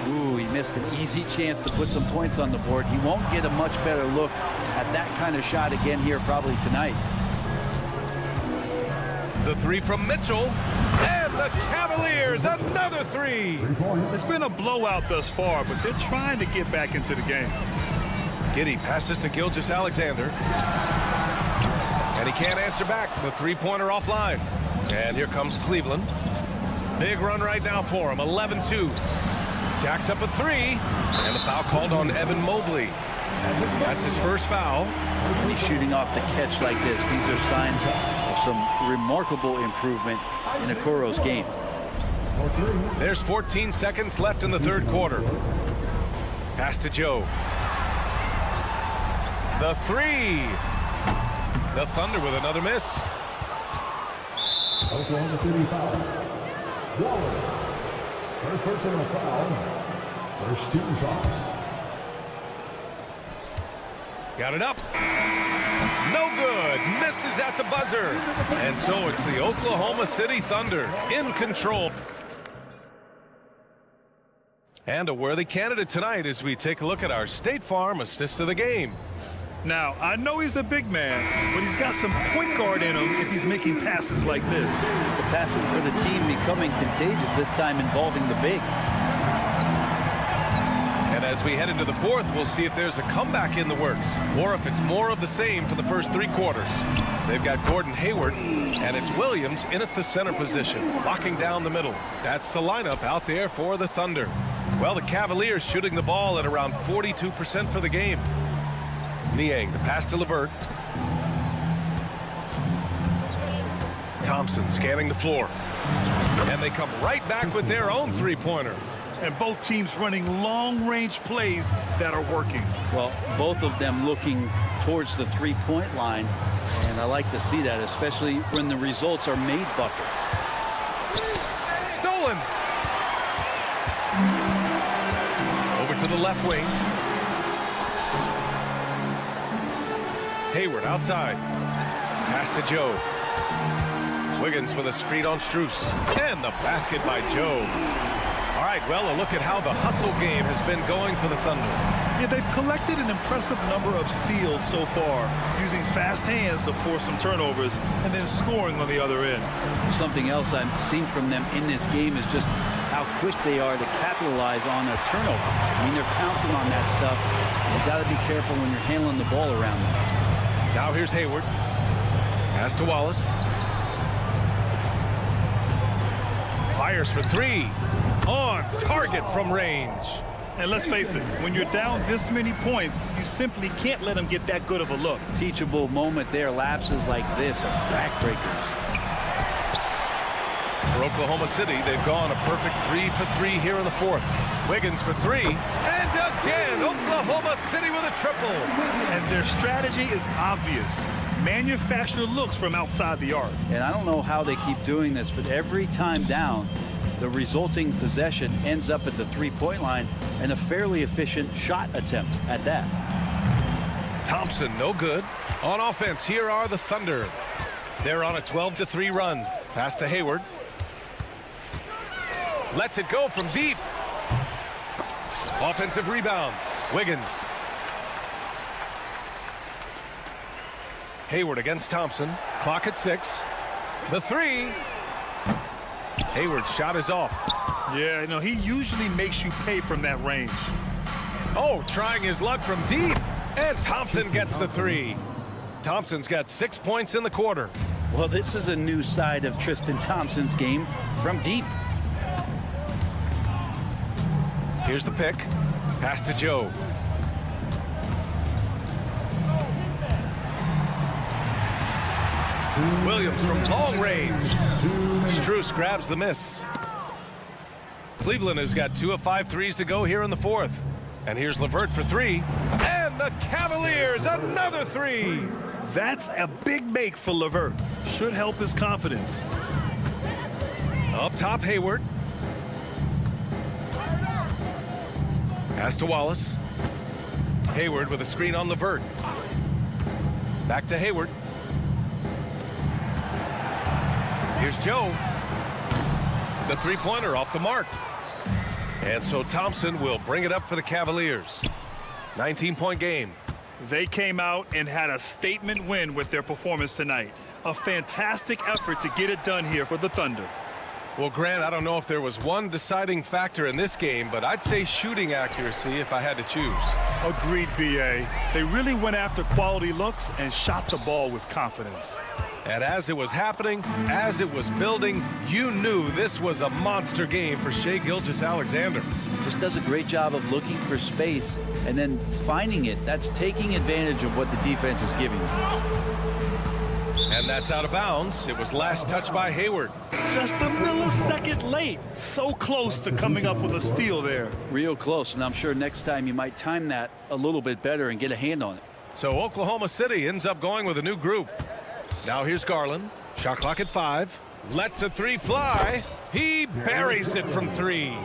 Ooh, he missed an easy chance to put some points on the board. He won't get a much better look at that kind of shot again here probably tonight. The 3 from Mitchell. And the Cavaliers, another 3. It's been a blowout thus far, but they're trying to get back into the game. Giddey passes to Gilgeous-Alexander. And he can't answer back. The three-pointer offline. And here comes Cleveland. Big run right now for him. 11-2. Jacks up a 3. And the foul called on Evan Mobley. That's his first foul. When he's shooting off the catch like this, these are signs of some remarkable improvement in Okoro's game. There's 14 seconds left in the third quarter. Pass to Joe. The 3. The Thunder with another miss. Oklahoma City foul. Waller. First personal foul. First team foul. Got it up. No good. Misses at the buzzer. And so it's the Oklahoma City Thunder in control. And a worthy candidate tonight as we take a look at our State Farm assist of the game. Now, I know he's a big man, but he's got some point guard in him if he's making passes like this. The passing for the team becoming contagious, this time involving the big. And as we head into the fourth, we'll see if there's a comeback in the works or if it's more of the same for the first 3 quarters. They've got Gordon Hayward, and it's Williams in at the center position, locking down the middle. That's the lineup out there for the Thunder. Well, the Cavaliers shooting the ball at around 42% for the game. Niang, the pass to LeVert. Thompson scanning the floor. And they come right back with their own three-pointer. And both teams running long-range plays that are working. Well, both of them looking towards the three-point line. And I like to see that, especially when the results are made buckets. Stolen. Over to the left wing. Hayward outside. Pass to Joe. Wiggins with a screen on Strus. And the basket by Joe. All right, well, a look at how the hustle game has been going for the Thunder. Yeah, they've collected an impressive number of steals so far, using fast hands to force some turnovers and then scoring on the other end. Something else I've seen from them in this game is just how quick they are to capitalize on a turnover. I mean, they're pouncing on that stuff. You've got to be careful when you're handling the ball around them. Now here's Hayward. Pass to Wallace. Fires for 3. On target from range. And let's face it, when you're down this many points, you simply can't let them get that good of a look. Teachable moment there. Lapses like this are backbreakers. For Oklahoma City, they've gone a perfect 3 for 3 here in the fourth. Wiggins for 3. And again, Oklahoma City with a triple. And their strategy is obvious. Manufacture looks from outside the arc. And I don't know how they keep doing this, but every time down, the resulting possession ends up at the three-point line and a fairly efficient shot attempt at that. Thompson, no good. On offense, here are the Thunder. They're on a 12-3 run. Pass to Hayward. Lets it go from deep. Offensive rebound. Wiggins. Hayward against Thompson. Clock at 6. The 3. Hayward's shot is off. Yeah, you know, he usually makes you pay from that range. Oh, trying his luck from deep. And Thompson gets the 3. Thompson's got 6 points in the quarter. Well, this is a new side of Tristan Thompson's game from deep. Here's the pick. Pass to Joe. Williams from long range. Strus grabs the miss. Cleveland has got 2 of 5 threes to go here in the fourth. And here's LeVert for 3. And the Cavaliers, another 3. That's a big make for LeVert. Should help his confidence. Up top, Hayward. Pass to Wallace. Hayward with a screen on LeVert. Back to Hayward. Here's Joe. The three-pointer off the mark. And so Thompson will bring it up for the Cavaliers. 19-point game. They came out and had a statement win with their performance tonight. A fantastic effort to get it done here for the Thunder. Well, Grant, I don't know if there was one deciding factor in this game, but I'd say shooting accuracy if I had to choose. Agreed, B.A. They really went after quality looks and shot the ball with confidence. And as it was happening, as it was building, you knew this was a monster game for Shai Gilgeous-Alexander. Just does a great job of looking for space and then finding it. That's taking advantage of what the defense is giving you. And that's out of bounds. It was last touched by Hayward. Just a millisecond late. So close to coming up with a steal there. Real close, and I'm sure next time you might time that a little bit better and get a hand on it. So Oklahoma City ends up going with a new group. Now here's Garland. Shot clock at 5. Lets a 3 fly. He buries it from 3.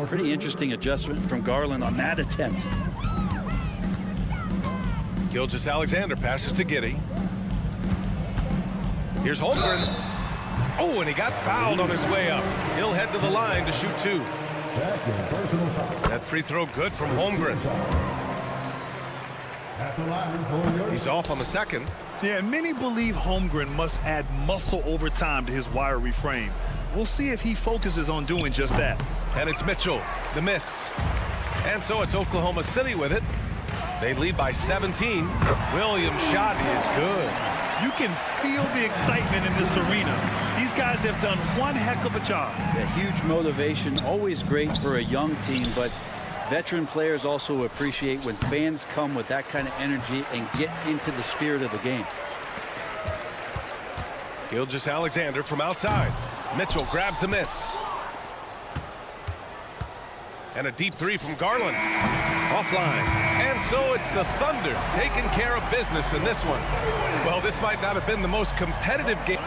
Pretty interesting adjustment from Garland on that attempt. Gilgeous-Alexander passes to Giddey. Here's Holmgren. Oh, and he got fouled on his way up. He'll head to the line to shoot 2. Second personal foul. That free throw good from Holmgren. At the line for your He's off on the second. Yeah, and many believe Holmgren must add muscle over time to his wiry frame. We'll see if he focuses on doing just that. And it's Mitchell, the miss. And so it's Oklahoma City with it. They lead by 17. Williams' shot is good. You can feel the excitement in this arena. These guys have done one heck of a job. A huge motivation, always great for a young team, but veteran players also appreciate when fans come with that kind of energy and get into the spirit of the game. Gilgeous-Alexander from outside. Mitchell grabs a miss. And a deep 3 from Garland. Offline. And so it's the Thunder taking care of business in this one. Well, this might not have been the most competitive game.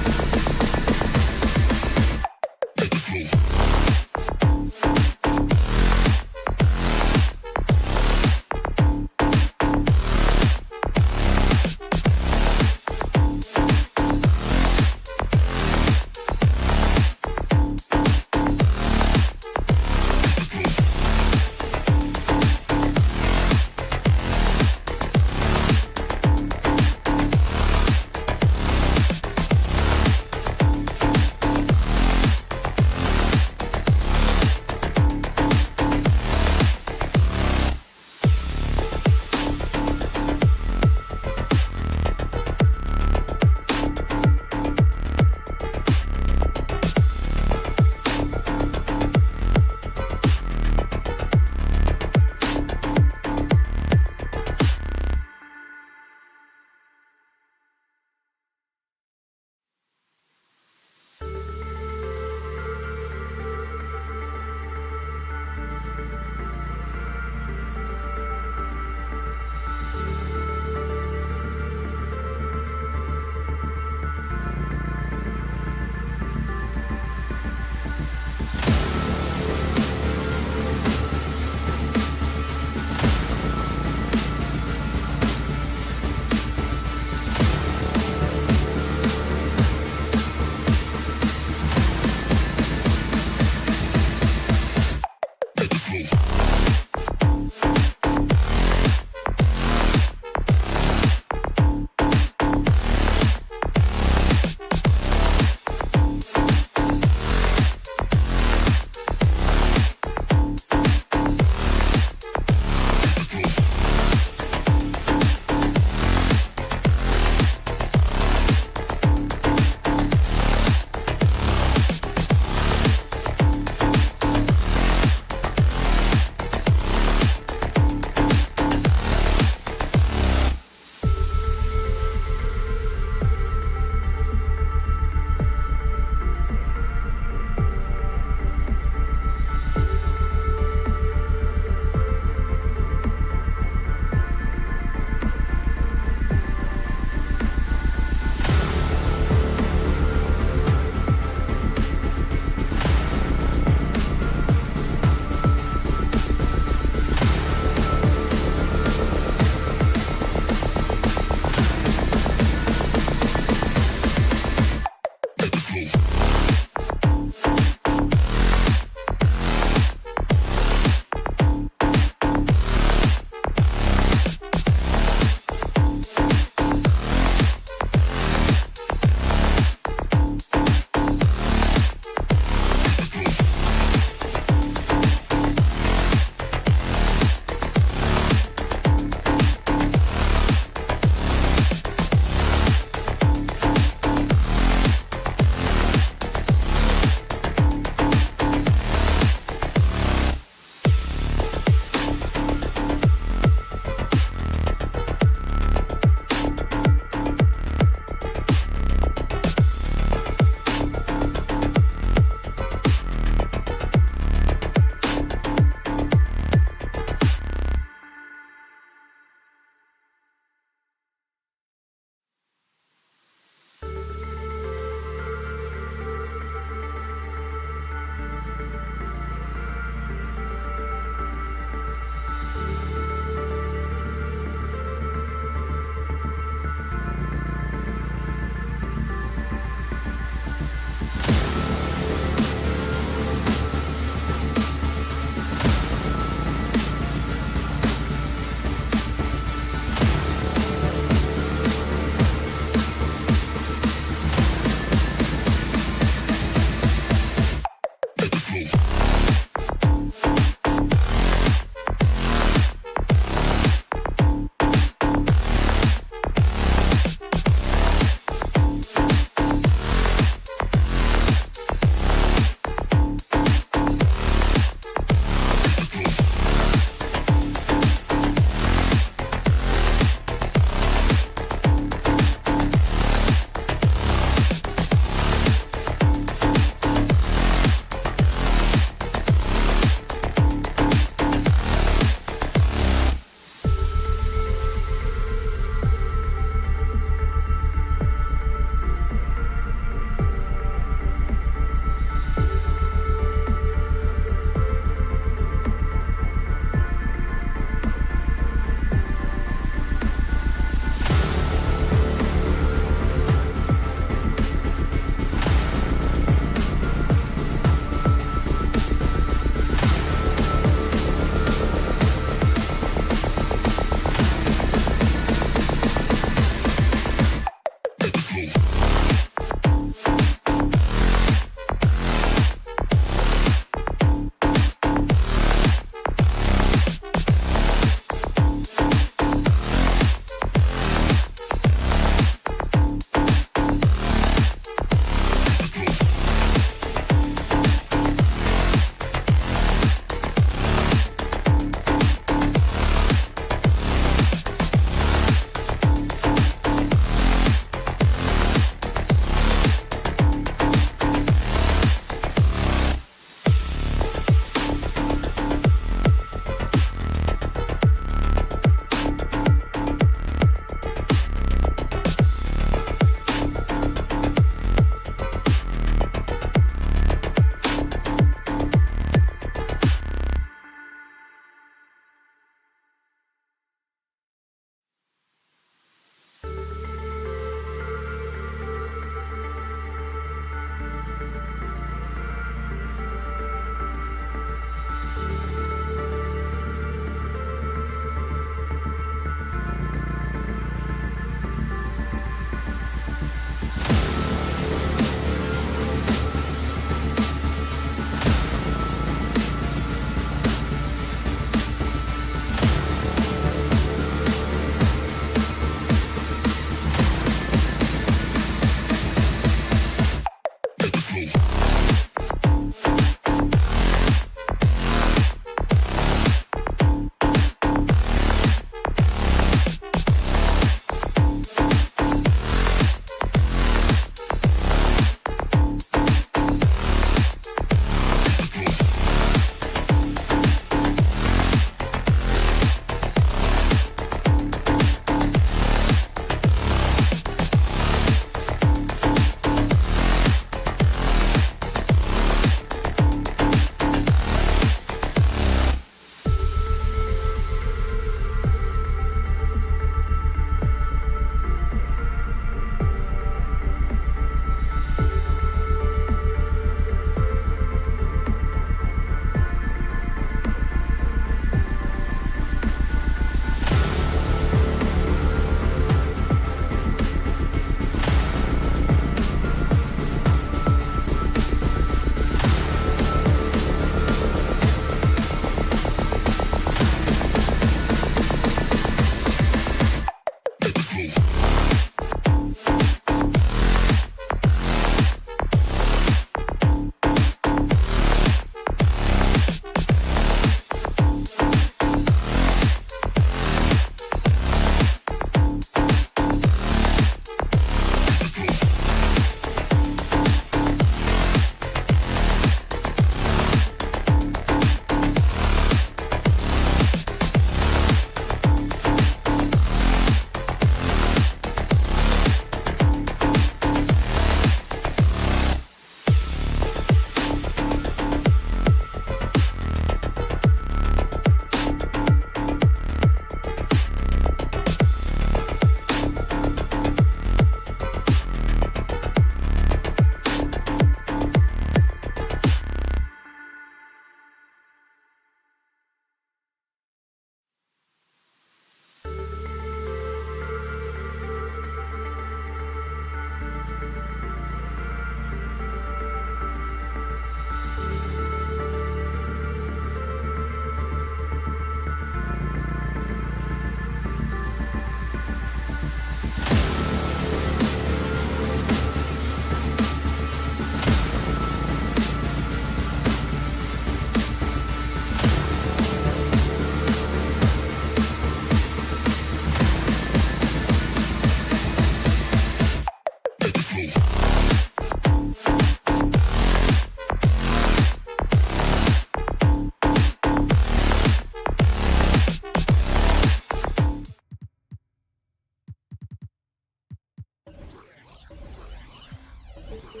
To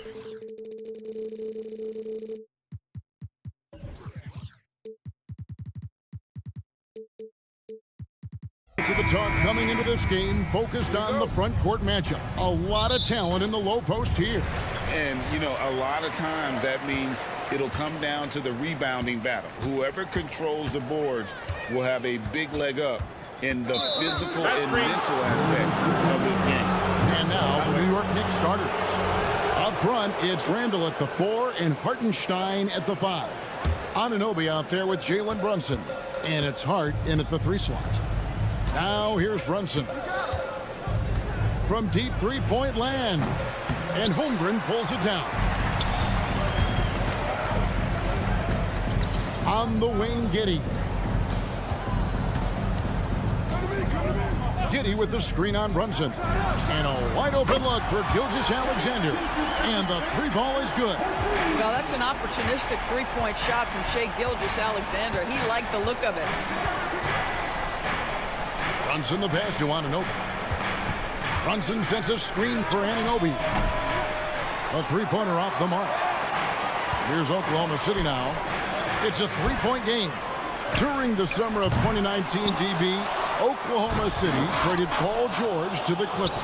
the talk coming into this game, focused on the front court matchup. A lot of talent in the low post here. And, you know, a lot of times that means it'll come down to the rebounding battle. Whoever controls the boards will have a big leg up in the physical and mental aspect of this game. And now the New York Knicks starters. Up front, it's Randall at the 4 and Hartenstein at the 5. Anunoby out there with Jalen Brunson. And it's Hart in at the 3 slot. Now here's Brunson. From deep three-point land. And Holmgren pulls it down. On the wing, Giddey. Giddey with the screen on Brunson. And a wide open look for Gilgeous-Alexander. And the 3 ball is good. Well, that's an opportunistic three-point shot from Shai Gilgeous-Alexander. He liked the look of it. Brunson the pass to Anunoby. Brunson sets a screen for Anunoby. A three-pointer off the mark. Here's Oklahoma City now. It's a 3-point game. During the summer of 2019, DB, Oklahoma City traded Paul George to the Clippers.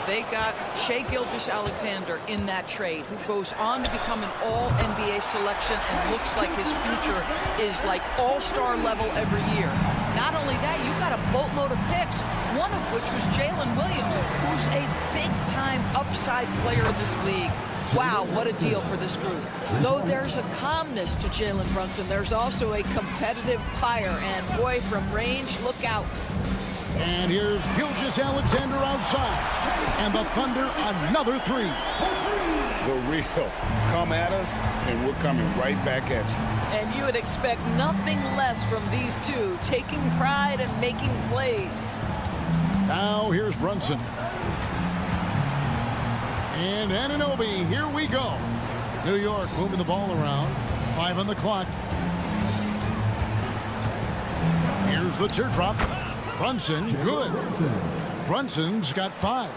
They got Shai Gilgeous-Alexander in that trade, who goes on to become an all-NBA selection and looks like his future is like all-star level every year. Not only that, you got a boatload of picks, one of which was Jalen Williams, who's a big-time upside player in this league. Wow, what a deal for this group. Though there's a calmness to Jalen Brunson, there's also a competitive fire, and boy, from range, look out. And here's Gilgeous-Alexander outside. And the Thunder, another 3. The real. Come at us, and we're coming right back at you. And you would expect nothing less from these two, taking pride and making plays. Now here's Brunson. And Anunoby, here we go. New York moving the ball around. 5 on the clock. Here's the teardrop. Brunson, good. Brunson's got 5.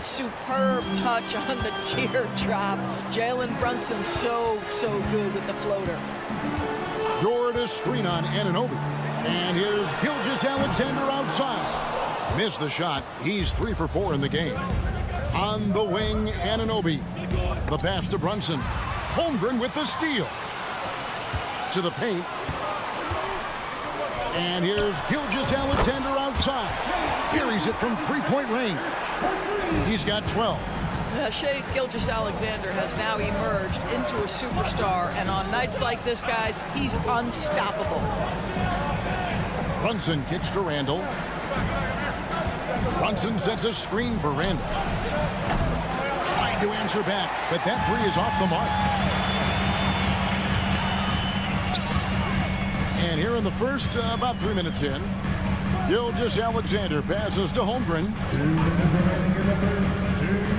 Superb touch on the teardrop. Jalen Brunson so good with the floater. Door screen on Anunoby. And here's Gilgeous-Alexander outside. Missed the shot. He's 3 for 4 in the game. On the wing, Anunoby. The pass to Brunson. Holmgren with the steal. To the paint. And here's Gilgeous-Alexander outside. Carries it from three-point range. He's got 12. Shai Gilgeous-Alexander has now emerged into a superstar, and on nights like this, guys, he's unstoppable. Brunson kicks to Randall. Brunson sets a screen for Randall. Trying to answer back, but that 3 is off the mark. And here in the first, about 3 minutes in, Gilgeous-Alexander passes to Holmgren. 2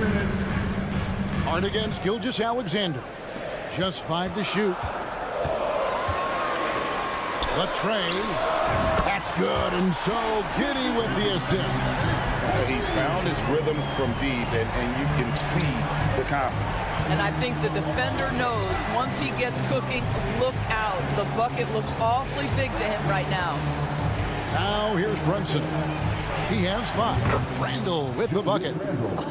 minutes. Hard against Gilgeous-Alexander. Just 5 to shoot. The tray. That's good, and so Giddey with the assist. He's found his rhythm from deep, and you can see the confidence. And I think the defender knows once he gets cooking, look out. The bucket looks awfully big to him right now. Now here's Brunson. He has 5. Randall with the bucket.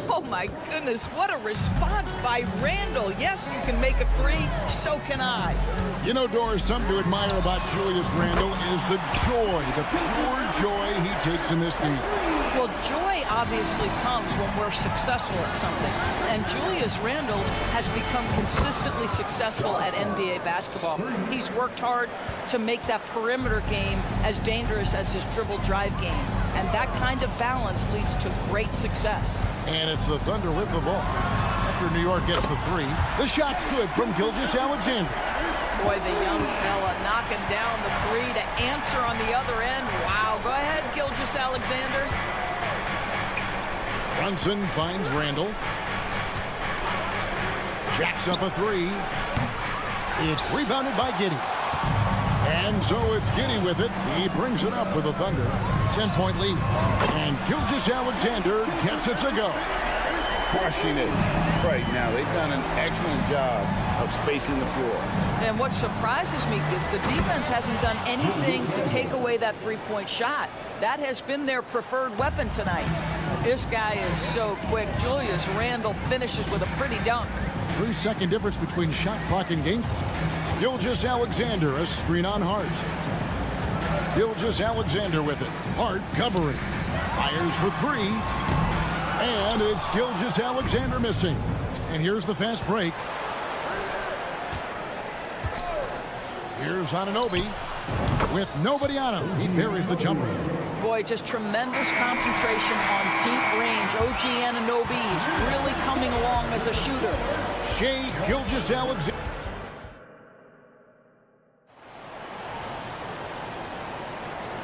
Oh my goodness, what a response by Randall. Yes, you can make a 3, so can I. You know, Doris, something to admire about Julius Randall is the joy, the pure joy he takes in this game. Well, joy obviously comes when we're successful at something. And Julius Randall has become consistently successful at NBA basketball. He's worked hard to make that perimeter game as dangerous as his dribble drive game. And that kind of balance leads to great success. And it's the Thunder with the ball. After New York gets the 3, the shot's good from Gilgeous-Alexander. Boy, the young fella knocking down the 3 to answer on the other end. Wow, go ahead, Gilgeous-Alexander. Brunson finds Randall. Jacks up a 3. It's rebounded by Giddey. And so it's Giddey with it. He brings it up for the Thunder. 10-point lead. And Gilgeous-Alexander gets it to go. crushing it right now. They've done an excellent job of spacing the floor. And what surprises me is the defense hasn't done anything to take away that three-point shot. That has been their preferred weapon tonight. This guy is so quick. Julius Randle finishes with a pretty dunk. 3-second difference between shot clock and game clock. Gilgeous-Alexander, a screen on Hart. Gilgeous-Alexander with it. Hart covering. Fires for three. And it's Gilgeous-Alexander missing. And here's the fast break. Here's Anunoby. With nobody on him, he buries the jumper. Boy, just tremendous concentration on deep range. OG Anunoby is really coming along as a shooter. Shai Gilgeous-Alexander.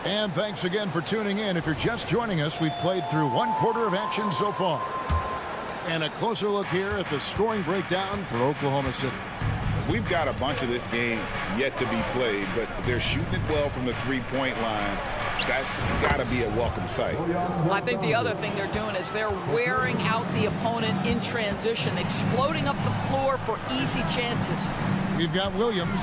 And thanks again for tuning in. If you're just joining us, we've played through one quarter of action so far. And a closer look here at the scoring breakdown for Oklahoma City. We've got a bunch of this game yet to be played, but they're shooting it well from the three-point line. That's got to be a welcome sight. I think the other thing they're doing is they're wearing out the opponent in transition, exploding up the floor for easy chances. We've got Williams.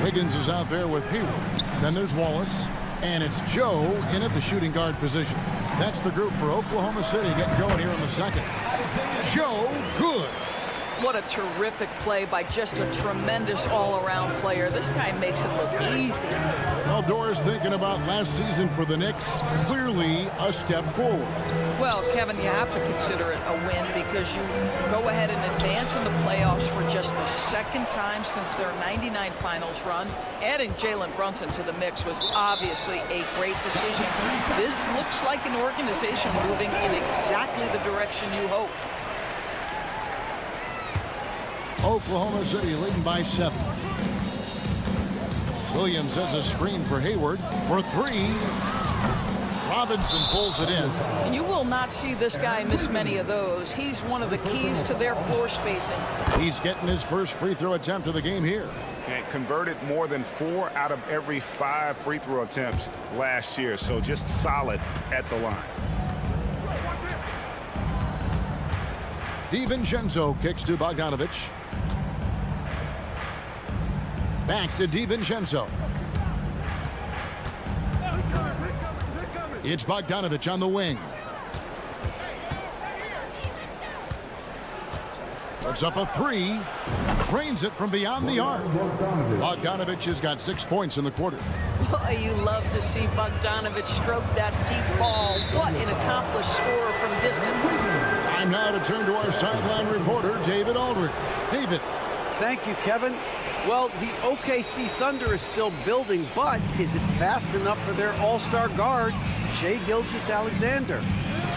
Wiggins is out there with Hayward. Then there's Wallace. And it's Joe in at the shooting guard position. That's the group for Oklahoma City getting going here in the second. Joe, good. What a terrific play by just a tremendous all-around player. This guy makes it look easy. Well, Doris, thinking about last season for the Knicks, clearly a step forward. Well, Kevin, you have to consider it a win because you go ahead and advance in the playoffs for just the second time since their '99 finals run. Adding Jalen Brunson to the mix was obviously a great decision. This looks like an organization moving in exactly the direction you hope. Oklahoma City leading by 7. Williams has a screen for Hayward for three. Robinson pulls it in. And you will not see this guy miss many of those. He's one of the keys to their floor spacing. He's getting his first free throw attempt of the game here. And converted more than 4 out of every 5 free throw attempts last year. So just solid at the line. DiVincenzo kicks to Bogdanovich. Back to DiVincenzo. It's Bogdanovich on the wing. Puts up a three. Drains it from beyond the arc. Bogdanovich has got 6 points in the quarter. Boy, you love to see Bogdanovich stroke that deep ball. What an accomplished scorer from distance. Time now to turn to our sideline reporter, David Aldridge. David. Thank you, Kevin. Well, the OKC Thunder is still building, but is it fast enough for their all-star guard, Shai Gilgeous-Alexander?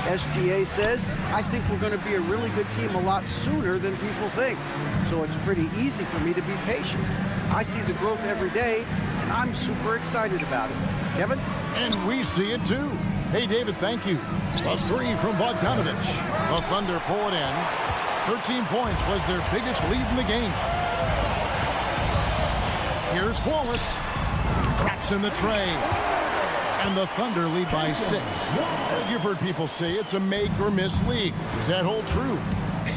SGA says, I think we're going to be a really good team a lot sooner than people think. So it's pretty easy for me to be patient. I see the growth every day, and I'm super excited about it. Kevin? And we see it too. Hey, David, thank you. A three from Bogdanovich. The Thunder pull it in. 13 points was their biggest lead in the game. Here's Wallace. Traps in the tray. And the Thunder lead by 6. You've heard people say it's a make or miss league. Does that hold true?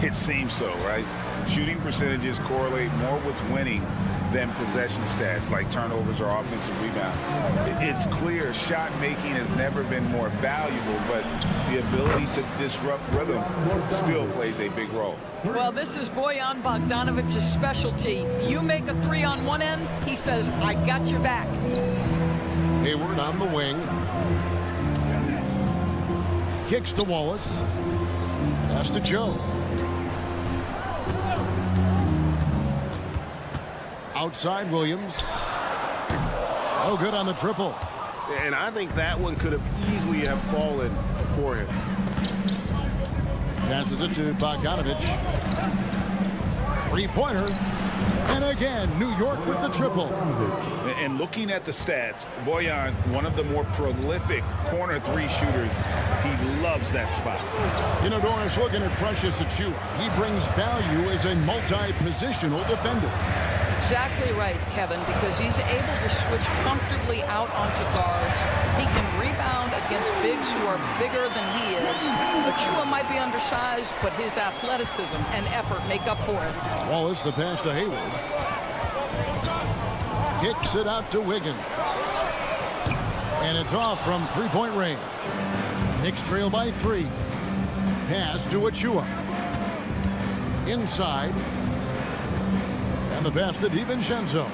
It seems so, right? Shooting percentages correlate more with winning than possession stats like turnovers or offensive rebounds. It's clear shot making has never been more valuable, but the ability to disrupt rhythm still plays a big role. Well, this is Bojan Bogdanovich's specialty. You make a three on one end, he says, I got your back. Hayward on the wing. Kicks to Wallace. Pass to Joe. Outside Williams. Oh, good on the triple. And I think that one could have easily have fallen for him. Passes it to Bogdanovich. Three-pointer. And again, New York with the triple. And looking at the stats, Bojan, one of the more prolific corner three shooters. He loves that spot. You know, Doris, looking at Precious Achiuwa, he brings value as a multi-positional defender. Exactly right, Kevin, because he's able to switch comfortably out onto guards. He can rebound against bigs who are bigger than he is. Achua might be undersized, but his athleticism and effort make up for it. Wallace, the pass to Hayward. Kicks it out to Wiggins. And it's off from three-point range. Knicks trail by 3. Pass to Achua. Inside. And the pass to DiVincenzo.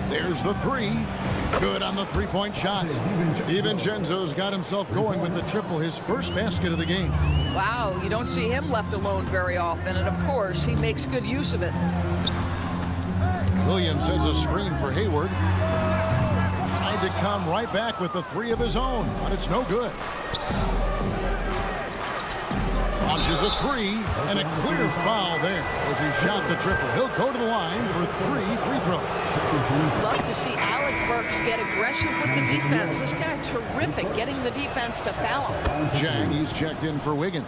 There's the 3. Good on the three-point shot. DiVincenzo's got himself going with the triple, his first basket of the game. Wow, you don't see him left alone very often, and of course, he makes good use of it. Williams sends a screen for Hayward. Tried to come right back with the 3 of his own, but it's no good. Launches a 3, and a clear foul there as he shot the triple. He'll go to the line for 3 free throws. Love to see Alec Burks get aggressive with the defense. This guy terrific getting the defense to foul him. Jang, he's checked in for Wiggins.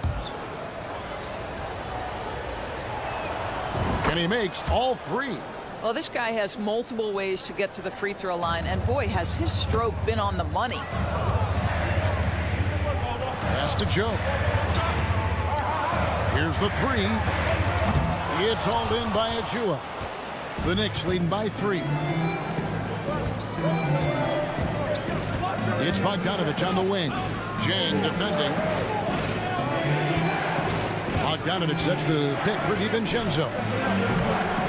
And he makes all 3. Well, this guy has multiple ways to get to the free throw line, and boy, has his stroke been on the money. Pass to Joe. Here's the 3. It's hauled in by Achua. The Knicks leading by 3. It's Bogdanovich on the wing. Jang defending. Bogdanovich sets the pick for DiVincenzo.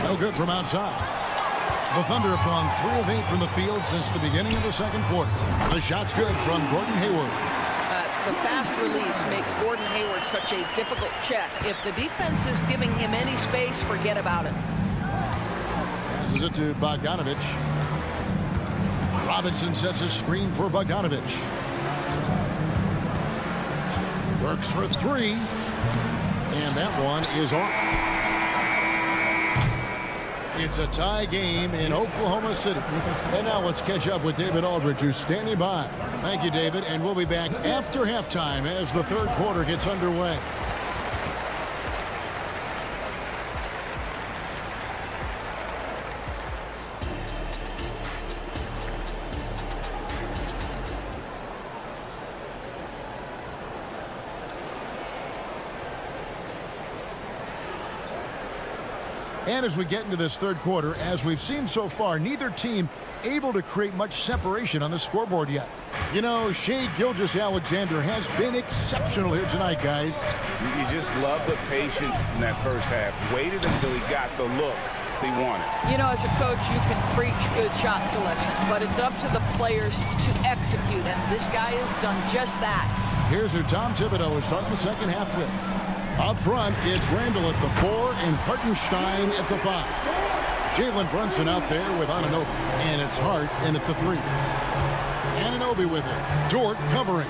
No good from outside. The Thunder have gone 3 of 8 from the field since the beginning of the second quarter. The shot's good from Gordon Hayward. The fast release makes Gordon Hayward such a difficult check. If the defense is giving him any space, forget about it. Passes it to Bogdanovich. Robinson sets a screen for Bogdanovich. Works for 3. And that one is off. It's a tie game in Oklahoma City. And now let's catch up with David Aldridge, who's standing by. Thank you, David. And we'll be back after halftime as the third quarter gets underway. And as we get into this third quarter, as we've seen so far, neither team able to create much separation on the scoreboard yet. You know, Shai Gilgeous-Alexander has been exceptional here tonight, guys. You just love the patience in that first half. Waited until he got the look he wanted. You know, as a coach, you can preach good shot selection, but it's up to the players to execute, and this guy has done just that. Here's who Tom Thibodeau is starting the second half with. Up front, it's Randall at the 4 and Hartenstein at the 5. Jalen Brunson out there with Anunoby. And it's Hart in at the 3. Anunoby with it. Dort covering.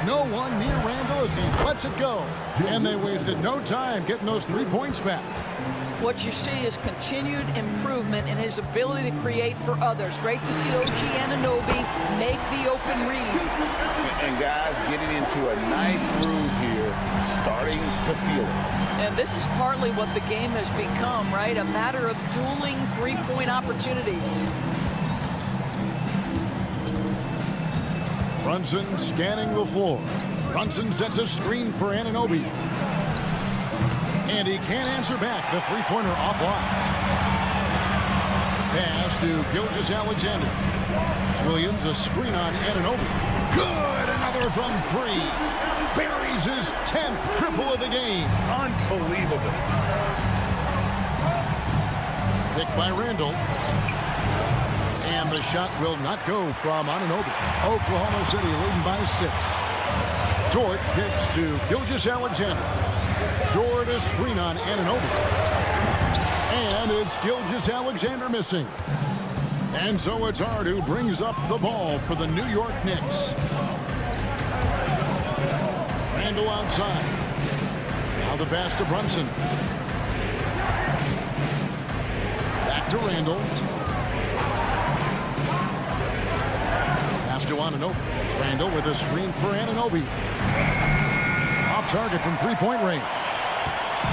No one near Randall as he lets it go. And they wasted no time getting those 3 points back. What you see is continued improvement in his ability to create for others. Great to see OG Anunoby make the open read. And guys getting into a nice groove here, starting to feel it. And this is partly what the game has become, right? A matter of dueling three-point opportunities. Brunson scanning the floor. Brunson sets a screen for Anunoby. And he can't answer back. The three-pointer offline. Pass to Gilgeous-Alexander. Williams, a screen on Anunoby. Good! Another from 3. Buries his 10th triple of the game. Unbelievable. Picked by Randall. And the shot will not go from Anunoby. Oklahoma City leading by 6. Dort kicks to Gilgeous-Alexander. Dort a screen on Anunoby. And it's Gilgeous-Alexander missing. And so it's Hart who brings up the ball for the New York Knicks. Randall outside. Now the pass to Brunson. Back to Randall. Pass to Anunoby. Randall with a screen for Anunoby. Off target from three-point range.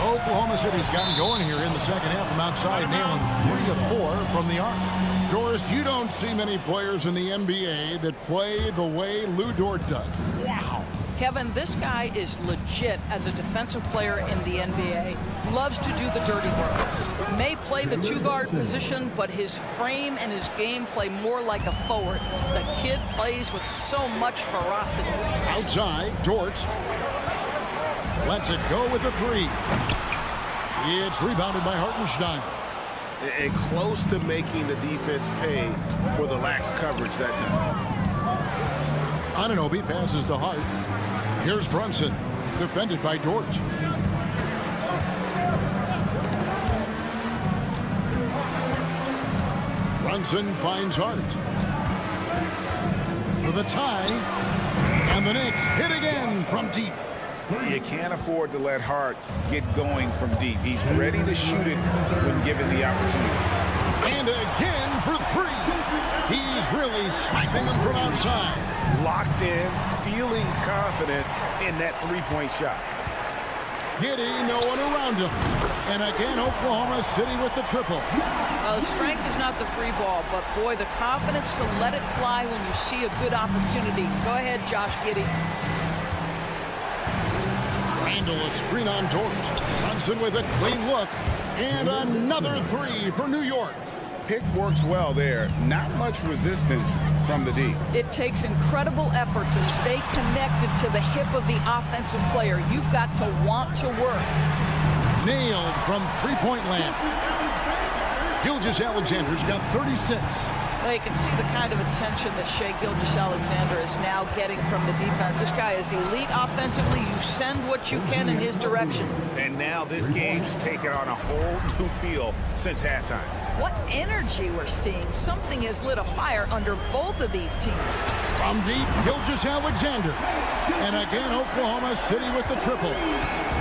Oklahoma City's gotten going here in the second half from outside, nailing 3 of 4 from the arc. Doris, you don't see many players in the NBA that play the way Lou Dort does. Wow. Kevin, this guy is legit as a defensive player in the NBA. Loves to do the dirty work. May play the two-guard position, but his frame and his game play more like a forward. The kid plays with so much ferocity. Outside, Dort lets it go with a 3. It's rebounded by Hartenstein. And close to making the defense pay for the lax coverage that time. Anunoby passes to Hart. Here's Brunson, defended by Dort. Brunson finds Hart for the tie, and the Knicks hit again from deep. You can't afford to let Hart get going from deep. He's ready to shoot it when given the opportunity. And again for 3. He's really sniping them from outside. Locked in, feeling confident in that three-point shot. Giddy, no one around him. And again, Oklahoma City with the triple. The strength is not the free ball, but boy, the confidence to let it fly when you see a good opportunity. Go ahead, Josh Giddey. Randall, a screen on Dort. Brunson with a clean look. And another 3 for New York. Pick works well there. Not much resistance from the D. It takes incredible effort to stay connected to the hip of the offensive player. You've got to want to work. Nailed from three-point land. Gilgeous-Alexander's got 36. Well, you can see the kind of attention that Shai Gilgeous-Alexander is now getting from the defense. This guy is elite offensively. You send what you can in his direction. And now this game's taken on a whole new feel since halftime. What energy we're seeing. Something has lit a fire under both of these teams. From deep, Gilgeous-Alexander. And again, Oklahoma City with the triple.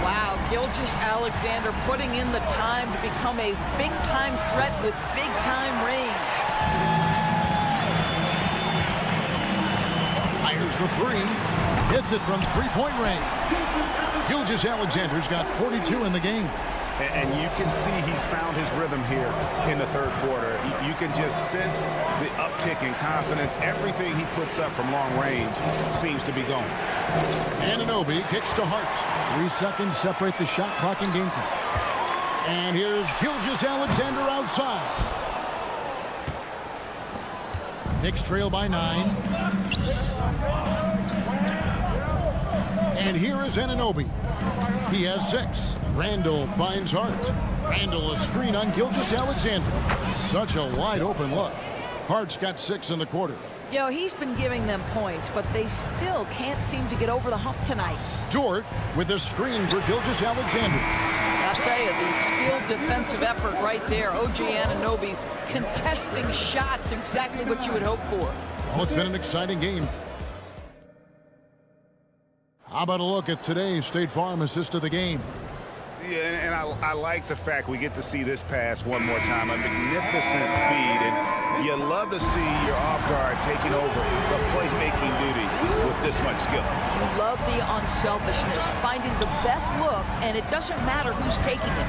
Wow, Gilgeous-Alexander putting in the time to become a big-time threat with big-time range. Fires the 3. Hits it from three-point range. Gilgeous-Alexander's got 42 in the game. And you can see he's found his rhythm here in the third quarter. You can just sense the uptick in confidence. Everything he puts up from long range seems to be going. Anunoby kicks to Hart. 3 seconds separate the shot clock and game clock. And here's Gilgeous-Alexander outside. Knicks trail by 9. And here is Anunoby. He has 6. Randall finds Hart. Randall a screen on Gilgeous-Alexander. Such a wide open look. Hart's got 6 in the quarter. You know, he's been giving them points, but they still can't seem to get over the hump tonight. Dort with a screen for Gilgeous-Alexander. I'll tell you, the skilled defensive effort right there. OG Anunoby contesting shots, exactly what you would hope for. Well, it's been an exciting game. How about a look at today's State Farm assist of the game? Yeah, and I like the fact we get to see this pass one more time. A magnificent feed, and you love to see your off guard taking over the playmaking duties with this much skill. You love the unselfishness, finding the best look, and it doesn't matter who's taking it.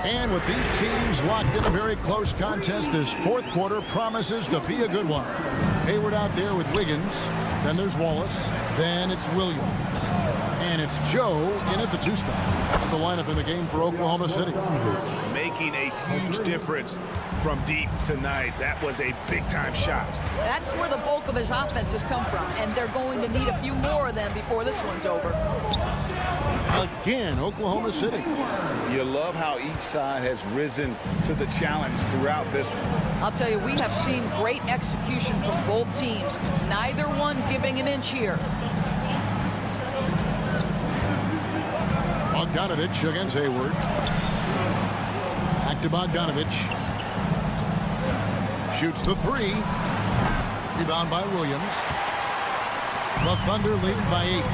And with these teams locked in a very close contest, this fourth quarter promises to be a good one. Hayward out there with Wiggins. Then there's Wallace. Then it's Williams. And it's Joe in at the 2 spot. That's the lineup in the game for Oklahoma City. Making a huge difference from deep tonight. That was a big-time shot. That's where the bulk of his offense has come from, and they're going to need a few more of them before this one's over. Again, Oklahoma City. You love how each side has risen to the challenge throughout this one. I'll tell you, we have seen great execution from both teams. Neither one giving an inch here. Bogdanovich against Hayward. Back to Bogdanovich. Shoots the 3. Rebound by Williams. The Thunder lead by 8.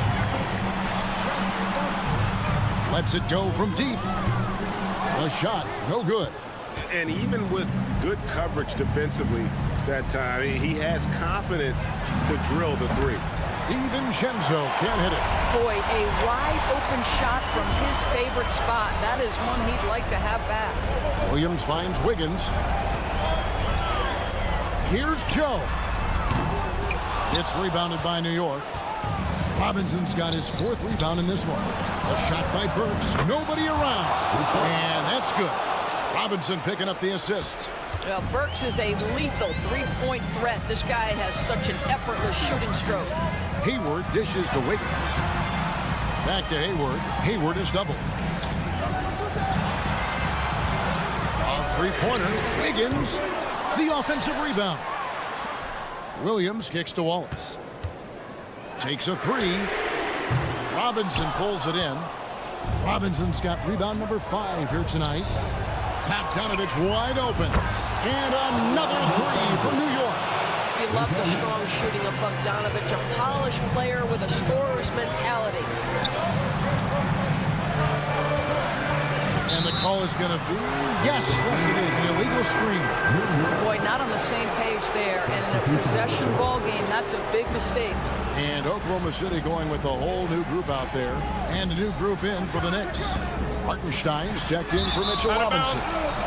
Lets it go from deep. The shot, no good. And even with good coverage defensively that time, he has confidence to drill the 3. DiVincenzo can't hit it. Boy, a wide open shot from his favorite spot. That is one he'd like to have back. Williams finds Wiggins. Here's Joe. It's rebounded by New York. Robinson's got his 4th rebound in this one. A shot by Burks. Nobody around. And that's good. Robinson picking up the assist. Well, Burks is a lethal three-point threat. This guy has such an effortless shooting stroke. Hayward dishes to Wiggins. Back to Hayward. Hayward is doubled. A three-pointer. Wiggins, the offensive rebound. Williams kicks to Wallace. Takes a 3. Robinson pulls it in. Robinson's got rebound number 5 here tonight. Bogdanovich wide open. And another 3 for New York. You love the strong shooting of Bogdanovich, a polished player with a scorer's mentality. And the call is going to be, yes, it is, an illegal screen. Boy, not on the same page there. And in a possession ball game, that's a big mistake. And Oklahoma City going with a whole new group out there. And a new group in for the Knicks. Hartenstein's checked in for Mitchell Robinson.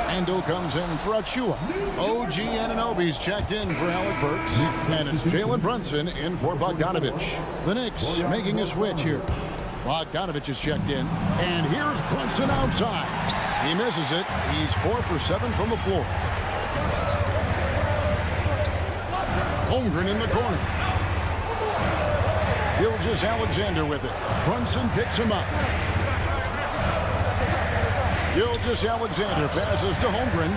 Ando comes in for Achua. OG Anunoby's checked in for Alec Burks. And it's Jalen Brunson in for Bogdanovich. The Knicks making a switch here. Bogdanovich is checked in. And here's Brunson outside. He misses it. He's 4 for 7 from the floor. Holmgren in the corner. Gilgeous-Alexander with it. Brunson picks him up. Gilgeous-Alexander passes to Holmgren.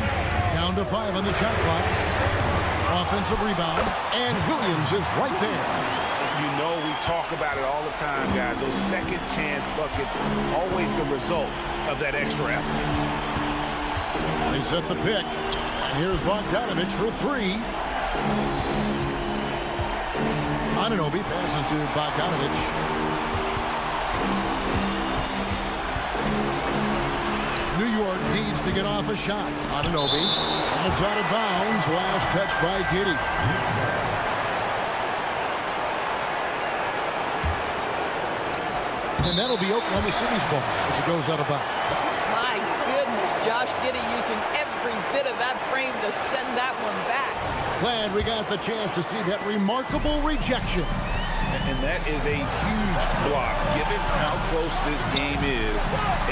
Down to 5 on the shot clock. Offensive rebound. And Williams is right there. You know, we talk about it all the time, guys. Those second chance buckets, always the result of that extra effort. They set the pick. And here's Bogdanovich for 3. Anunoby passes to Bogdanovich. New York needs to get off a shot. Anunoby. It's out of bounds. Last touch by Giddey. And that'll be Oklahoma City's ball as it goes out of bounds. My goodness, Josh Giddey using every bit of that frame to send that one back. Glad we got the chance to see that remarkable rejection. And that is a huge block. Given how close this game is,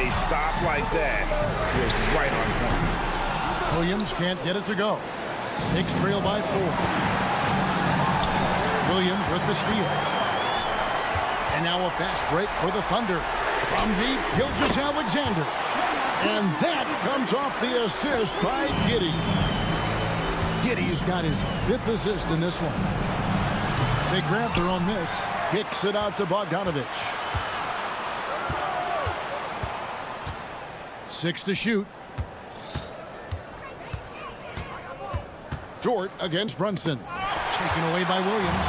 a stop like that was right on point. Williams can't get it to go. Knicks trail by 4. Williams with the steal. And now a fast break for the Thunder. From deep, Gilgeous-Alexander. And that comes off the assist by Giddey. Giddey's got his 5th assist in this one. They grab their own miss. Kicks it out to Bogdanovich. 6 to shoot. Dort against Brunson. Taken away by Williams.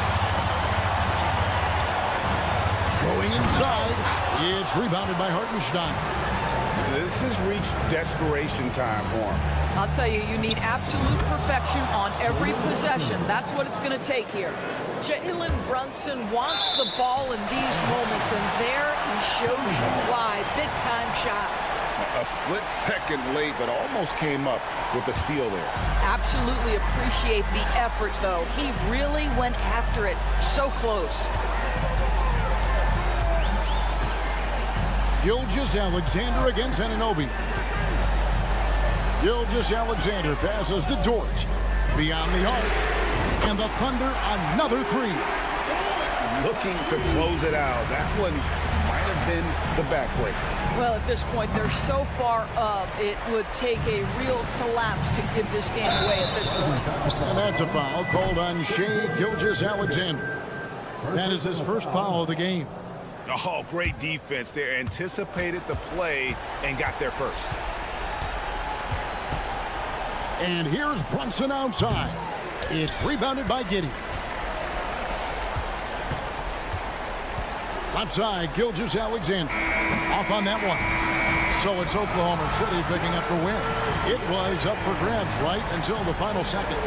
Going inside. It's rebounded by Hartenstein. This has reached desperation time for him. I'll tell you, you need absolute perfection on every possession. That's what it's going to take here. Jalen Brunson wants the ball in these moments, and there he shows you why. Big-time shot. A split second late, but almost came up with the steal there. Absolutely appreciate the effort, though. He really went after it. So close. Gilgeous-Alexander against Anunoby. Gilgeous-Alexander passes to Dort. Beyond the arc. And the Thunder another 3. Looking to close it out. That one might have been the backbreaker. Well, at this point, they're so far up, it would take a real collapse to give this game away at this point. And that's a foul called on Shai Gilgeous-Alexander. That is his first foul of the game. Oh, great defense there. Anticipated the play and got there first. And here's Brunson outside. It's rebounded by Giddey. Left side, Gilgeous-Alexander. Off on that one. So it's Oklahoma City picking up the win. It was up for grabs right until the final second.